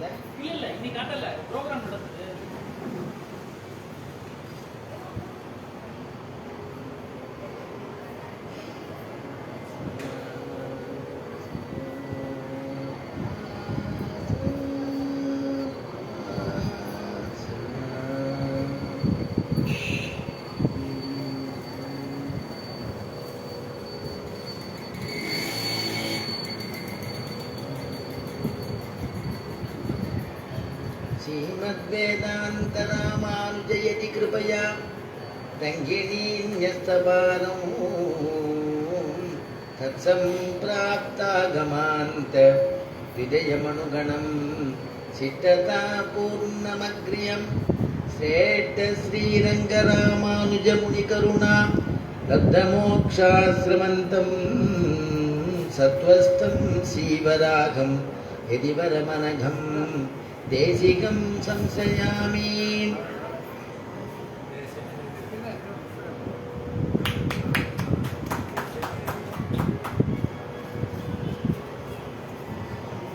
காட்டல? இல்ல இன்னைக்கு காட்டல, ப்ரோக்ராம் நடந்தது. श्रीमद्वेदान्तरामानुजयति कृपया रङ्गिणीन्यस्तपादौ तत्सम्प्राप्तागमान्त विजयमनुगणं शिष्टता पूर्णमग्र्यं श्रेष्ठ श्रीरङ्गरामानुजमुनिकरुणा लब्धमोक्षाश्रमन्तं सत्त्वस्थं श्रीवराघं यदि वरमनघं देशिकं संशयामि।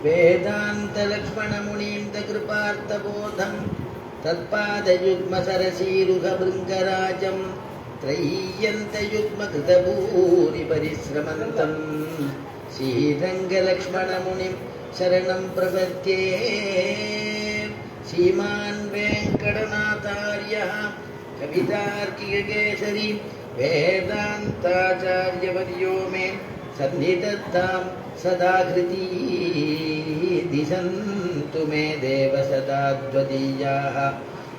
वेदान्तलक्ष्मणमुनीन्द्रकृपार्थबोधं तत्पादयुग्मसरसीरुहभृङ्गराजं त्रय्यन्तयुग्मकृतभूरिपरिश्रमन्तं श्रीरङ्गलक्ष्मणमुनिं शरणं प्रपद्ये। श्रीमान् वेङ्कटनाथार्यः कवितार्किककेसरी वेदान्ताचार्यवर्यो मे सन्निधत्तां सदा कृती। दिशन्तु मे देव सदा त्वदीयाः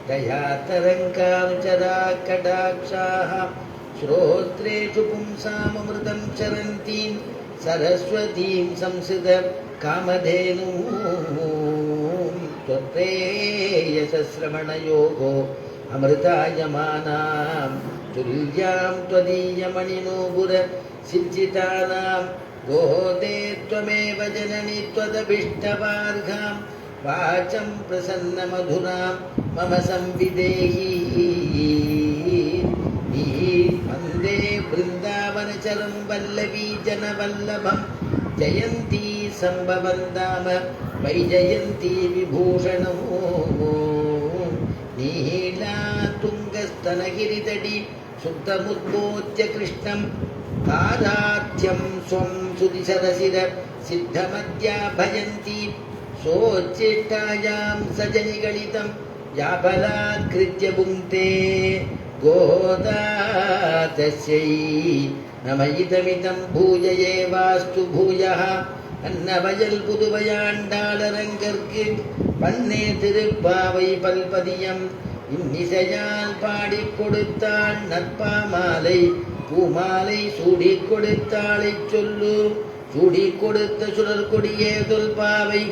दयातरङ्गानुचरा कटाक्षाः श्रोत्रेषु पुंसाममृतं चरन्तीं सरस्वतीं संसृत कामधेनुं त्वत्प्रेयसश्रवणयोगो अमृतायमानां तुल्यां त्वदीयमणिनूपुर सिञ्चितानां गोदे त्वमेव जननि त्वदभीष्टवार्हां वाचं प्रसन्नमधुरां मम संविदेहि। वन्दे वृन्दावनचरं वल्लवी जनवल्लभं जयन्ती सम्भवं धाम वैजयन्ती विभूषणो नीलातुङ्गस्तनगिरितटी सुप्तमुद्बोध्य कृष्णं काराध्यं स्वं सुदिशरशिर सिद्धमध्याभयन्ती सोच्चिष्टायां सजनिगलितं याबलात्कृत्य भुङ्क्ते गोदा तस्यै नम इदमिदं भूयये वास्तु भूयः अन्नवयल् पुदुवयाण्डालरङ्गर्க்கு பண்ணே திருப்பாவை பல்பதியம் இன்னிசையால் பாடிக் கொடுத்தாள் நற்பாமாலை பூமாலை சூடிக் கொடுத்தாளை சொல்லு சூடிக் கொடுத்த சுடர் கொடியே தொல்பாவை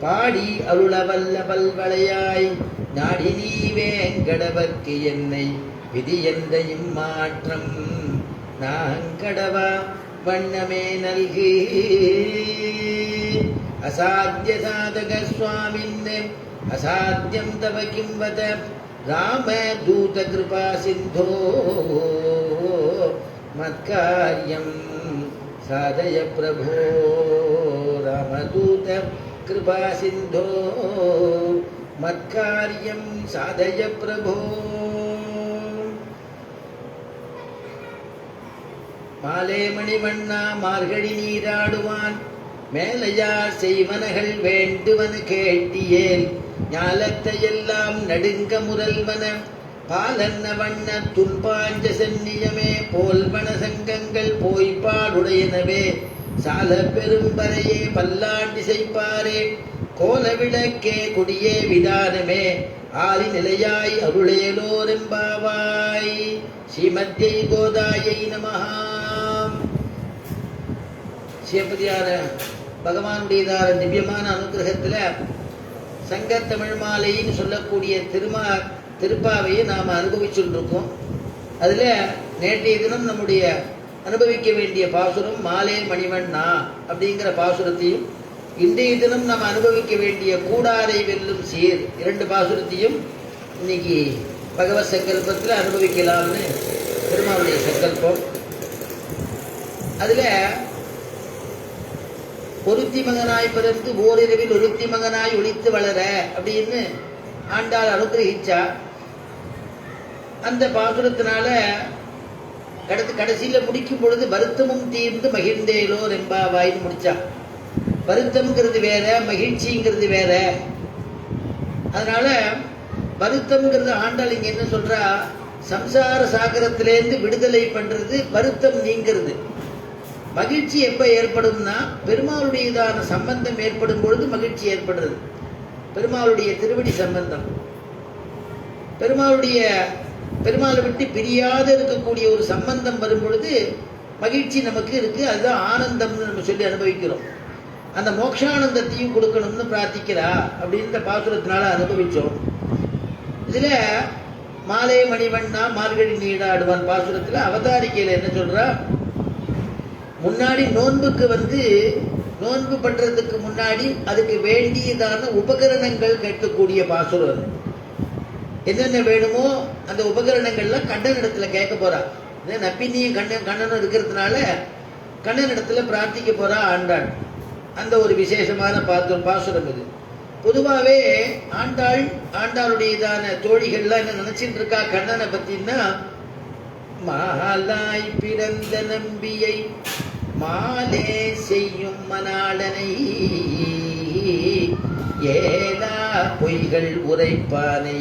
பாடி அருளவல்ல பல்வளையாய் நாடி நீ வேங்கடவர்க்கு என்னை விதி என்ற இம்மாற்றம் நாங்கடவா வண்ணமே நல்கு அசாத்திய சாதக சுவாமின் அசாத்தியம் தவ கிம் வத ராம தூத கிருபா சிந்தோ மத்காரியம் சாதய பிரபோ ராமதூத கிருபா சிந்தோ மத்காரியம் சாதய பிரபோ. மாலே மணிவண்ணா மார்கழி நீராடுவான் மேலையார் செய்வனகள் வேண்டுவன கேட்டியேல் ஞாலத்தையெல்லாம் நடுங்க முரல்வன பாலன்ன வண்ண துன்பாஞ்ச சென்னியமே போல்வன சங்கங்கள் போய்ப்பாடுடையனவே சால பெரும்பறையே பல்லாண்டி செய்ப்பாரே கோல விளக்கே கொடியே விதானமே ஆதி நிலையாய் அருளேலோரெம்பாவாய். ஸ்ரீமத்யை கோதாயை நமஹாம். சிவபதியான பகவானுடையதான திவ்யமான அனுகிரகத்தில் சங்கத்தமிழ் மாலைன்னு சொல்லக்கூடிய திருப்பாவையை நாம் அனுபவிச்சுருக்கோம். அதில் நேற்றைய தினம் நம்முடைய அனுபவிக்க வேண்டிய பாசுரம் மாலே மணிவண்ணா அப்படிங்கிற பாசுரத்தையும், இன்றைய தினம் நாம் அனுபவிக்க வேண்டிய கூடாரை வெல்லும் சீர் 2 பாசுரத்தையும் இன்னைக்கு பகவத் சங்கல்பத்தில் அனுபவிக்கலாம்னு பெருமாளுடைய சங்கல்பம். அதில் ஒருத்தி மகனாய் பிறந்து ஓரிரவில் ஒருத்தி மகனாய் ஒளித்து வளர அப்படின்னு ஆண்டாள் அனுகிரகிச்சா. அந்த பாசுரத்தினால கடைசியில முடிக்கும் பொழுது வருத்தமும் தீர்ந்து மகிழ்ந்தேலோர் என்பாவாயின்னு முடிச்சா. வருத்தம்ங்கிறது வேற, மகிழ்ச்சிங்கிறது வேற. அதனால வருத்தம்ங்கிறது ஆண்டாள் இங்க என்ன சொல்றா, சம்சார சாகரத்திலேருந்து விடுதலை பண்றது, வருத்தம் நீங்கிறது. மகிழ்ச்சி எப்ப ஏற்படும்னா பெருமாளுடையதான சம்பந்தம் ஏற்படும் பொழுது மகிழ்ச்சி ஏற்படுறது. பெருமாளுடைய திருவடி சம்பந்தம், பெருமாளை விட்டு பிரியாத இருக்கக்கூடிய ஒரு சம்பந்தம் வரும் பொழுது மகிழ்ச்சி நமக்கு இருக்கு. அதுதான் ஆனந்தம்னு நம்ம சொல்லி அனுபவிக்கிறோம். அந்த மோட்சானந்தத்தையும் கொடுக்கணும்னு பிரார்த்திக்கிறா அப்படின்ற பாசுரத்தினால அனுபவிச்சோம். இதுல மாலை மணிவண்ணா மார்கழி நீடாடுவான் பாசுரத்துல அவதாரிக்கையில என்ன சொல்றா, முன்னாடி நோன்புக்கு நோன்பு பண்றதுக்கு முன்னாடி அதுக்கு வேண்டியதான உபகரணங்கள் கேட்கக்கூடிய பாசுரம். என்னென்ன வேணுமோ அந்த உபகரணங்கள்லாம் கண்ணன் இடத்துல கேட்க போறா. நப்பினியும் கண்ணனும் இருக்கிறதுனால கண்ணன் இடத்துல பிரார்த்திக்க போறா ஆண்டாள். அந்த ஒரு விசேஷமான பாசுரம் இது. பொதுவாகவே ஆண்டாளுடையதான தோழிகள்லாம் என்ன நினைச்சிட்டு இருக்கா கண்ணனை பத்தின்னா, மாலாய் பிறந்த நம்பியை மாலே செய்யும் மணாளனை ஏலா பொய்கள் உரைப்பானை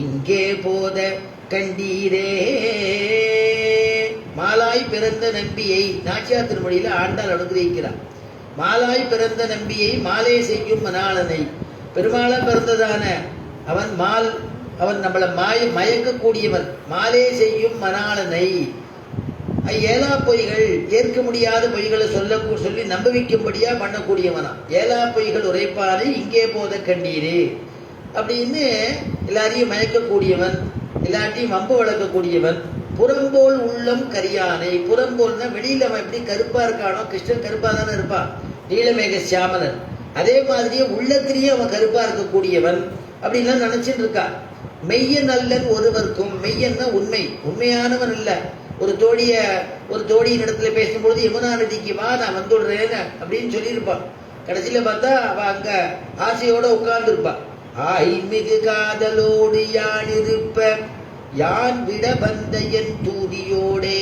இங்கே போத கண்டீரே. மாலாய் பிறந்த நம்பியை நாச்சியார் திருமொழியில ஆண்டாள் அனுகிரகிக்கிறார். மாலாய் பிறந்த நம்பியை மாலே செய்யும் மணாளனை, பெருமாளா பிறந்ததான அவன் நம்மளை மயக்கக்கூடியவன். மாலே செய்யும் மணாளனை, ஏலா பொய்கள், ஏற்க முடியாத பொய்களை சொல்லி நம்ப வைக்கும்படியா பண்ணக்கூடியவனா. ஏலா பொய்கள் உரைப்பானை இங்கே போத கண்டீரே அப்படின்னு எல்லாரையும் மயக்கக்கூடியவன், எல்லாத்தையும் வம்பு வளர்க்கக்கூடியவன். புறம்போல் உள்ளம் கரியானை, புறம்போல்னா வெளியில அவன் எப்படி கருப்பா இருக்கானோ, கிருஷ்ணன் கருப்பா தானே இருப்பான், நீலமேக சியாமலன். அதே மாதிரியே உள்ளத்திலேயே அவன் கருப்பா இருக்கக்கூடியவன் அப்படின்லாம் நினைச்சுட்டு இருக்கா. மெய்யன் அல்லன் ஒருவருக்கும், மெய்யன்னா உண்மையானவன் இல்ல. ஒரு தோழியின் இடத்துல பேசும்பொழுது யமுனா நதிக்கு வா நான் வந்துடுறேன் அப்படின்னு சொல்லியிருப்பான். கடைசியில பார்த்தா அவ அங்க ஆசையோட உட்கார்ந்து இருப்பான். ஆய்மிகு காதலோடு யான் இருப்ப யான் விட வந்த என் தூதியோடே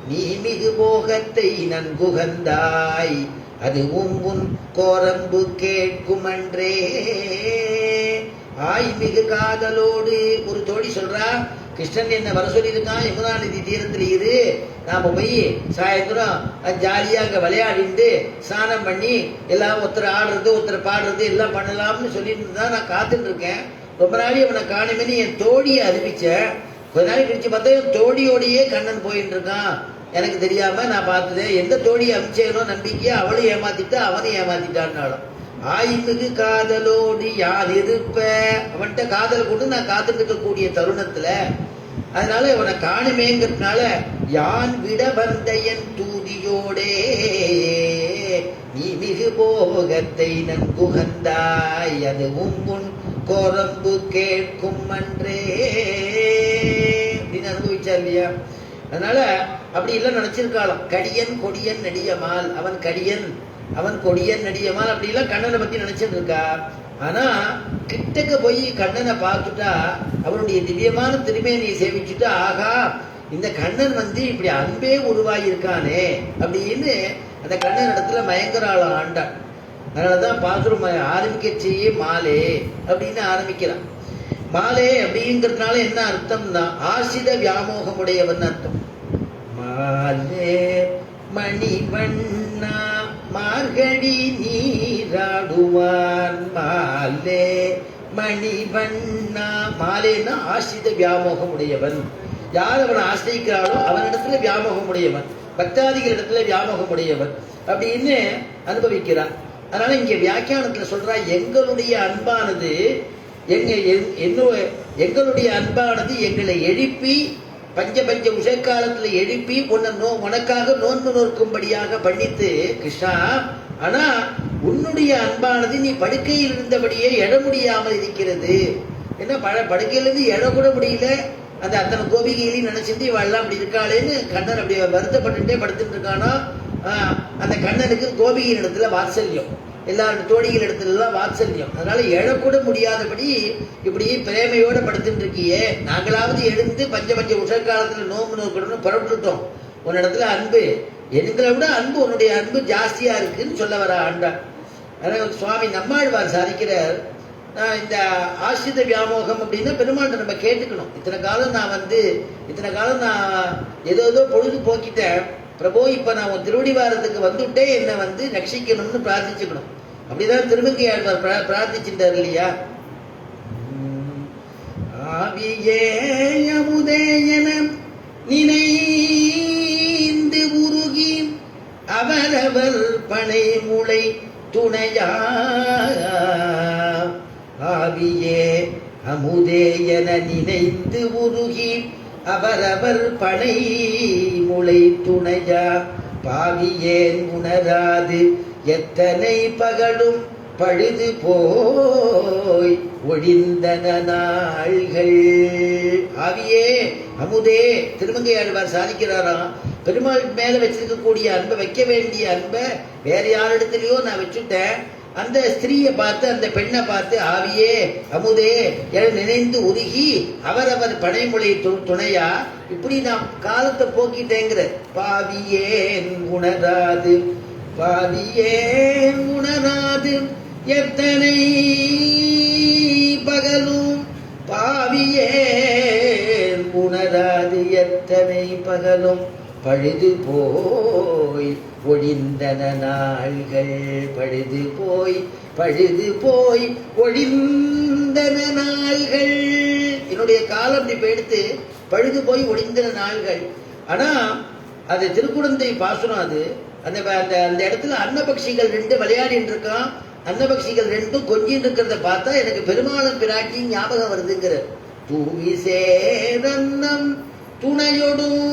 நீ மிகு போகத்தை நன்குகந்தாய் அதுவும் உன் கோரம்பு கேட்கும் அன்றே. ஆய்மிகு காதலோடு ஒரு தோழி சொல்றா, கிருஷ்ணன் என்ன வர சொல்லியிருக்கான், யமுனா நதி தீரத்துல இரு, நாம போய் சாயந்தரம் ஜாலியா அங்க விளையாடிட்டு ஸ்நானம் பண்ணி எல்லாம் ஒருத்தர் ஆடுறது ஒருத்தர் பாடுறது எல்லாம் பண்ணலாம்னு சொல்லிட்டு தான் நான் காத்துட்டு இருக்கேன். ரொம்ப நாளி அவனை காணுமேனு என் தோழியை அறிவிச்சேன். கொஞ்ச நாள் கழிச்சு பார்த்தா என் தோழியோடையே கண்ணன் போயிட்டு இருக்கான். எனக்கு தெரியாம நான் பார்த்ததேன். எந்த தோழியை அமிச்சேனோ நம்பிக்கையா அவளையும் ஏமாத்திட்டா அவனையும் ஏமாத்திட்டான்னாலும். ஆய்மிகு காதலோடு யார் இருப்ப, அவன்கிட்ட காதல் கொண்டு நான் காத்துட்டு இருக்கக்கூடிய தருணத்துல, அதனால இவனை காணுமேங்கிறதுனால யான் விட வந்த என் தூதியோடே நீ மிகு போகத்தை நன்குகந்தாய் அதுவும் உன் கோரம்பு கேட்கும் அன்றே அப்படின்னு அனுபவிச்சா இல்லையா. அதனால அப்படி எல்லாம் நினைச்சிருக்காளாம். கடியன் கொடியன் நெடியமால், அவன் கொடியன் நெடியமால் அப்படி எல்லாம் கண்ணனை பத்தி நினைச்சிட்டு இருக்கா. ஆனா கிட்டக்க போய் கண்ணனை பார்த்துட்டா, அவனுடைய திவ்யமான திருமேனியை சேவிச்சுட்டு, ஆகா இந்த கண்ணன் இப்படி அன்பே உருவாயிருக்கானே அப்படின்னு அந்த கண்ணன் இடத்துல மயங்கராளாம் ஆண்டாள். அதனாலதான் பாசுரம் ஆரம்பிக்கச்சேயே மாலே அப்படின்னு ஆரம்பிக்கிறான். மாலே அப்படிங்கிறதுனால என்ன அர்த்தம்னா ஆசித வியாமோகமுடையவன் அர்த்தம். மாலே மணிவண்ணா மார்கழி நீராடுவான் மாலே மணிவண்ணா. மாலேன்னா ஆசிரித வியாமோகம் உடையவன். யார் அவனை ஆசிரிக்கிறாளோ அவனிடத்துல வியாமோகம் உடையவன், பக்தாதிகள் இடத்துல வியாமோகம் உடையவன் அப்படின்னு அனுபவிக்கிறான். அதனால இங்க வியாக்கியானத்துல சொல்றா, எங்களுடைய அன்பானது எங்களுடைய அன்பானது எங்களை எழுப்பி பஞ்ச உஷக்காலத்துல எழுப்பி உனக்காக நோன்பு நோக்கும்படியாக பண்ணித்து கிருஷ்ணா. ஆனா உன்னுடைய அன்பானது நீ படுக்கையில் இருந்தபடியே எழ முடியாமல் இருக்கிறது. என்ன படுக்கையிலிருந்து எழக்கூட முடியல. அந்த அத்தனை கோபிகையிலையும் நினைச்சிட்டு இவெல்லாம் அப்படி இருக்காளேன்னு கண்ணன் அப்படி வருத்தப்பட்டுட்டே படுத்துட்டு இருக்கானா. அந்த கண்ணனுக்கு கோபியின் இடத்துல வாத்சல்யம், எல்லா தோழிகள் இடத்துலலாம் வாத்சல்யம். அதனால எழக்கூட முடியாதபடி இப்படி பிரேமையோட படுத்துட்டு இருக்கியே, நாங்களாவது எழுந்து பஞ்ச உஷற்காலத்துல நோம்பு நோக்கணும்னு புறப்பட்டுட்டோம். உன்னிடத்துல அன்பு எங்களை விட அன்பு, உன்னுடைய அன்பு ஜாஸ்தியா இருக்குன்னு சொல்ல வர ஆண்டாள். அதனால சுவாமி நம்மாழ்வார் சாதிக்கிறார், இந்த ஆசிரித வியாமோகம் அப்படின்னா பெருமாள்கிட்ட நம்ம கேட்டுக்கணும். இத்தனை காலம் நான் ஏதோ பொழுது போக்கிட்டேன் பிரபோ, இப்ப நான் உன் திருவடிவாரத்துக்கு வந்துட்டே என்னை ரட்சிக்கணும்னு பிரார்த்திச்சுக்கணும். அப்படிதான் திருமங்கை ஆழ்வார் பிரார்த்திச்சுட்டார் இல்லையா? ஆவியே அமுதே என நினைந்து உருகி அவரவர் பனை முளை துணையா, ஆவியே அமுதே என நினைந்து உருகி அவரவர் பனை முளை துணையா, பாவியேன் உணராது எத்தனை பகலும் பழுது போய் ஒழிந்தன நாள்கள். ஆவியே அமுதே, திருமங்கை ஆழ்வார் சாதிக்கிறாராம், பெருமாள் மேல வச்சிருக்கக்கூடிய அன்பை, வைக்க வேண்டிய அன்பை வேற யாரிடத்துலயோ நான் வச்சுட்டேன். அந்த ஸ்திரீயை பார்த்து, அந்த பெண்ணை பார்த்து ஆவியே அமுதே என நினைந்து உருகி அவரவர் பனைமுளை துணையா, இப்படி நான் காலத்தை போக்கிட்டேங்கிற. பாவியேன் உணராது எத்தனை பகலும், பாவியேன் உணராது எத்தனை பகலும் பழுது போய் ஒழிந்தன நாள்கள், பழுது போய் ஒழிந்தன நாள்கள். என்னுடைய காலம் இப்ப எடுத்து பழுது போய் ஒழிந்தன நாள்கள். ஆனா அது திருக்குடந்தை பாசுரம். அது அந்த இடத்துல அன்னபக்ஷிகள் ரெண்டு விளையாடிட்டு இருக்கான். அன்னபக்ஷிகள் ரெண்டும் கொஞ்சின்னு இருக்கிறத பார்த்தா எனக்கு பெருமாளும் பிராட்டியும் ஞாபகம் வருதுங்கிற. தூவி சேரன்னம் துணையொடும்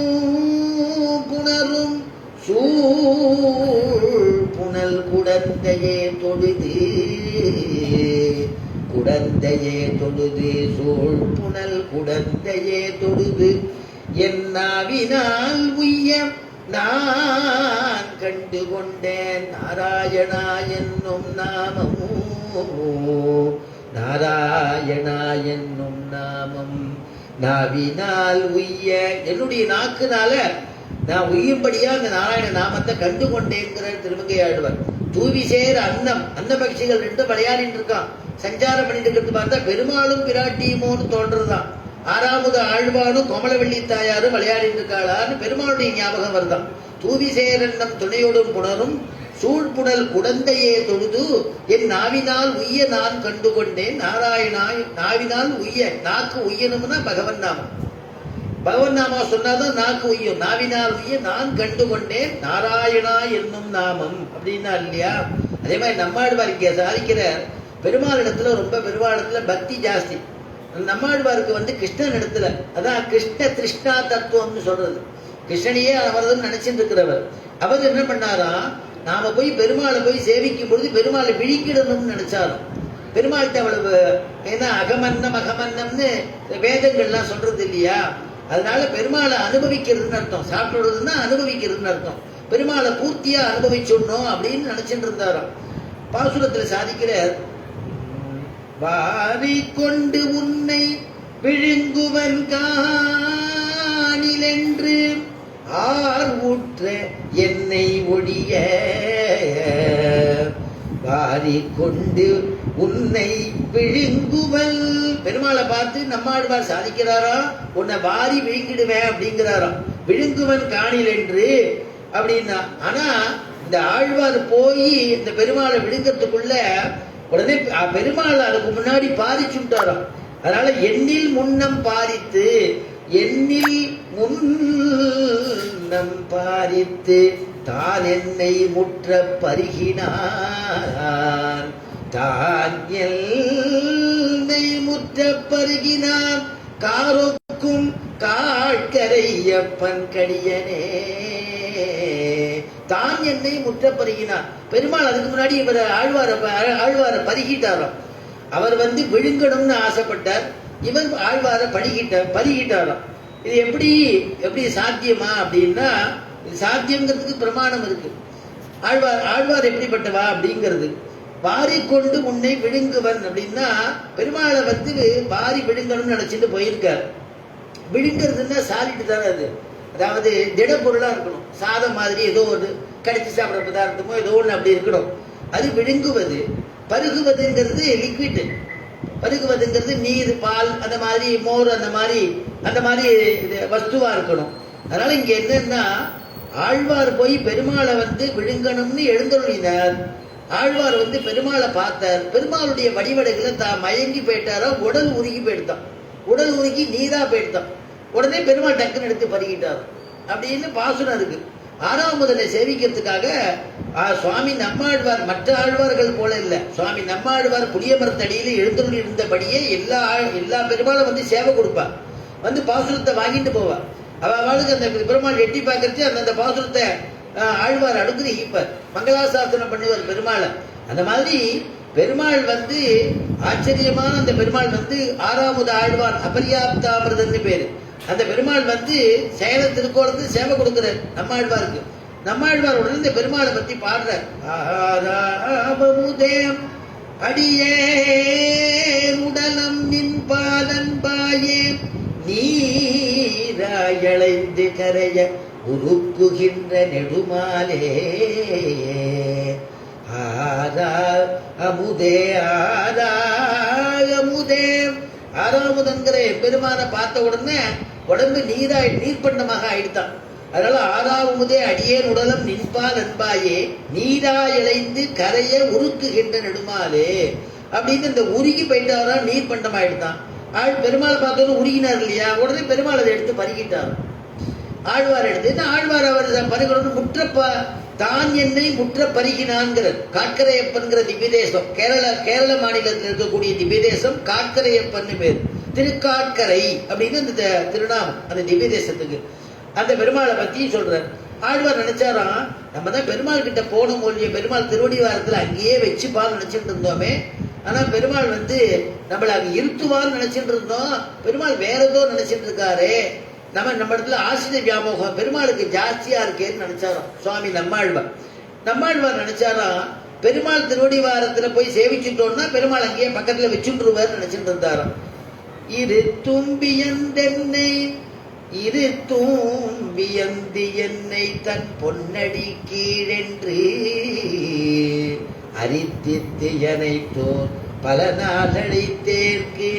புணரும் சூழ் புனல் குடந்தையே தொழுது சூழ் புனல் குடந்தையே தொழுது என்னாவினால் உய்ய நான் கண்டு கொண்டேன் நாராயணா என்னும் நாமம். நாவினால் உய்ய, என்னுடைய நாக்குனால நான் உய்யும்படியா அந்த நாராயண நாமத்தை கண்டு கொண்டேங்கிற திருமங்கை ஆழ்வார். தூவிசேர் அன்னபக்ஷிகள் ரெண்டு விளையாடிட்டு இருக்கான், சஞ்சாரம் பண்ணிட்டு இருக்கிறது பார்த்தா பெருமாளும் பிராட்டியுமோன்னு தோன்றதுதான். ஆறாவது ஆழ்வானும் கோமலவள்ளி தாயாரும் விளையாடிட்டு இருக்காளான்னு பெருமாளுடைய ஞாபகம் வருதான். தூவிசேரன்னம் துணையோடும் புணரும் சூழ்புணல் குடந்தையே தொழுது என் நாவினால் உய்ய நான் கண்டு கொண்டேன் நாராயணாய். நாவினால் உய்ய, நாக்கு உய்யணும்னா பகவன் நாமா சொன்னாதான் நாக்கு உய்யும். நாவினால் உய்ய நான் கண்டு கொண்டேன் நாராயணா என்னும் நாமம் அப்படின்னா இல்லையா? அதே மாதிரி நம்மாழ்வார் இங்க சாதிக்கிற பெருமாள் இடத்துல ரொம்ப பெருமாளத்துல பக்தி ஜாஸ்தி. நம்மாழ்வாருக்கு கிருஷ்ணன் இடத்துல, அதான் கிருஷ்ண திருஷ்ணா தத்துவம்னு சொல்றது. கிருஷ்ணனையே அவர்தான் நினைச்சிட்டு இருக்கிறவர். அவர் என்ன பண்ணாரா, நாம போய் பெருமாளை போய் சேவிக்கும் பொழுது பெருமாளை விழிக்கிடணும்னு நினைச்சாலும் பெருமாள்கிட்ட அவ்வளவு, ஏன்னா அகமன்னம்னு வேதங்கள்லாம் சொல்றது இல்லையா? அதனால பெருமாளை அனுபவிக்கிறதுன்னு அர்த்தம். சாப்பிடுறதுன்னா அனுபவிக்கிறதுன்னு அர்த்தம். பெருமாளை பூர்த்தியா அனுபவிச்சுடணும் அப்படின்னு நினைச்சிட்டு இருந்தாராம். பாசுரத்துல சாதிக்கிற, வாரி கொண்டு உன்னை விழுங்குவன் காணிலென்று ஆர் ஊற்ற என்னை ஒழிய, வாரி கொண்டு உன்னை விழுங்குவல். பெருமாளை பார்த்து நம்மாழ்வார் சாதிக்கிறாரா, உன்னை வாரி விழுங்கிடுவேன் அப்படிங்கிறாராம். விழுங்குவன் காணில் என்று அப்படின்னா. ஆனா இந்த ஆழ்வார் போய் இந்த பெருமாளை விழுங்கிறதுக்குள்ள உடனே பெருமாள் அதுக்கு முன்னாடி பாதிச்சுட்டாராம். அதனால எண்ணில் முன்னம் பாரித்து, எண்ணில் முன்னம் பாரித்து தான் என்னை முற்ற பருகினான், தான் என்னை முற்ற பருகினான் காரொக்கும் காழ்கரையப்பன் கடியனே. தான் என்னை முற்ற பருகினான். பெருமாள் அதுக்கு முன்னாடி இவர் ஆழ்வார பருகிட்டாராம். அவர் விழுங்கணும்னு ஆசைப்பட்டார், இவர் ஆழ்வார பருகிட்டாராம். இது எப்படி சாத்தியமா அப்படின்னா, இது சாத்தியங்கிறதுக்கு பிரமாணம் இருக்கு. ஆழ்வார் எப்படிப்பட்டவா அப்படிங்கிறது, வாரிக்கொண்டு உன்னை விழுங்குவன் அப்படின்னா பெருமாளை வாரி விழுங்கணும்னு நினைச்சிட்டு போயிருக்கார். விழுங்கிறதுன்னா சாலிட்டு தானே அது, அதாவது திடப்பொருளா இருக்கணும். சாதம் மாதிரி ஏதோ ஒரு கடிச்சு சாப்பிட்ற பதார்த்தமோ ஏதோ ஒன்று அப்படி இருக்கணும். அது விழுங்குவது. பருகுவதுங்கிறது லிக்விட். பருகுவதுங்கிறது நீர், பால், அந்த மாதிரி மோர், அந்த மாதிரி வஸ்துவா இருக்கணும். அதனால இங்க என்னன்னா, ஆழ்வார் போய் பெருமாளை விழுங்கணும்னு எழுந்தொழினார். ஆழ்வார் பெருமாளை பார்த்தார். பெருமாளுடைய வடிவடைகளை தான் மயங்கி போயிட்டாரா, உடல் உருகி போயிட்டான். உடல் உருகி நீரா போயிட்டான். உடனே பெருமாள் டக்குன்னு எடுத்து பருகிட்டார் அப்படின்னு பாசுரம் இருக்கு. ஆறாம் முதலை சேவிக்கிறதுக்காக சுவாமி நம்மாழ்வார் மற்ற ஆழ்வார்கள் போல இல்லை. சுவாமி நம்மாழ்வார் புளிய மரத்தடியில எழுந்தொழி இருந்தபடியே எல்லா பெருமாளும் சேவை கொடுப்பார். பாசுரத்தை வாங்கிட்டு போவார். அவளுக்கு அந்த பெருமாள் எட்டி பார்க்கறது அந்த பாசுரத்தை ஆழ்வார் அனுகிரகிப்பார், மங்களாசாசனம் பண்ணுவார் பெருமாளை. அந்த மாதிரி பெருமாள் ஆச்சரியமான அந்த பெருமாள் ஆறாவது ஆழ்வார் அபரியாப்தாமிரதன்னு பேரு. அந்த பெருமாள் சேல திருக்கோலத்துக்கு சேவை கொடுக்கிறார் நம்மாழ்வாருக்கு. நம்மாழ்வார் உடனே இந்த பெருமாளை பத்தி பாடுறார். அடியே உடலம் நின் பாலன்பாயே நீராயளைந்து கரைய உருக்குகின்ற நெடுமாலே ஆரா அமுதே ஆரா அமுதே. ஆறாமுதன்கிற பெருமானை பார்த்த உடனே உடம்பு நீர்பண்டமாக ஆயிடுத்தான். அதனால ஆறாமுதே அடியேன் உடலம் நின்பால் அன்பாயே நீராயளைந்து கரைய உருக்குகின்ற நெடுமாலே அப்படின்னு இந்த உருகி போயிட்டாரா, நீர்பண்டம் ஆயிடுதான். பெருமாளை பார்த்தோன்னு உருகினார் இல்லையா, உடனே பெருமாள் அதை எடுத்து பருகிட்டார். ஆழ்வார் எடுத்து ஆழ்வார் அவர் பருகணும்னு தான் என்னை முற்ற பருகினான்கிறார். காட்கரையப்பன்கிற திவ்யதேசம், கேரள மாநிலத்தில் இருக்கக்கூடிய திவ்யதேசம் காட்கரையப்பன் பேர். திருக்காட்கரை அப்படின்னு அந்த திருநாமம் அந்த திவ்யதேசத்துக்கு. அந்த பெருமாளை பத்தி சொல்றார். ஆழ்வார் நினைச்சாராம், நம்ம தான் பெருமாள் கிட்ட போன மொழிய பெருமாள் திருவடிவாரத்துல அங்கேயே வச்சுப்பான்னு நினைச்சிட்டு இருந்தோமே. ஆனா பெருமாள் நம்மள அங்க இருத்துவான்னு நினைச்சிட்டு இருந்தோம். பெருமாள் வேற ஏதோ நினைச்சிட்டு இருக்காரு. நம்ம இடத்துல ஆசிரிய வியாமோகம் பெருமாளுக்கு ஜாஸ்தியா இருக்கேன்னு நினைச்சாராம் சுவாமி நம்மாழ்வார் நினைச்சாராம், பெருமாள் திருவடிவாரத்துல போய் சேவிச்சுட்டோம்னா பெருமாள் அங்கேயே பக்கத்துல வச்சுருவார் நினைச்சிட்டு இருந்தாராம். இரு தூம்பியந்தி என்னை தன் பொன்னடி கீழென்று அரித்தித்து எனைத்தோர் பல நாளடைத்தேற்கு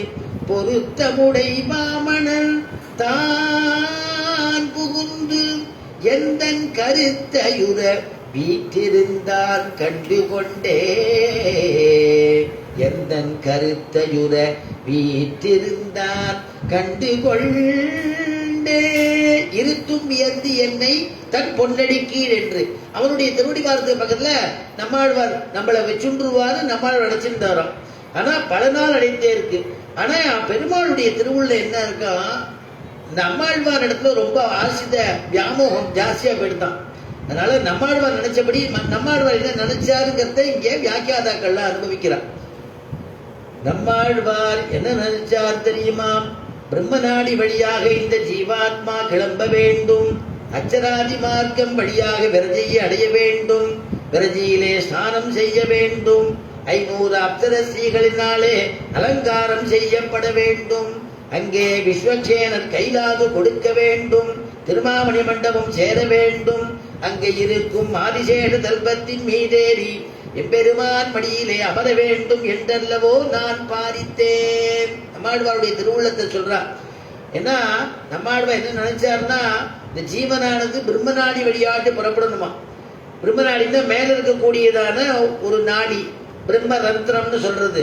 பொருத்தமுடை மாமணல் தான் புகுந்து எந்தன் கருத்தையுற வீற்றிருந்தான் கண்டுகொண்டே. எந்தன் கருத்தையுற வீற்றிருந்தான் கண்டுகொண்டே. இருத்தும் வியந்து என்னை தன் பொன்னடி கீழ் என்று அவனுடைய திருவடிவாரத்துக்கு பக்கத்துல நம்மாழ்வார் நம்மளை வச்சுருவாரு நம்மாழ்வார் அடைச்சிருந்தாராம். ஆனா பல நாள் அடைந்தே இருக்கு. ஆனா பெருமாளுடைய திருவுள்ள என்ன இருக்கா, நம்மாழ்வார் இடத்துல ரொம்ப ஆசித வியாமோகம் ஜாஸ்தியா போயிடுதான். அதனால நம்மாழ்வார் நினைச்சபடி நம்மாழ்வார் என்ன நினைச்சாருங்கிறத இங்கே வியாக்கியாதாக்கள்லாம் அனுபவிக்கிறார். நம்மாழ்வார் என்ன நினைச்சார் தெரியுமா? பிரம்மநாடி வழியாக இந்த ஜீவாத்மா கிளம்ப வேண்டும், அச்சராதி மார்க்கம் வழியாக விரஜையை அடைய வேண்டும், விரஜையிலே ஸ்நானம் செய்ய வேண்டும், 500 அப்சரஸ்ரீகளினாலே அலங்காரம் செய்யப்பட வேண்டும், அங்கே விஸ்வக்சேனர் கைலாது கொடுக்க வேண்டும், திருமாமணி மண்டபம் சேர வேண்டும், அங்கே இருக்கும் ஆதிசேஷ தல்பத்தின் மீதேறி எம்பெருமான் மடியிலே அமர வேண்டும் என்றல்லவோ நான் பாரித்தேன். நம்மாழ்வாருடைய திருவுள்ளத்தை சொல்றார். ஏன்னா நம்மாழ்வார் என்ன நினைச்சாருன்னா, இந்த ஜீவனானது பிரம்மநாடி வழியாட்டு புறப்படணுமா. பிரம்மநாடின்னா மேல இருக்கக்கூடியதான ஒரு நாடி, பிரம்ம ரந்திரம்னு சொல்றது.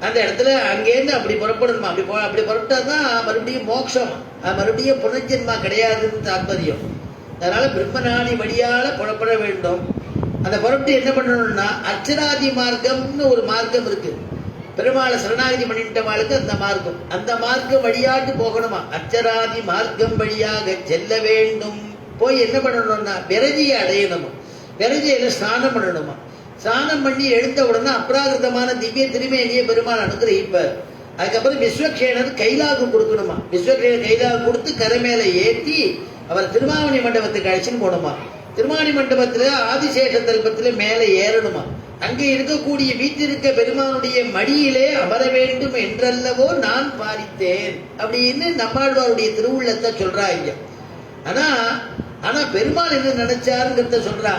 அந்த இடத்துல அங்கேருந்து அப்படி புறப்படணுமா. அப்படி புறப்பட்டாதான் மறுபடியும் மோட்சம், மறுபடியும் புனர்ஜென்மா கிடையாதுன்னு தாற்பயம். அதனால பிரம்மநாடி வழியால புறப்பட வேண்டும். அந்த புறப்பட்டு என்ன பண்ணணும்னா, அச்சராதி மார்க்கம்னு ஒரு மார்க்கம் இருக்கு. பெருமாளை சரணாகதி பண்ணிட்டவாளுக்கு அந்த மார்க்கம் வழியாட்டு போகணுமா. அச்சராதி மார்க்கம் வழியாக செல்ல வேண்டும். போய் என்ன பண்ணணும்னா விரஜியை அடையணுமா. விரஜையில ஸ்நானம் பண்ணணுமா. ஸ்நானம் பண்ணி எழுந்த உடனே அப்ராகிருதமான திவ்ய திருமேனியை பெருமாள் அனுகிரகிப்பார். அதுக்கப்புறம் விஸ்வக்சேனர் கைலாகு கொடுக்கணுமா. விஸ்வக்சேனர் கைலாகு கொடுத்து கரை மேல ஏற்றி அவர் திருமாவணி மண்டபத்துக்கு அழைச்சின்னு போகணுமா. திருமாவணி மண்டபத்துல ஆதிசேஷ தல்பத்துல மேலே ஏறணுமா. அங்கே இருக்கக்கூடிய வீட்டிருக்க பெருமானுடைய மடியிலே அமர வேண்டும் என்றல்லவோ நான் பாரித்தேன் அப்படின்னு நம்மாழ்வாருடைய திருவுள்ளத்தை சொல்றாங்க. ஆனா ஆனா பெருமாள் என்ன நினைச்சாருங்கிறத சொல்றா.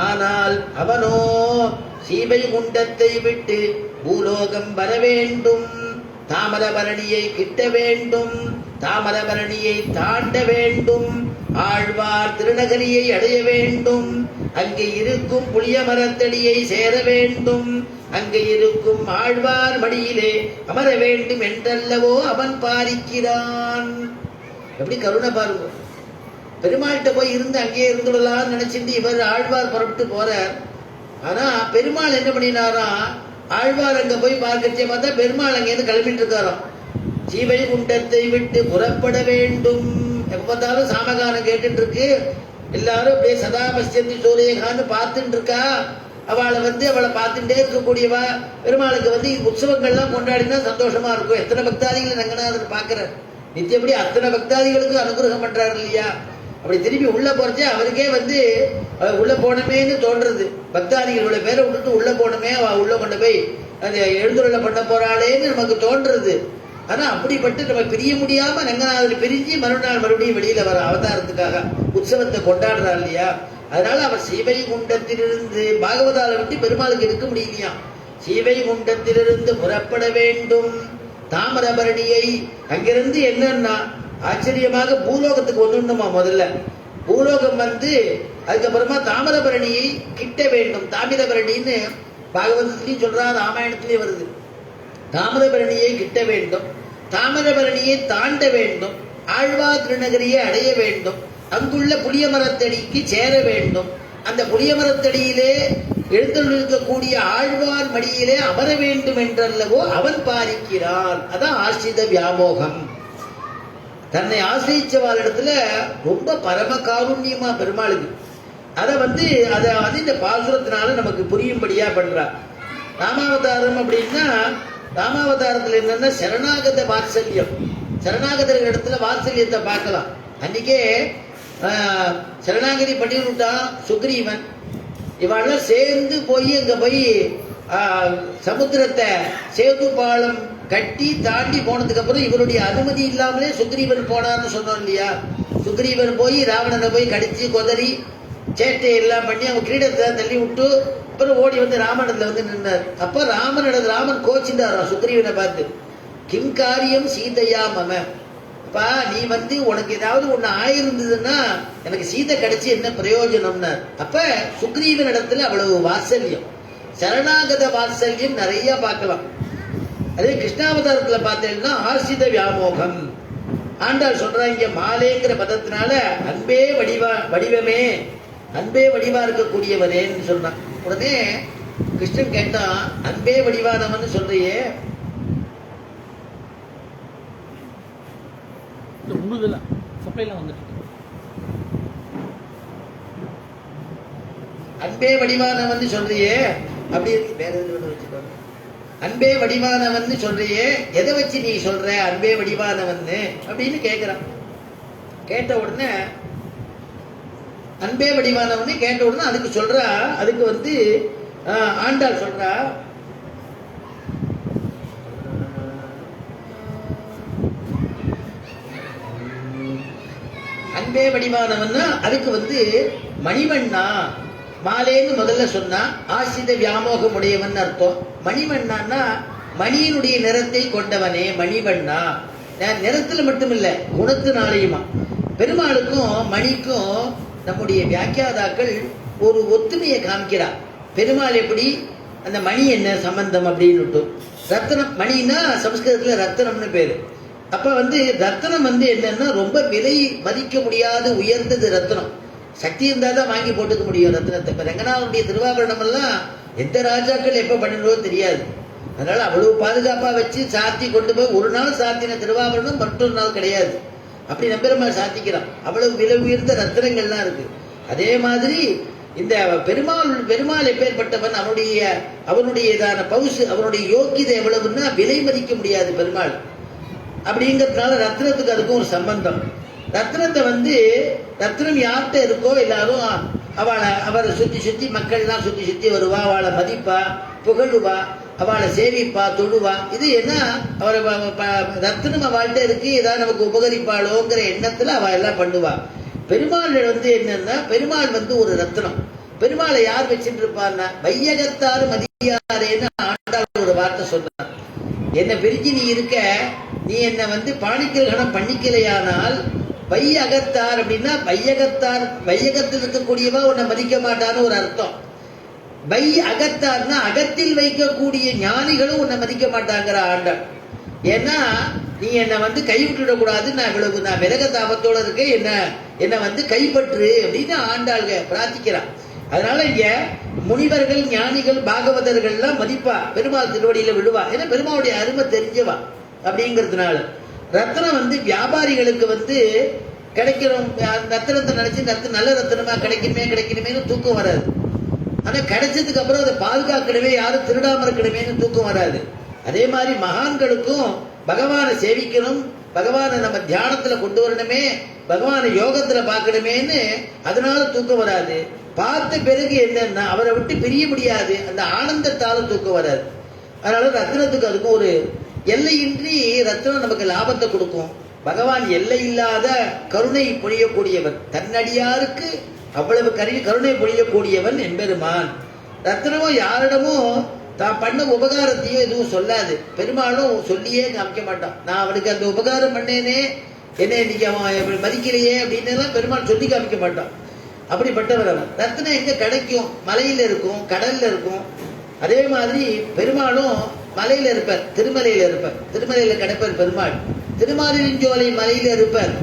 ஆனால் அவனோ சீவை குண்டத்தை விட்டு பூலோகம் வர வேண்டும், தாமரபரணியை கிட்ட வேண்டும், தாமரபரணியை தாண்ட வேண்டும், ஆழ்வார் திருநகரியை அடைய வேண்டும், அங்கே இருக்கும் புளிய மரத்தடியை சேர வேண்டும், அங்கே இருக்கும் ஆழ்வார் மடியிலே அமர வேண்டும் என்றல்லவோ அவன் பாரிக்கிறான். எப்படி கருணை பாருங்க. பெருமாள்கிட்ட போய் இருந்து அங்கே இருந்துடலாம்னு நினைச்சிட்டு இவர் ஆழ்வார் புறப்பட்டு போறார். ஆனா பெருமாள் என்ன பண்ணினாரா, ஆழ்வார் அங்க போய் பார்க்கச்சே பார்த்தா பெருமாள் அங்கேருந்து கிளம்பிட்டு இருக்காராம். சீவை குண்டத்தை விட்டு புறப்பட வேண்டும். எப்ப பார்த்தாலும் சாமகானம் கேட்டுட்டு இருக்கு. எல்லாரும் அப்படியே சதா பஷ்யந்தி சூரியகான்னு பார்த்துட்டு இருக்கா. அவளை பார்த்துட்டே இருக்கக்கூடியவா. பெருமாளுக்கு உற்சவங்கள்லாம் கொண்டாடினா சந்தோஷமா இருக்கும். எத்தனை பக்தாதிகளை ரங்கநாதன் பார்க்கிறார். நித்தியப்படி அத்தனை பக்தாதிகளுக்கு அனுகிரகம் பண்றாரு இல்லையா. அப்படி திரும்பி உள்ள போறச்சே அவருக்கே உள்ள போனமேன்னு தோன்றது. பக்தாதிகளோட பேரை விட்டுட்டு உள்ள போனமே, அவ உள்ள கொண்டு போய் அது எழுந்துள்ள பண்ண போறாளேன்னு நமக்கு தோன்றது. ஆனா அப்படிப்பட்டு நம்ம பிரிய முடியாம ரங்கநாதர் பிரிஞ்சு மறுபடியும் வெளியில வர அவதாரத்துக்காக உற்சவத்தை கொண்டாடுறா இல்லையா. அதனால அவர் சீவை குண்டத்திலிருந்து பாகவதால விட்டு பெருமாளுக்கு எடுக்க முடியலையா. சீவை குண்டத்திலிருந்து புறப்பட வேண்டும், தாமிரபரணியை அங்கிருந்து என்னன்னா ஆச்சரியமாக பூலோகத்துக்கு வந்துடணுமா. முதல்ல பூலோகம் அதுக்கப்புறமா தாமிரபரணியை கிட்ட வேண்டும். தாமிரபரணின்னு பாகவதத்திலையும் சொல்றா, ராமாயணத்திலேயே வருது. தாமிரபரணியை கிட்ட வேண்டும், தாமிரபரணியை தாண்ட வேண்டும், ஆழ்வார் திருநகரியை அடைய வேண்டும், அங்குள்ள புளிய மரத்தடிக்கு சேர வேண்டும், அந்த புளிய மரத்தடியிலே எழுந்தருளிருக்கக்கூடிய ஆழ்வார் மடியிலே அமர வேண்டும் என்றல்லவோ அவன் பாரிக்கிறான். அதான் ஆசிரித வியாமோகம். தன்னை ஆசிரிச்சவாள் இடத்துல ரொம்ப பரம காருண்யமா பெருமாளுக்கு அதை இந்த பாசுரத்தினால நமக்கு புரியும்படியா பண்றார். ராமாவதாரம் அப்படின்னா, ராமாவதாரத்துல என்னன்னா சரணாகத வாத்சல்யம். சரணாகதர் இடத்துல வாத்சல்யத்தை பார்க்கலாம். அன்னைக்கே சரணாகதி பண்ணிவிட்டான் சுக்ரீவன். இவெல்லாம் சேர்ந்து போய் அங்க போய் சமுத்திரத்தை சேது பாலம் கட்டி தாண்டி போனதுக்கு அப்புறம் இவருடைய அனுமதி இல்லாமலே சுக்ரீவன் போனான்னு சொன்னோம் இல்லையா. சுக்ரீவன் போய் ராவணனை போய் கடிச்சு கொதறி சேட்டை எல்லாம் பண்ணி அவன் கிரீடத்தை தள்ளி விட்டு அப்புறம் ஓடி ராமனிடத்துல நின்றார். அப்ப ராமன் கோச்சின்றாராம் சுக்ரீவனை பார்த்து, கிம் காரியம் சீதையா மம. அப்பா நீ உனக்கு ஏதாவது ஒண்ணு ஆயிருந்ததுன்னா எனக்கு சீதை கிடைச்சி என்ன பிரயோஜனம்னார். அப்ப சுக்ரீவன் இடத்துல அவ்வளவு வாத்சல்யம், சரணாகத வாத்சல்யம் நிறைய பார்க்கலாம். அதே கிருஷ்ணாவதாரத்துல பார்த்தேன்னா ஆசிரித வியாமோகம். ஆண்டாள் சொல்றாங்க மாலேங்கிற பதத்தினால அன்பே வடிவமே, அன்பே வடிவா இருக்கக்கூடியவரேன்னு சொல்றான். உடனே கிருஷ்ணன் கேட்டான், அன்பே வடிவானவன் சொல்றியே, அன்பே வடிவானவன் சொல்றியே அப்படி வேற எதுவும் வச்சுக்கோ. அன்பே வடிவானவன் சொல்றியே, எதை வச்சு நீ சொல்ற அன்பே வடிவானவன் அப்படின்னு கேட்கிறான். கேட்ட உடனே அன்பே வடிவானவன் கேட்ட உடனே அதுக்கு சொல்றா, அதுக்கு ஆண்டாள் சொல்றா, அன்பே வடிவானவன்னா அதுக்கு மணிவண்ணா. மாலேன்னு முதல்ல சொன்னா ஆசிரித வியாமோகம் உடையவன் அர்த்தம். மணிவண்ணான்னா மணியினுடைய நிறத்தை கொண்டவனே மணிவண்ணா. நிறத்துல மட்டும் இல்ல குணத்தினாலேயுமா. பெருமாளுக்கும் மணிக்கும் நம்முடைய வியாக்கியாதாக்கள் ஒரு ஒத்துமையை காமிக்கிறார். பெருமாள் எப்படி, அந்த மணி என்ன சம்பந்தம் அப்படின்னு. ரத்தனம் மணின்னா சம்ஸ்கிருதத்துல ரத்தனம்னு பேரு. அப்ப ரத்தனம் என்னன்னா ரொம்ப விலை மதிக்க முடியாத உயர்ந்தது ரத்தனம். சக்தி இருந்தா தான் வாங்கி போட்டுக்க முடியும் ரத்னத்தை. இப்ப ரங்கநாதனுடைய திருவாபரணம் எல்லாம் எந்த ராஜாக்கள் எப்ப பண்ணினோ தெரியாது. அதனால அவ்வளவு பாதுகாப்பா வச்சு சாத்தி கொண்டு போய் ஒரு நாள் சாத்தின திருவாபரணம் மற்றொரு நாள் கிடையாது. அப்படி நம்பெருமாள் சாத்திக்கிறான். அவ்வளவு விலை உயர்ந்த ரத்தினங்கள்லாம் இருக்கு. அதே மாதிரி இந்த பெருமாள் எப்பேற்பட்டவன், அவனுடையதான பவுசு, அவனுடைய யோக்கியதை எவ்வளவுன்னா விலை மதிக்க முடியாது பெருமாள். அப்படிங்கிறதுனால ரத்னத்துக்கு அதுக்கும் ஒரு சம்பந்தம். ரத்னத்தை வந்து ரத்னம் யார்கிட்ட இருக்கோ எல்லாரும் அவரை சுத்தி சுத்தி மக்கள்லாம் சுத்தி சுத்தி வருவா, அவளை மதிப்பா, புகழுவா, அவளை சேவிப்பா, தொழுவா. இது என்ன அவரை ரத்னம் அவள்கிட்ட இருக்கு, ஏதாவது நமக்கு உபகரிப்பாளோங்கிற எண்ணத்துல அவ எல்லாம் பண்ணுவா. பெருமாள் வந்து என்னன்னா, பெருமாள் வந்து ஒரு ரத்னம். பெருமாளை யார் வச்சுட்டு இருப்பான்னா, வையகத்தாறு மதியாரேன்னு ஆண்டாள் ஒரு வார்த்தை சொன்னார். என்னை பிரிஞ்சு நீ இருக்க, நீ என்னை வந்து பாணிக்கிரகணம் பண்ணிக்கலையானால் வையகத்தார் அப்படின்னா வையகத்தார், வையகத்தில் இருக்கக்கூடியவா உன்னை மதிக்க மாட்டான்னு ஒரு அர்த்தம். வை அகத்தார்னா அகத்தில் வைக்கக்கூடிய ஞானிகளும் உன்னை மதிக்க மாட்டாங்கிற ஆண்டாள். ஏன்னா நீ என்னை வந்து கைவிட்டுடக்கூடாது, நான் விலக தாபத்தோட இருக்கேன், என்னை வந்து கைப்பற்று அப்படின்னு ஆண்டாள்க பிரார்த்திக்கிறான். அதனால இங்க முனிவர்கள், ஞானிகள், பாகவதர்கள்லாம் மதிப்பா, பெருமாள் திருவடியில விழுவா. ஏன்னா பெருமாளுடைய அருமை தெரிஞ்சவா அப்படிங்கிறதுனால. ரத்னம் வந்து வியாபாரிகளுக்கு வந்து கிடைக்கணும், ரத்னத்தை நினைச்சு நல்ல ரத்னமா கிடைக்கணுமேனு தூக்கம் வராது. ஆனா கிடைச்சதுக்கு அப்புறம் அதை பாதுகாக்கணுமே, யாரும் திருடாம இருக்கணுமேனு தூக்கம் வராது. அதே மாதிரி மகான்களுக்கும் பகவானை சேவிக்கணும், பகவானை நம்ம தியானத்துல கொண்டு வரணுமே, பகவானை யோகத்துல பார்க்கணுமேன்னு அதனால தூக்கம் வராது. பார்த்த பிறகு என்னன்னா அவரை விட்டு பிரிய முடியாது, அந்த ஆனந்தத்தால தூக்கம் வராது. அதனால ரத்னத்துக்கு அதுக்கும் ஒரு எல்லையின்றி ரத்னம் நமக்கு லாபத்தை கொடுக்கும். பகவான் எல்லை இல்லாத கருணை பொழியக்கூடியவன், தன்னடியாருக்கு அவ்வளவு கருணை பொழியக்கூடியவன் எம்பெருமான். ரத்னமும் யாரிடமும் தான் பண்ண உபகாரத்தையும் எதுவும் சொல்லாது. பெருமாளும் சொல்லியே காமிக்க மாட்டான், நான் அவனுக்கு அந்த உபகாரம் பண்ணேனே, என்ன இன்னைக்கு அவன் மதிக்கலையே அப்படின்னு பெருமாள் சொல்லி காமிக்க மாட்டான். அப்படிப்பட்டவர் அவன். ரத்னம் எங்க கிடைக்கும்? மலையில இருக்கும், கடல்ல இருக்கும். அதே மாதிரி பெருமாளும் மலையில இருப்பார், திருமலையில இருப்பார், திருமலையில கிடைப்பார் பெருமாள். திருமாலிருஞ்சோலை மலையில இருப்பார்.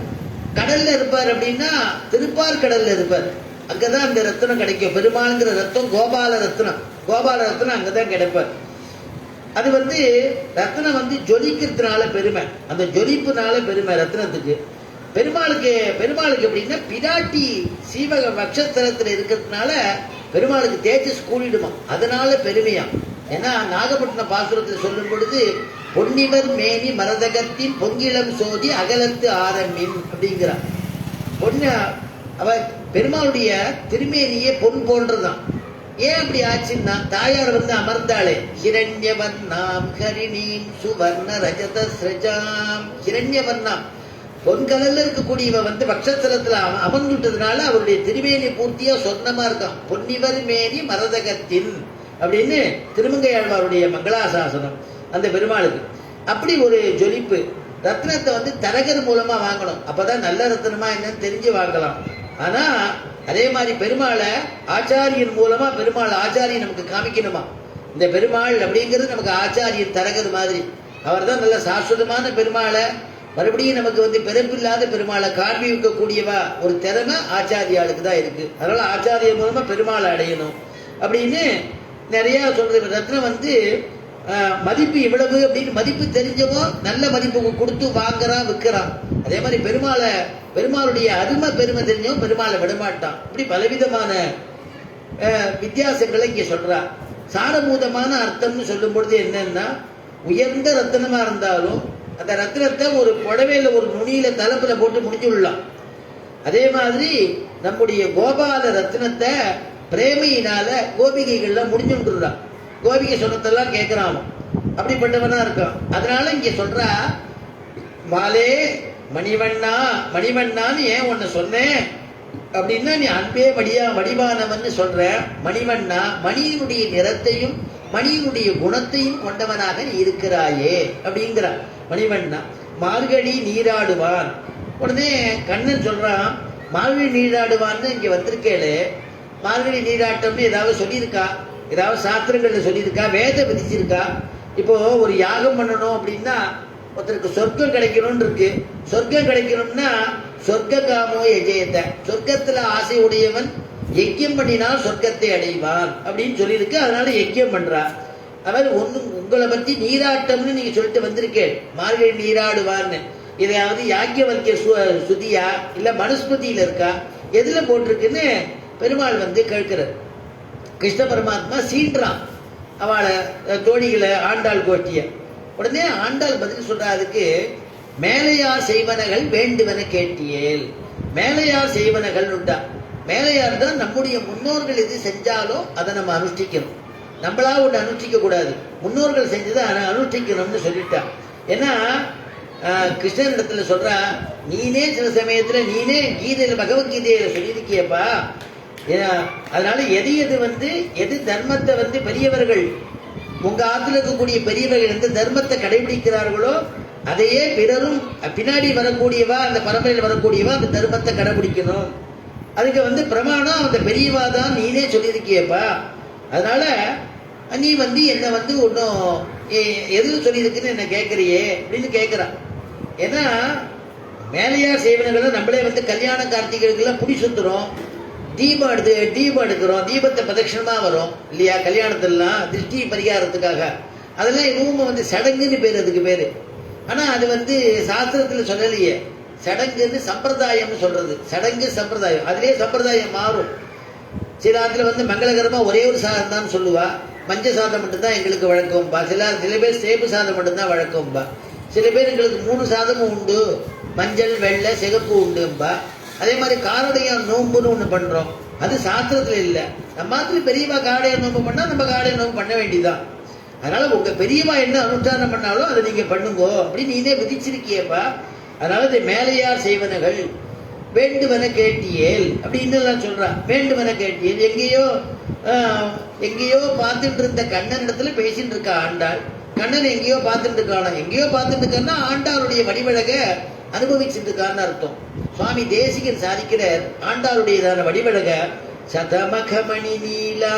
கடல்ல இருப்பார் அப்படின்னா திருப்பார் கடல்ல இருப்பார். அங்கதான் அந்த ரத்னம் கிடைக்கும். பெருமாள்ங்கிற ரத்தம் கோபால ரத்னம், கோபால ரத்னம் அங்கதான் கிடைப்பார். அது வந்து ரத்னம் வந்து ஜொலிக்கிறதுனால பெருமை, அந்த ஜொலிப்புனால பெருமை ரத்னத்துக்கு. பெருமாளுக்கு எப்படின்னா பிராட்டி சீவக வக்ஷஸ்தலத்துல இருக்கிறதுனால பெருமாளுக்கு தேஜஸ் கூடிடுமா, அதனால பெருமையா. ஏன்னா நாகப்பட்டினம் பாசுரத்தில் சொல்லும் பொழுது பொன்னிவர் மேனி மரதகத்தின் பொங்கிலம் சோதி அகலத்து ஆரம்பின் அப்படிங்கிறார். அவ பெருமாளுடைய திருமேனியே பொன் போன்றதான். ஏன் அப்படி ஆச்சுன்னா, தாயார் வந்து அமர்ந்தாளே, ஹிரண்யவர்ணாம் ஹரிணீம் சுவர்ண ரஜத ஸ்ரஜாம். ஹிரண்யவர்ணாம் பொன்கலல்ல இருக்கக்கூடியவ வந்து பக்ஷஸ்தலத்துல அமர்ந்துட்டதுனால அவருடைய திருமேனி பூர்த்தியா சொர்ணமா இருக்கான். பொன்னிவர் மேனி மரதகத்தின் அப்படின்னு திருமங்கையாழ்வாருடைய மங்களாசாசனம் அந்த பெருமாளுக்கு. அப்படி ஒரு ஜொலிப்பு. ரத்னத்தை வந்து தரகர் மூலமா வாங்கணும், அப்பதான் நல்ல ரத்னமா என்னன்னு தெரிஞ்சு வாங்கலாம். ஆனா அதே மாதிரி பெருமாளை ஆச்சாரியன் மூலமா பெருமாள் ஆச்சாரியன் நமக்கு காமிக்கணுமா. இந்த பெருமாள் அப்படிங்கிறது நமக்கு ஆச்சாரியன் தரகர் மாதிரி. அவர் தான் நல்ல சாஸ்வதமான பெருமாளை மறுபடியும் நமக்கு வந்து பிறப்பில்லாத பெருமாளை காண்பிக்க கூடியவா ஒரு திறமை ஆச்சாரியாளுக்கு தான் இருக்கு. அதனால ஆச்சாரியன் மூலமா பெருமாளை அடையணும் அப்படின்னு நிறைய சொல்றது. ரத்னம் வந்து மதிப்பு இவ்வளவு அப்படின்னு மதிப்பு தெரிஞ்சவன் நல்ல மதிப்பு கொடுத்து வாங்குறான், விற்கிறான். அதே மாதிரி பெருமாளுடைய அருமை பெருமை தெரிஞ்சவன் பெருமாளை விடமாட்டான். இப்படி பலவிதமான வித்தியாசங்களை இங்க சொல்றா. சாரபூதமான அர்த்தம்னு சொல்லும் பொழுது என்னன்னா, உயர்ந்த ரத்தனமா இருந்தாலும் அந்த ரத்னத்தை ஒரு புடவையில ஒரு நுனியில தலப்புல போட்டு முடிச்சுடலாம். அதே மாதிரி நம்முடைய கோபால ரத்னத்தை பிரேமையினால கோபிகைகள்லாம் முடிஞ்சுட்டுறான். கோபிகை சொன்னதெல்லாம் கேட்கிறான், அப்படிப்பட்டவனா இருக்கான். அதனால இங்க சொல்றா, மாலே மணிவண்ணா, மணிவண்ணான்னு ஏன் ஒன்னு சொன்னேன் அப்படின்னா, நீ அன்பே வடிவானவன் சொல்ற. மணிவண்ணா, மணியினுடைய நிறத்தையும் மணியினுடைய குணத்தையும் கொண்டவனாக நீ இருக்கிறாயே அப்படிங்கிறான். மணிவண்ணா மார்கழி நீராடுவான். உடனே கண்ணன் சொல்றான், மார்கழி நீராடுவான்னு இங்க வந்திருக்கேளே, மார்கழி நீராட்டம்னு ஏதாவது சொல்லியிருக்கா, ஏதாவது சாஸ்திரங்கள்ல சொல்லியிருக்கா, வேதம் விதிச்சிருக்கா? இப்போ ஒரு யாகம் பண்ணணும் அப்படின்னா ஒருத்தருக்கு சொர்க்கம் கிடைக்கணும்னு இருக்கு. சொர்க்கம் கிடைக்கணும்னா சொர்க்க காமோ எஜயத்தை, சொர்க்கத்துல ஆசை உடையவன் யஜ்யம் பண்ணினால் சொர்க்கத்தை அடைவான் அப்படின்னு சொல்லியிருக்கு. அதனால யஜ்யம் பண்றா. அவர் உங்களை பத்தி நீராட்டம்னு நீங்க சொல்லிட்டு வந்திருக்கேன், மார்கழி நீராடுவான்னு. இதையாவது யாக்கியவல்கிய சுதியா இல்ல மனுஸ்மிருதியில இருக்கா, எதுல போட்டிருக்குன்னு பெருமாள் வந்து கேட்கிறார். கிருஷ்ண பரமாத்மா சீன்றான் அவளை, தோழிகளை, ஆண்டாள் கோஷ்டிய. உடனே ஆண்டாள் பதில் சொல்றா, அதுக்கு மேலையார் செய்வனகள் வேண்டுவன கேட்டியேல். மேலையார் செய்வனகள் உண்டா? மேலையார் தான் நம்முடைய முன்னோர்கள் எது செஞ்சாலோ அதை நம்ம அனுஷ்டிக்கணும். நம்மளா ஒன்று அனுஷ்டிக்க கூடாது, முன்னோர்கள் செஞ்சதை அனுஷ்டிக்கணும்னு சொல்லிட்டா. ஏன்னா கிருஷ்ணன் இடத்துல சொல்றா, நீனே சில சமயத்துல நீனே கீதையில பகவத்கீதையில சொல்லியிருக்கியப்பா. அதனால எது எது தர்மத்தை பெரியவர்கள் உங்க ஆத்துல இருக்கக்கூடிய பெரியவர்கள் எந்த தர்மத்தை கடைபிடிக்கிறார்களோ அதையே பிறரும் பின்னாடி வரக்கூடியவா, அந்த பரம்பரையில் வரக்கூடியவா அந்த தர்மத்தை கடைபிடிக்கணும். அதுக்கு பிரமாணம் அந்த பெரியவா தான் நீனே சொல்லியிருக்கியப்பா. அதனால நீ என்ன ஒன்றும் எது சொல்லியிருக்குன்னு என்ன கேட்கறியே அப்படின்னு கேட்கிறான். ஏன்னா மேலையார் செய்வனங்களை நம்மளே கல்யாண கார்த்திகைக்கெல்லாம் புடி சுத்துறோம், தீபம் எடுக்கிறோம், தீபத்தை பிரதட்சணமா வரும் இல்லையா கல்யாணத்திலாம் திருஷ்டி பரிகாரத்துக்காக. அதெல்லாம் எதுவும் சடங்குன்னு பேர், அதுக்கு பேரு. ஆனா அது சாஸ்திரத்துல சொல்லலையே. சடங்குன்னு சம்பிரதாயம்னு சொல்றது. சடங்கு சம்பிரதாயம், அதுலயே சம்பிரதாயம் மாறும். சில ஆத்துல மங்களகரமா ஒரே ஒரு சாதம் தான் சொல்லுவா, மஞ்ச சாதம் மட்டும்தான் எங்களுக்கு வழக்கம்பா. சில பேர் சேப்பு சாதம் மட்டும்தான் வழக்கம்பா. சில பேர் எங்களுக்கு 3 சாதமும் உண்டு, மஞ்சள் வெள்ளை சிகப்பு உண்டும்பா. அதே மாதிரி காரடைய நோம்புன்னு ஒண்ணு பண்றோம், அது சாஸ்திரத்துல இல்லை. நம்ம மாதிரி பெரியவா காடைய நோம்பு பண்ணா நம்ம காடைய நோம்பு பண்ண வேண்டியதான். அதனால உங்க பெரியவா என்ன அனுஷ்டானம் பண்ணாலும் அதை நீங்க பண்ணுங்கோ அப்படின்னு நீனே விதிச்சிருக்கியப்பா. அதனால இந்த மேலையார் செய்வனகள் வேண்டுவன கேட்டியேல் அப்படின்னு சொல்றா. வேண்டுவன கேட்டியேல் எங்கேயோ பார்த்துட்டு இருந்த கண்ணன் இடத்துல பேசிட்டு இருக்கா ஆண்டாள். கண்ணன் எங்கேயோ பார்த்துட்டு இருக்கானா, எங்கேயோ பார்த்துட்டு இருக்கான்னா ஆண்டாளுடைய வடிவழக அனுபவிச்சுட்டு இருக்கான்னு அர்த்தம். சுவாமி தேசிகன் சாதிக்கிறார், ஆண்டாளுடையதான வடிவழக சதமகமணி நீலா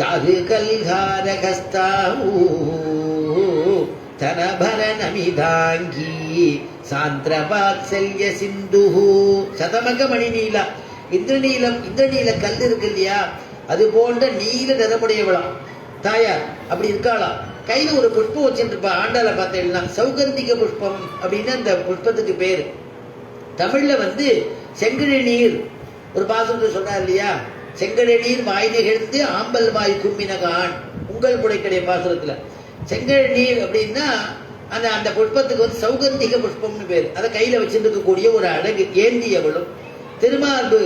சாது கல்காரகஸ்தாவூ தனபர நமிதாங்கி சாந்திரவாத்சல்ய சிந்துஹு. சதமக மணி நீலா, இந்திரநீல கல் இருக்கு இல்லையா, அது போன்ற நீல நிறமுடையவளாம் தாயார். அப்படி இருக்காளாம். கையில ஒரு புஷ்பம் வச்சுட்டு இருப்பா. ஆண்டாளை பார்த்தேன்னா சௌகந்திக புஷ்பம் அப்படின்னு அந்த புஷ்பத்துக்கு பேரு. தமிழ்ல செங்கழி நீர் ஒரு பாசத்தை சொன்னார் இல்லையா, செங்கழி நீர் வாய் நிகழ்ந்து ஆம்பல் வாய் கும்பினகான் உங்கள் புடைக்கடைய பாசுரத்துல. செங்கழி நீர் அப்படின்னா அந்த புஷ்பத்துக்கு சௌகந்திக புஷ்பம்னு பேரு. அதை கையில வச்சிருக்கக்கூடிய ஒரு அழகு ஏந்தியவளும், திருமார்பு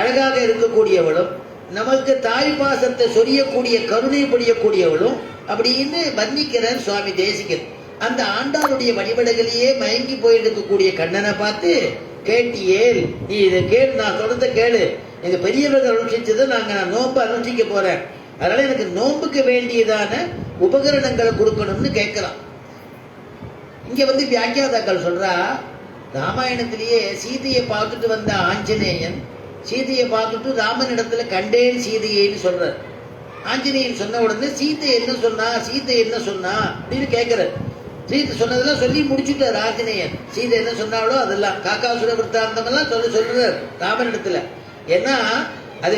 அழகாக இருக்கக்கூடியவளும், நமக்கு தாய் பாசத்தை சொரியக்கூடிய கருணை பொழியக்கூடியவளும் அப்படின்னு வர்ணிக்கிறார் சுவாமி தேசிகன். அந்த ஆண்டாளுடைய வழிபடைகளையே மயங்கி போயிருக்கக்கூடிய கண்ணனை பார்த்து கேட்டியேல், நீ இதை கேளு, நான் சொல்றத கேளு, எங்க பெரியவர்கள் அனுஷ்டிச்சதை நான் நோன்பு அனுஷ்டிக்க போறேன், அதனால எனக்கு நோன்புக்கு வேண்டியதான உபகரணங்களை கொடுக்கணும்னு கேட்கிறான். இங்க வியாக்கியாதாக்கள் சொல்றா, ராமாயணத்திலேயே சீதையை பார்த்துட்டு வந்த ஆஞ்சநேயன் சீதையை பார்த்துட்டு ராமன் இடத்துல கண்டேன் சீதையைன்னு சொல்றார். ஆஞ்சநேயன் சொன்ன உடனே சீதை என்ன சொன்னா அப்படின்னு கேட்கிறார். சீதை சொன்னதெல்லாம் சொல்லி முடிச்சுட்டார் ஆஞ்சநேயன். சீதை என்ன சொன்னாலோ அதெல்லாம் காக்காசுர விற்த்தாந்தம் எல்லாம் சொல்றார் ராமன் இடத்துல. ஏன்னா அது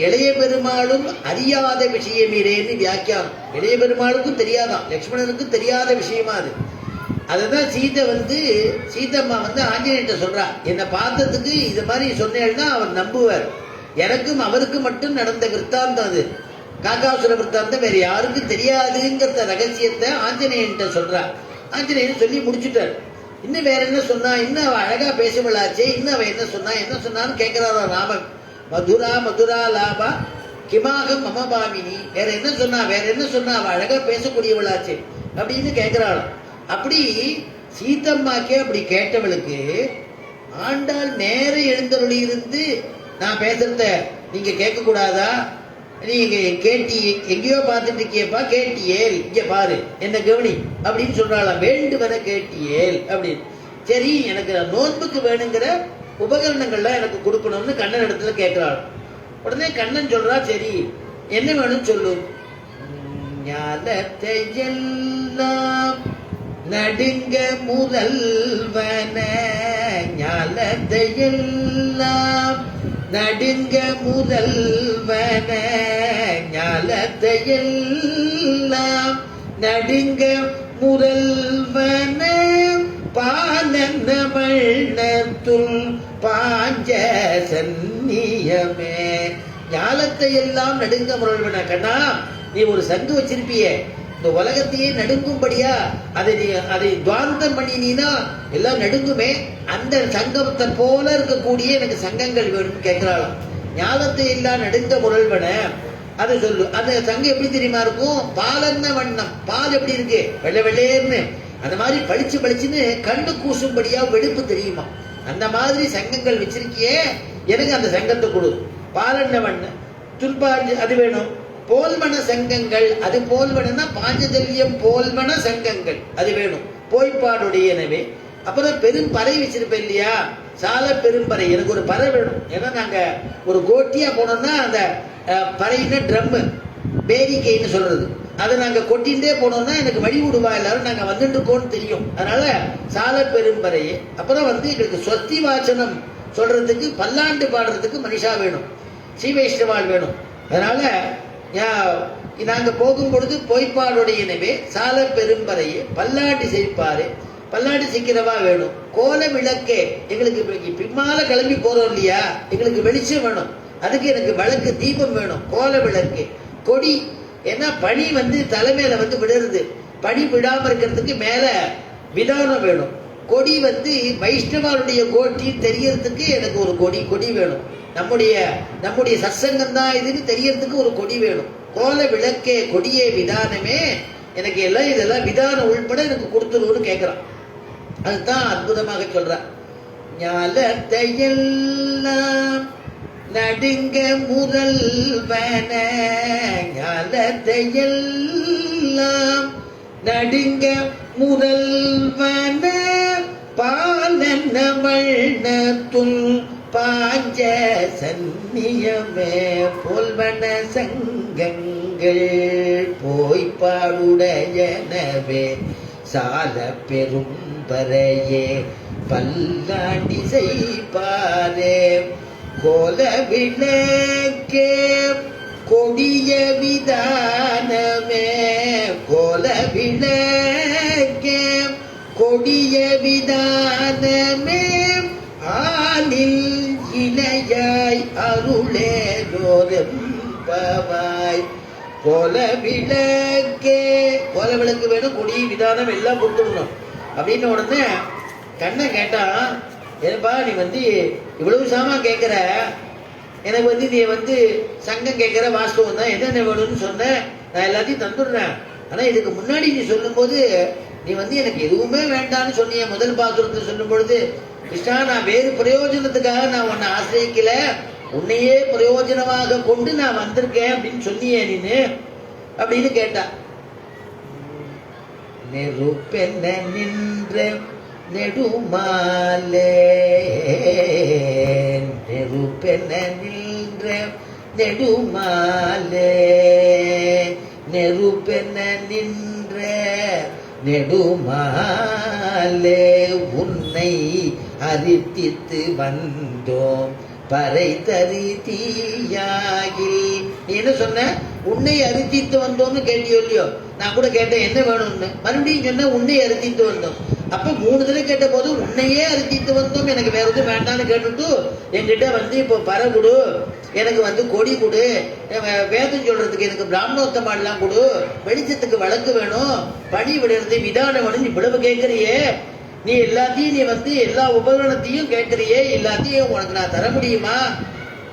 இளைய பெருமாளும் அறியாத விஷயமேன்னு வியாக்கியானம். இளைய பெருமாளுக்கும் தெரியாதான், லட்சுமணனுக்கும் தெரியாத விஷயமா அது. அதுதான் சீதம்மா ஆஞ்சநேயர்கிட்ட சொல்றா, என்னை பார்த்ததுக்கு இது மாதிரி சொன்னேன்னா அவர் நம்புவார். எனக்கும் அவருக்கு மட்டும் நடந்த விற்த்தாந்தம் அது, காக்காசுர விற்த்தாந்தம் வேற யாருக்கும் தெரியாதுங்கிற ரகசியத்தை ஆஞ்சநேயன்ட்ட சொல்றா. ஆஞ்சநேயன் சொல்லி முடிச்சுட்டார். இன்னும் வேற என்ன சொன்னா, இன்னும் அவ அழகா பேசவளாச்சே, இன்னும் அவ என்ன சொன்னான்னு கேட்கிறாரா ராமன். மதுரா லாபா கிமாகம் மமபாமினி, வேற என்ன சொன்னா அவ அழகா பேசக்கூடியவளாச்சே அப்படின்னு கேட்கிறாளாம். அப்படி சீதம்மாக்கே அப்படி கேட்டவளுக்கு ஆண்டாள் நேர எழுந்தருளி இருந்து, நான் பேசுறத நீங்க கேட்க கூடாதா, நீங்க எங்கேயோ பார்த்துட்டு இருக்கியப்பா, கேட்டியேல், இங்க பாரு, என்ன கவனி அப்படின்னு சொல்றாளாம். வேண்டுவன கேட்டியேல் அப்படின்னு. சரி, எனக்கு நோன்புக்கு வேணுங்கிற உபகரணங்கள்லாம் எனக்கு கொடுக்கணும்னு கண்ணன் இடத்துல கேட்கிறாள். உடனே கண்ணன் சொல்றா, சரி என்ன வேணும்னு சொல்லு. ஞானத்தை எல்லாம் நடுங்க முதல்வன, ஞானத்தை எல்லாம் நடுங்க முதல்வன, ஞானத்தை எல்லாம் நடுங்க முதல்வன, பாலன்னவழ்நத்துள் பாஞ்ச சந்நியமே. ஞாலத்தை எல்லாம் நடுங்க முரல்வன. கண்ணா, நீ ஒரு சங்கு வச்சிருப்பிய, இந்த உலகத்தையே நடுங்கும்படியா அதை துவாந்தம் பண்ணினா எல்லாம் நடுங்குமே, அந்த சங்கத்தை போல இருக்கக்கூடிய எனக்கு சங்கங்கள் வேணும்னு கேட்கிறாளாம். ஞானத்தை எல்லாம் நடுங்க முரல்வன அதை சொல்லு. அந்த சங்கம் எப்படி தெரியுமா இருக்கும்? பாலன்ன வண்ணம், பால் எப்படி இருக்கு வெள்ளை வெள்ளேர்னு, அந்த மாதிரி பளிச்சு பளிச்சுன்னு கண்ணு கூசும்படியா வெளுப்பு தெரியுமா, அந்த மாதிரி சங்கங்கள் வச்சிருக்கியே, எனக்கு அந்த சங்கத்தை கொடு. பாலன்ன வண்ண துல்பாஞ்சு அது வேணும். போல்வன சங்கங்கள், அது போல்வனா பாஞ்சஜல்யம் போல்வன சங்கங்கள் அது வேணும். போய்ப்பாடுடையனவே. அப்புறம் பெரும் பறை வச்சிருப்பேன் இல்லையா, சால பெரும்பறை, எனக்கு ஒரு பறை வேணும். ஏன்னா நாங்க ஒரு கோட்டியா போனோம்னா அந்த பறையின ட்ரம் பேரிக்கைன்னு சொல்றது, அதை நாங்க கொட்டிகிட்டே போனோம்னா எனக்கு வழி விடுவா, எல்லாரும் நாங்க வந்துட்டு இருக்கோம்னு தெரியும். அதனால சால பெரும்பறையே. அப்புறம் எங்களுக்கு சொத்தி வாசனம் சொல்றதுக்கு பல்லாண்டு பாடுறதுக்கு மனுஷா வேணும், ஸ்ரீ வைஷ்ணவாள் வேணும். அதனால நாங்க போகும் பொழுது பொய்ப்பாடுடையனவே சால பெரும்பறையே பல்லாண்டு செய்ப்பாரு, பல்லாண்டு சிக்கிறவா வேணும். கோல விளக்கே, எங்களுக்கு பின்னால கிளம்பி போறோம் இல்லையா, எங்களுக்கு வெளிச்சம் வேணும், அதுக்கு எனக்கு விளக்கு தீபம் வேணும். கோல விளக்கே. கொடி, ஏன்னா பனி தலைமையில விடுறது, பனி விடாம இருக்கிறதுக்கு மேல விதானம் வேணும். கொடி வைஷ்ணவாளுடைய கோட்டி தெரியறதுக்கு எனக்கு ஒரு கொடி வேணும். நம்முடைய சத்சங்கம் தான் இதுன்னு தெரியறதுக்கு ஒரு கொடி வேணும். கோல விளக்கே கொடியே விதானமே, எனக்கு எல்லாம் இதெல்லாம் விதானம் உள்பட எனக்கு கொடுத்துருன்னு கேட்கிறான். அதுதான் அற்புதமாக சொல்ற. ஞாலத்தையெல்லாம் நடுங்க முரல்வன, ஞாலத்தையெல்லாம் நடுங்க முரல்வன, பாலன வண்ணத்துள் பாஞ்ச சந்நியமே போல்வன சங்கங்கள் போய்ப்பாடுடையனவே சால பெரும்பறையே பல்லாண்டி செய்பாரே. கோல விளக்கே கொடிய விதானமே, கோல விளக்கே கொடிய விதானமே, ஆலில் இணையாய் அருளேரோரெம்பவாய். கோல விளக்கே, கோல விளக்கு வேணும், கொடி விதானம் எல்லாம் கொடுத்துடணும் அப்படின்னு உடனே கண்ணை கேட்டா, ஏன்பா நீ இவ்வளவு சாமா கேட்கிற, எனக்கு நீ சங்கம் கேட்கிற, வாஸ்தவம் தான், என்னென்ன வேணும்னு சொன்ன, நான் எல்லாத்தையும் தந்துடுறேன். ஆனா இதுக்கு முன்னாடி நீ சொல்லும் போது நீ எனக்கு எதுவுமே வேண்டாம்னு சொன்னிய. முதல் பாசுரத்தை சொல்லும் பொழுது, கிருஷ்ணா நான் வேறு பிரயோஜனத்துக்காக நான் உன்னை ஆசிரியக்கல, உன்னையே பிரயோஜனமாக கொண்டு நான் வந்திருக்கேன் அப்படின்னு சொன்னியே நீனு அப்படின்னு கேட்டா. நெருப்பென்ன நின்ற நெடுமாலே, நெருப்பென்ன நின்ற நெடுமாலே, நெருப்பென்ன நின்ற நெடுமாலே, உன்னை அரித்தித்து வந்தோம் பறை தரி தீயாகி. நீ என்ன சொன்ன? உன்னை அரித்தித்து வந்தோம்னு கேட்டியோ இல்லையோ? நான் கூட கேட்டேன் என்ன வேணும்னு, மறுபடியும் சொன்ன உன்னை அரித்தித்து வந்தோம். அப்ப 3 தடவை கேட்ட போது உன்னையே அரித்தித்து வந்தோம், எனக்கு வேற எதுவும் வேண்டாம்னு கேட்டுட்டு என்கிட்ட இப்போ பறை கொடு, எனக்கு கொடி கொடு, வேதம் சொல்றதுக்கு எனக்கு பிராமணோத்தமா எல்லாம் கொடு, வெளிச்சத்துக்கு விளக்கு வேணும், பணி விடுறது விதானம் வேணும், இவ்வளவு கேட்கறியே, நீ எல்லாத்தையும் நீ எல்லா உபகரணத்தையும் கேட்கறியே, எல்லாத்தையும் உனக்கு நான் தர முடியுமா,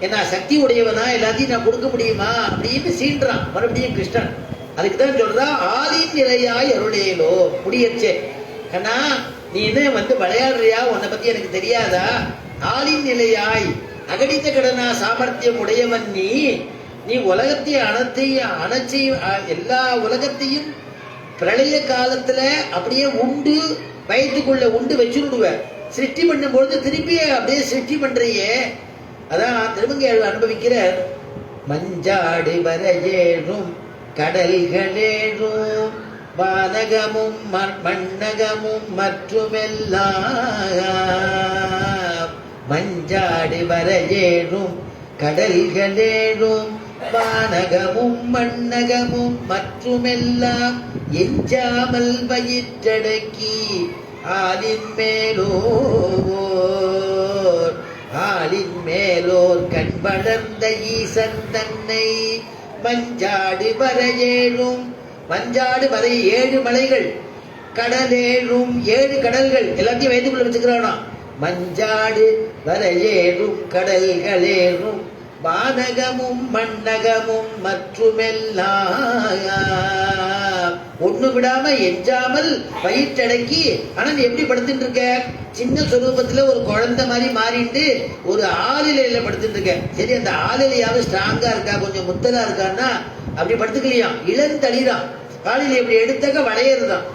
என்ன சக்தி உடையவனா, எல்லாத்தையும் நான் கொடுக்க முடியுமா அப்படின்னு சீன்றான் மறுபடியும் கிருஷ்ணன். அதுக்குதான் சொல்றான், ஆதின் நிலையாய் அருளேலோ முடியச்சே. கண்ணா நீ என்ன விளையாடுறியா, உன்னை பத்தி எனக்கு தெரியாதா? ஆளின் நிலையாய் அகடித்த கடனா சாமர்த்தியம் உடையவன் நீ உலகத்தையும் அனைத்தையும் எல்லா உலகத்தையும் பிரளய காலத்துல அப்படியே உண்டு வயிற்றுக்குள்ள உண்டு வச்சுடுவ. சிருஷ்டி பண்ணும் பொழுது திருப்பி அப்படியே சிருஷ்டி பண்றியே. அதான் திருமங்கை அனுபவிக்கிற மஞ்சாடு வரையேறும் கடல்களேறும் வானகமும் மண்ணகமும் மற்றுமெல்லாம், மஞ்சாடு வரையேறும் கடல்களேறும் வானகமும் மண்ணகமும் மற்றுமெல்லாம் எஞ்சாமல் வயிற்றடக்கி ஆலின் மேலோர் கண் வளர்ந்த ஈசன் தன்னை மஞ்சாடு வரையேறும் வஞ்சாடு வரை 7 மலைகள் கடலேறும் 7 கடல்கள் எல்லாத்தையும் வயிற்றுக்குள்ள வச்சுக்கிறானா. மஞ்சாடு வரையேறும் கடல்களேறும் வானகமும் மண்ணகமும் மற்றுமெல்லாம் ஒண்ணு விடாம எஞ்சாமல் வயிற்றடக்கி. ஆனா நீ எப்படி படுத்துட்டு இருக்க? சின்ன சொரூபத்துல ஒரு குழந்தை மாதிரி மாறிட்டு ஒரு ஆளிலையில படுத்துட்டு இருக்க. சரி, அந்த ஆளிலையாவது ஸ்ட்ராங்கா இருக்கா, கொஞ்சம் முத்தலா இருக்கான்னா அப்படி படுத்துக்கலையா? இளந்தளிதான். காலையில இப்படி எடுத்தாக்க வளையறதுதான்,